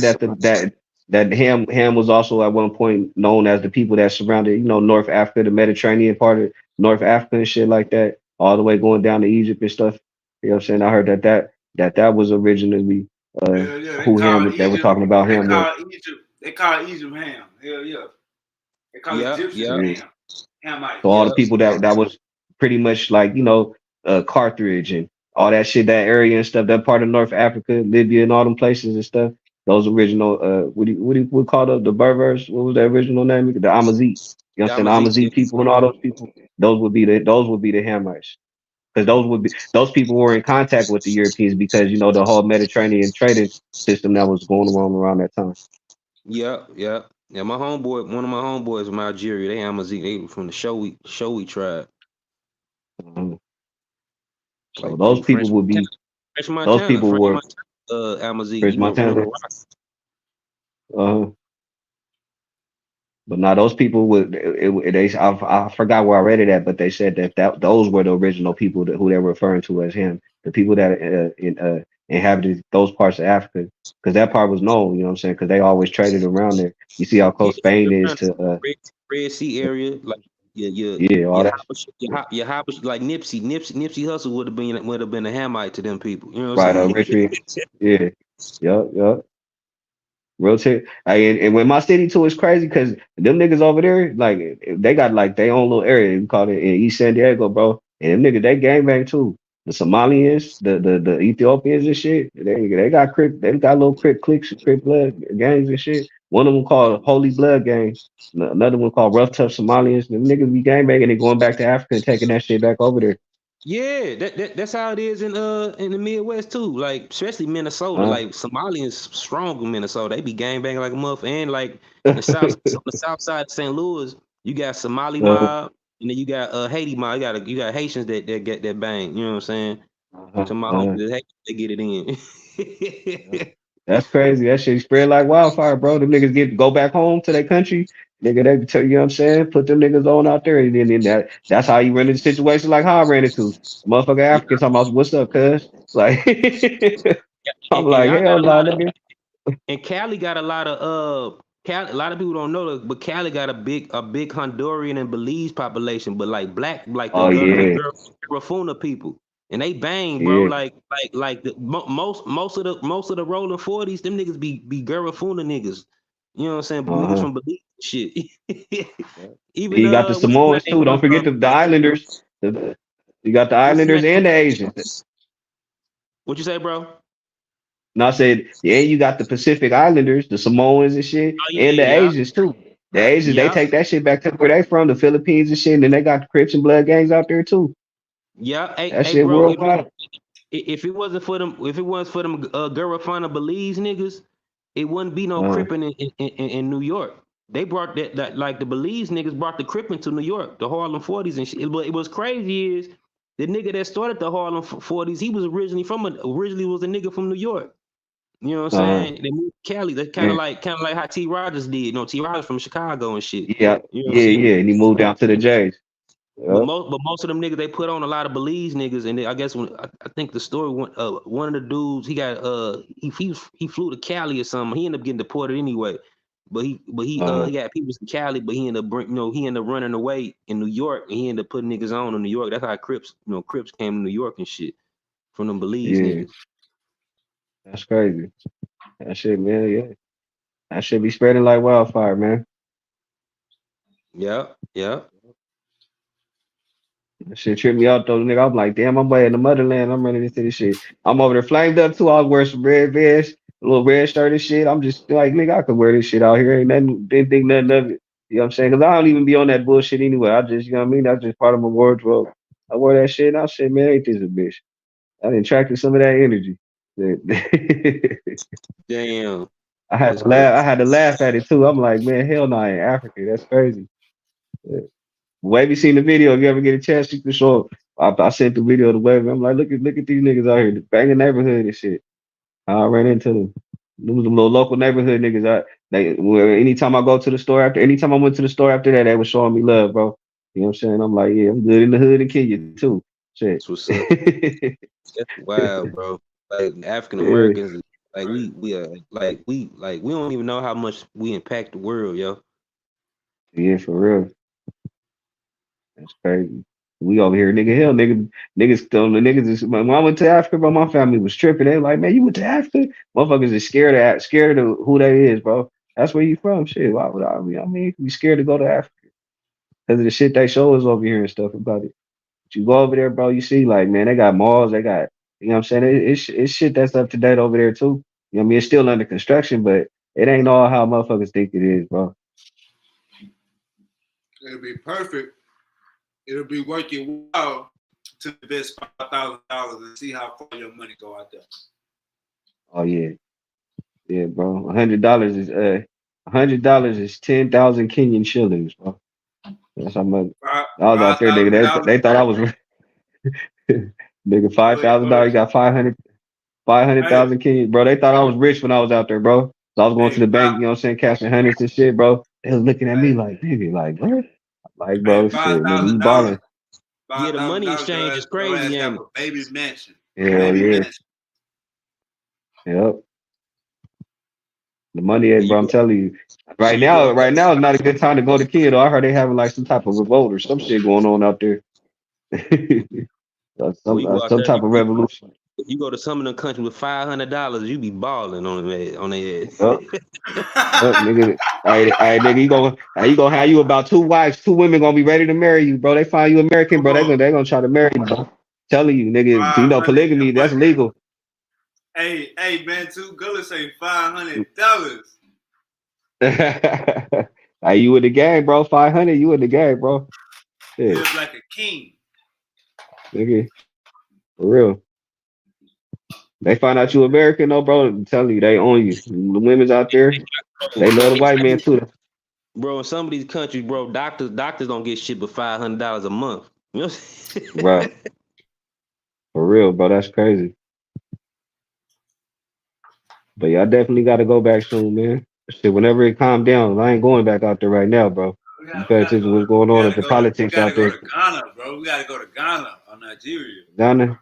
that Ham was also at one point known as the people that surrounded, North Africa, the Mediterranean part of North Africa and shit like that, all the way going down to Egypt and stuff. You know what I'm saying? I heard that was originally uh Hell yeah, who Ham they were talking about they him was. call Egypt ham. Hell yeah. They call it Yeah, Egyptian yeah, Yeah. Ham. Hamites. So all the yeah, people that was pretty much like, Carthage and all that shit, that area and stuff, that part of North Africa, Libya and all them places and stuff. Those original what do you call the Berbers? What was the original name? The Amazigh. You know what I'm saying? The Yamazik. Amazigh people and all those people. Those would be the Hamites. Because those people were in contact with the Europeans because the whole Mediterranean trading system that was going on around that time. Yeah, yeah, yeah. My homeboy, one of my homeboys from Algeria, they Yamazik. They from the Shoei tribe, Mhm. So like those from people would be those people French were Montana, Yamazik. Chris You know Montana. Morocco. Uh, but now those people would I forgot where I read it at, but they said that those were the original people who they were referring to as him, the people that inhabited those parts of Africa, because that part was known, you know what I'm saying? Because they always traded around there. You see how Yeah, close Spain is around to the Red Sea area, like yeah, all that your Habesha, like Nipsey Hussle would have been a Hamite to them people. You know what right, I'm saying? Richmond, yeah, yep. Real shit. And when my city too is crazy because them niggas over there, like they got like their own little area. We call it in East San Diego, bro. And them niggas, they gangbang too. The Somalians, the Ethiopians and shit. They got they got little crip cliques, crip blood gangs and shit. One of them called Holy Blood Gang. Another one called Rough Tough Somalians. Them niggas be gangbanging and going back to Africa and taking that shit back over there. Yeah, that's how it is in the Midwest too. Like especially Minnesota. Uh, Like Somalians strong in Minnesota. They be gangbanging like a muff. And like the south side of St. Louis, you got Somali uh, mob, and then you got Haiti mob. You got Haitians that get that bang. You know what I'm saying? uh, So my uh, homies, they get it uh. in. That's crazy. That shit spread like wildfire, bro. Them niggas go back home to their country. Nigga, they tell you know what I'm saying? Put them niggas on out there. And then that's how you run into situations like how I ran into. Motherfucker Yeah, African talking about what's up, cuz? Like I'm and like, y'all hell got a no, lot of nigga. and Cali got a lot of Cali, a lot of people don't know this, but Cali got a big Honduran and Belize population, but like black, like Oh yeah, Garifuna people, and they bang, bro. yeah. Like most of the rolling 40s, them niggas be Garifuna niggas. You know what I'm saying? Niggas Uh-huh. from Belize and shit. Yeah. And Even you got the what's his Samoans name? too. Don't forget the Islanders. You got the What's his name? Islanders and the Asians. What you say, bro? And I said, yeah, you got the Pacific Islanders, the Samoans and shit, Oh and the yeah, Asians too. The Asians, they yeah, take that shit back to where they from, the Philippines and shit, and then they got the Crips and Blood gangs out there too. yeah. Hey, That hey, shit bro. worldwide. If it wasn't for them Garifuna Belize niggas, it wouldn't be no Uh, cripping in New York. They brought that like the Belize niggas brought the cripping to New York, the Harlem 40s and shit. But it was crazy is the nigga that started the Harlem 40s, he was originally was a nigga from New York. You know what I'm uh, saying? They moved to Cali. That's kind of yeah, like how T. Rogers did. T. Rogers from Chicago and shit. yeah, You know what I'm yeah, saying? yeah. And he moved down to the Jays. But Yep. most of them niggas they put on a lot of Belize niggas, and I guess I think the story went, one of the dudes he got he flew to Cali or something. He ended up getting deported anyway, but he Uh, got people in Cali, but he ended up running away in New York, and he ended up putting niggas on in New York. That's how Crips came to New York and shit from them Belize yeah, niggas. that's crazy. That shit, man. Yeah, that should be spreading like wildfire, man. Yeah, yeah. That shit tripped me out though, nigga. I'm like, damn, I'm way in the motherland. I'm running into this shit. I'm over there flamed up too. I was wearing some red vest, a little red shirt and shit. I'm just like, nigga, I could wear this shit out here. Ain't nothing, didn't think nothing of it. You know what I'm saying? Because I don't even be on that bullshit anyway. I just, you know what I mean? That's just part of my wardrobe. I wore that shit and I said, man, ain't this a bitch? I done attracted some of that energy. Damn, I had that's to laugh. I crazy. had to laugh at it too. I'm like, man, hell no, I ain't African. That's crazy. Wavy seen the video. If you ever get a chance, you can show. I sent the video to Wavy. I'm like, look at these niggas out here banging neighborhood and shit. I ran into them. Them was them little local neighborhood niggas. Anytime I go to the store anytime I went to the store after that, they was showing me love, bro. You know what I'm saying? I'm like, yeah, I'm good in the hood and Kenya too. Shit. That's what's up. That's wild, bro. Like African Yeah, Americans, like we are like we don't even know how much we impact the world, yo. yeah, for real. That's crazy. We over here, nigga. Hell, niggas still the niggas. When I went to Africa, bro, my family was tripping. They like, man, you went to Africa? Motherfuckers is scared of who they is, bro. That's where you from. Shit. Why would I mean, we scared to go to Africa because of the shit they show us over here and stuff about it. But you go over there, bro, you see, like, man, they got malls, they got, you know what I'm saying? It's shit that's up to date over there too. You know what I mean? It's still under construction, but it ain't all how motherfuckers think it is, bro. It'll be perfect. It'll be worth your while to invest $5,000 and see how far your money go out there. Oh yeah, yeah, bro. $100 is 10,000 Kenyan shillings, bro. That's how much. I was out there, nigga. $5,000. They thought I was nigga $5,000. You got 500 Hey, 000 Kenyan, bro. They thought I was rich when I was out there, bro. So I was going to hey, the bank, you know what I'm saying, cashing hundreds and shit, bro. They was looking at me hey, like, nigga, like what? Like, hey, bro, five shit, nigga, thousand you dollars. balling. Yeah, Five the thousand money dollars. exchange is Your ass crazy, have ain't a baby mansion. Hell Baby yeah, mansion. yep. The money, it? bro. I'm telling you, So you go right now is not a good time to go to Kenya. Though. I heard they having like some type of revolt or some shit going on out there. when you go out Some there, type of revolution. you go to some of them countries with $500, you be balling on their Yep, head. yep, nigga. Hey, nigga, you gonna have you about two wives, two women gonna be ready to marry you, bro. They find you American, Come bro. on, They gonna try to marry you, bro. Telling you, nigga, you know 500. polygamy, that's legal. Hey, man, two Gullah say $500. Hey, you in the game, bro. 500, you in the game, bro. Shit, Live like a king. nigga, for real. They find out you American, though, bro. I'm telling you, they own you. The women's out there, they love the white man too. Bro, in some of these countries, bro, doctors don't get shit but $500 a month. You know what I'm Right, saying? for real, bro. That's crazy. But yeah, I definitely got to go back soon, man. Shit, whenever it calm down, I ain't going back out there right now, bro. You pay attention to what's going on at the We politics gotta out go there. to Ghana, bro. We gotta go to Ghana or Nigeria. Ghana.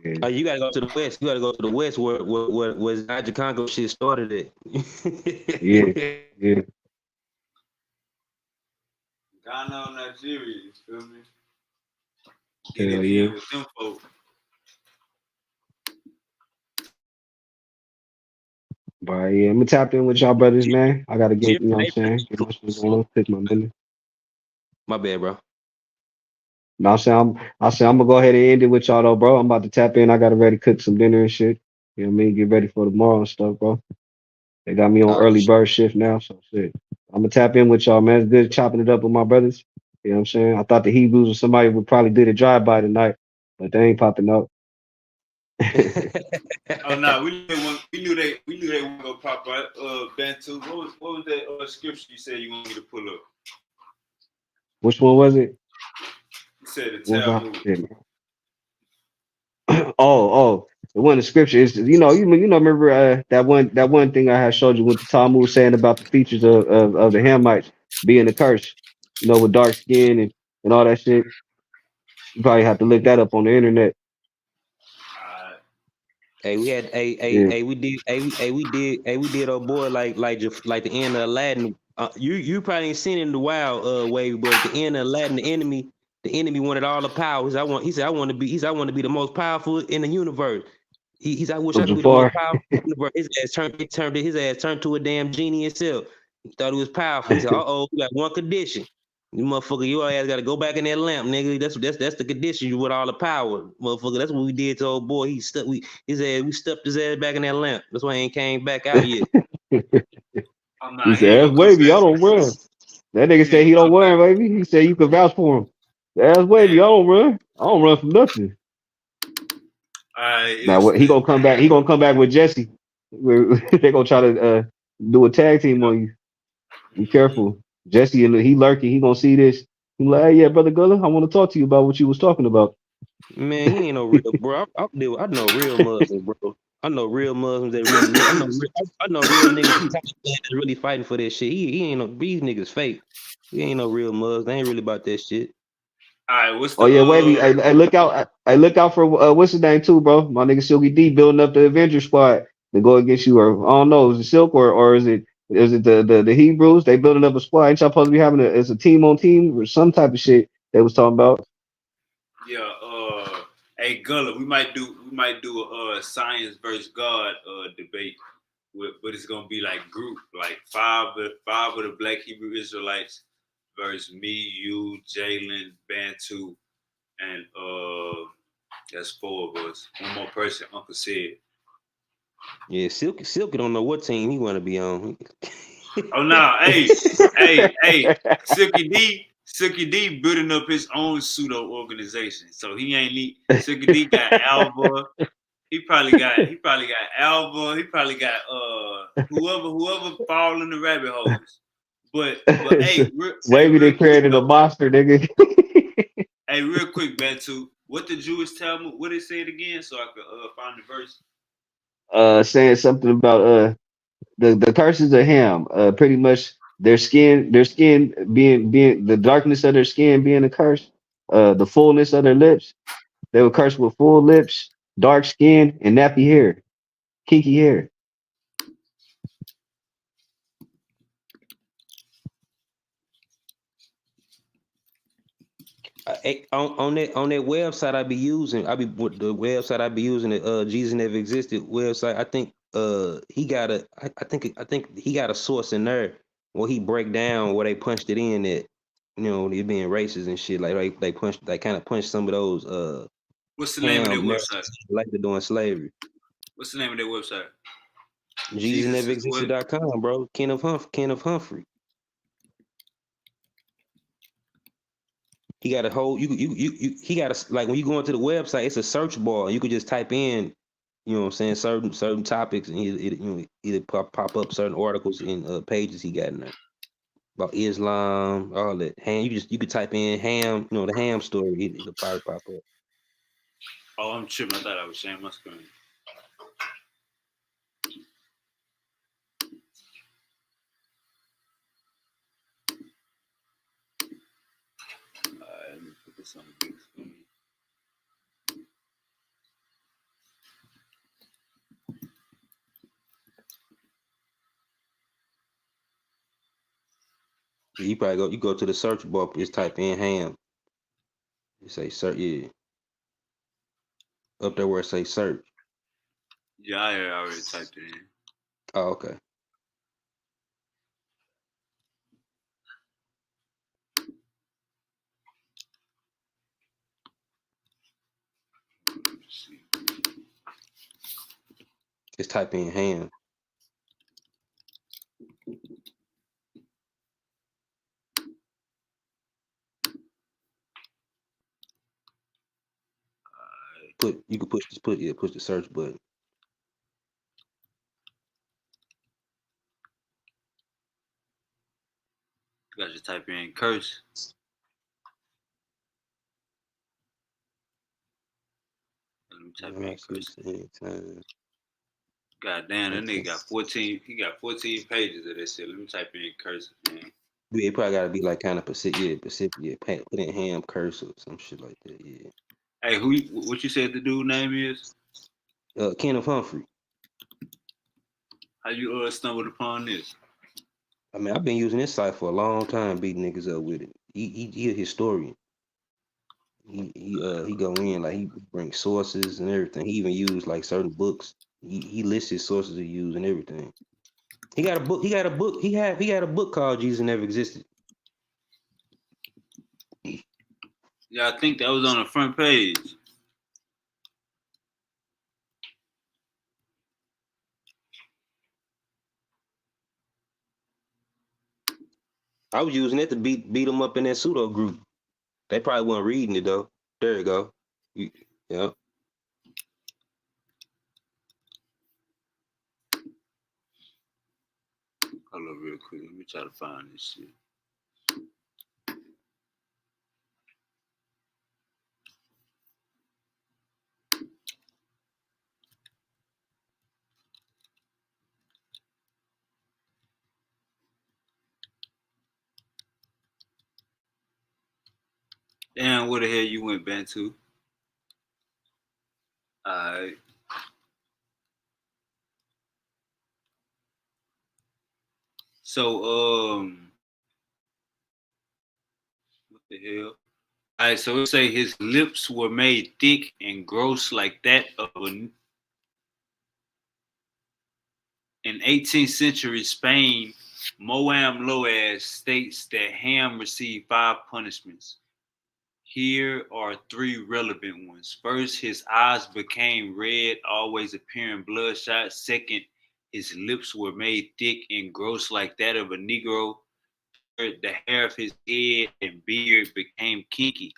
Yeah, Oh, you gotta go to the west. You gotta go to the west where Niger Congo shit started at. yeah, yeah. Ghana or Nigeria, you feel me? Get Hell it yeah. in with them folks. But yeah, I'm gonna tap in with y'all brothers, man. I gotta get, Jim, you know what I'm they saying, get my shit going on, pick my money. My bad, bro. Now I'm gonna go ahead and end it with y'all though, bro. I'm about to tap in. I gotta ready cook some dinner and shit. You know what I mean? Get ready for tomorrow and stuff, bro. They got me on Oh, early bird shift now, so shit. I'm gonna tap in with y'all, man. It's good chopping it up with my brothers. You know what I'm saying? I thought the Hebrews or somebody would probably do the drive by tonight, but they ain't popping up. Oh no, we knew they were gonna pop right. Bantu. What was that scripture you said you want me to pull up? Which one was it? You said the What was Talmud. I? Oh, the one in the scripture is, remember that one thing I had showed you with the Talmud saying about the features of the Hamites being a curse, with dark skin and all that shit. You probably have to look that up on the internet. Hey, we had Yeah, we did old boy like the end of Aladdin. You probably ain't seen it in the wild way, but at the end of Aladdin, the enemy wanted all the power. He said I want to be the most powerful in the universe. He said I wish so I could be the most Jafar. powerful in the universe. His ass turned to a damn genie himself. He thought he was powerful. He said, we got one condition. You motherfucker, your ass gotta go back in that lamp, nigga. That's the condition. You with all the power, motherfucker. That's what we did to old boy. We stuffed his ass back in that lamp. That's why he ain't came back out yet. I'm He not. He ain't said, "That's gonna come wavy. back. I don't run." That nigga He ain't said he gonna don't come back. run, baby. He said you can vouch for him. That's Hey, wavy. I don't run. I don't run from nothing. it Now was what? He gonna come back. He gonna come back with Jesse. They gonna try to do a tag team on you. Be careful. Jesse, he lurking. He gonna see this. He like, hey, yeah, brother Gullah, I want to talk to you about what you was talking about. Man, he ain't no real bro. I know real Muslims, bro. I know real Muslims that really. I know real niggas that's really fighting for this shit. He ain't no these niggas fake. He ain't no real Muslims. They ain't really about that shit. all right. What's Oh the yeah, wavy. Hey, look out! Hey, look out for what's his name too, bro. My nigga Silky D building up the Avenger squad to go against you. Or I don't know, is it Silk or is it the Hebrews? They building up a squad. Ain't y'all supposed to be having a team on team or some type of shit they was talking about? yeah? Hey Gullah, we might do a science versus God debate. but it's gonna be like group, like five of the Black Hebrew Israelites versus me, you, Jalen, Bantu, and that's four of us. One more person, Uncle said. Yeah, Silky don't know what team he want to be on. Oh no, hey, Silky D building up his own pseudo organization. So he ain't need Silky D got Alba. He probably got Alba. He probably got whoever fall in the rabbit holes. But Wavy they real quick created a though. monster, nigga. Hey, real quick, Bantu. What the Jewish Talmud? What they say it again, so I could find the verse. Saying something about the curses of Ham. Pretty much their skin being the darkness of their skin being a curse. The fullness of their lips. They were cursed with full lips, dark skin, and nappy hair, kinky hair. On that website I be using, I be using the Jesus Never Existed website. I think he got I think he got a source in there where he break down where they punched it in that it being racist and shit, like they kind of punched some of those What's the name of their ham website? narratives like they're doing slavery. What's the name of their website? Jesus is what? JesusNeverExisted.com, bro. Kenneth Humphrey. He got a whole he got a, like when you go into the website, it's a search bar. You could just type in, what I'm saying, certain topics, and it'll pop up certain articles and pages he got in there about Islam, all that. Ham, you could type in ham, the ham story, it'll probably pop up. Oh, I'm tripping. I thought I was sharing my screen. Let me put this on the big screen. You probably go to the search bar, just type in ham. You say search, yeah. Up there where it say search. Yeah, I already typed it in. Oh, okay. Just type in ham. You could push the search button. You guys just type in curse. Let me type in curse. God damn, that nigga got 14. He got 14 pages of this shit. Let me type in curse, man. Yeah, it probably gotta be like kind of Pacific, put in ham curse or some shit like that. Yeah. Hey, what you said the dude name is? Kenneth Humphrey. How you stumbled upon this? I mean, I've been using this site for a long time, beating niggas up with it. He a historian. He go in like he brings sources and everything. He even used like certain books. He lists his sources to use and everything. He got a book. He got a book. He had a book called Jesus Never Existed. Yeah, I think that was on the front page. I was using it to beat them up in that pseudo group. They probably weren't reading it though. There you go. Yeah. Hold up real quick. Let me try to find this shit. Damn, where the hell you went, Bantu? Alright. So, what the hell? Alright, so it say his lips were made thick and gross like that of a In 18th century Spain, Moam Loaz states that Ham received 5 punishments. Here are 3 relevant ones. First, his eyes became red, always appearing bloodshot. Second, his lips were made thick and gross like that of a Negro. Third, the hair of his head and beard became kinky.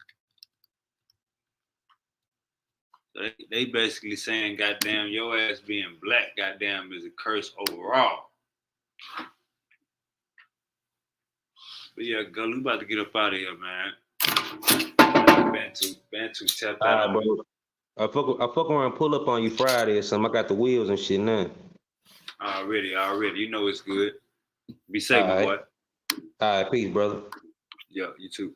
So they basically saying, goddamn, your ass being black, goddamn, is a curse overall. But yeah, go, we about to get up out of here, man. Bantu, tap that All on. right, bro. I fuck around, pull up on you Friday or something. I got the wheels and shit now. Already. You know it's good. Be safe, my boy. All right, peace, brother. Yeah, you too.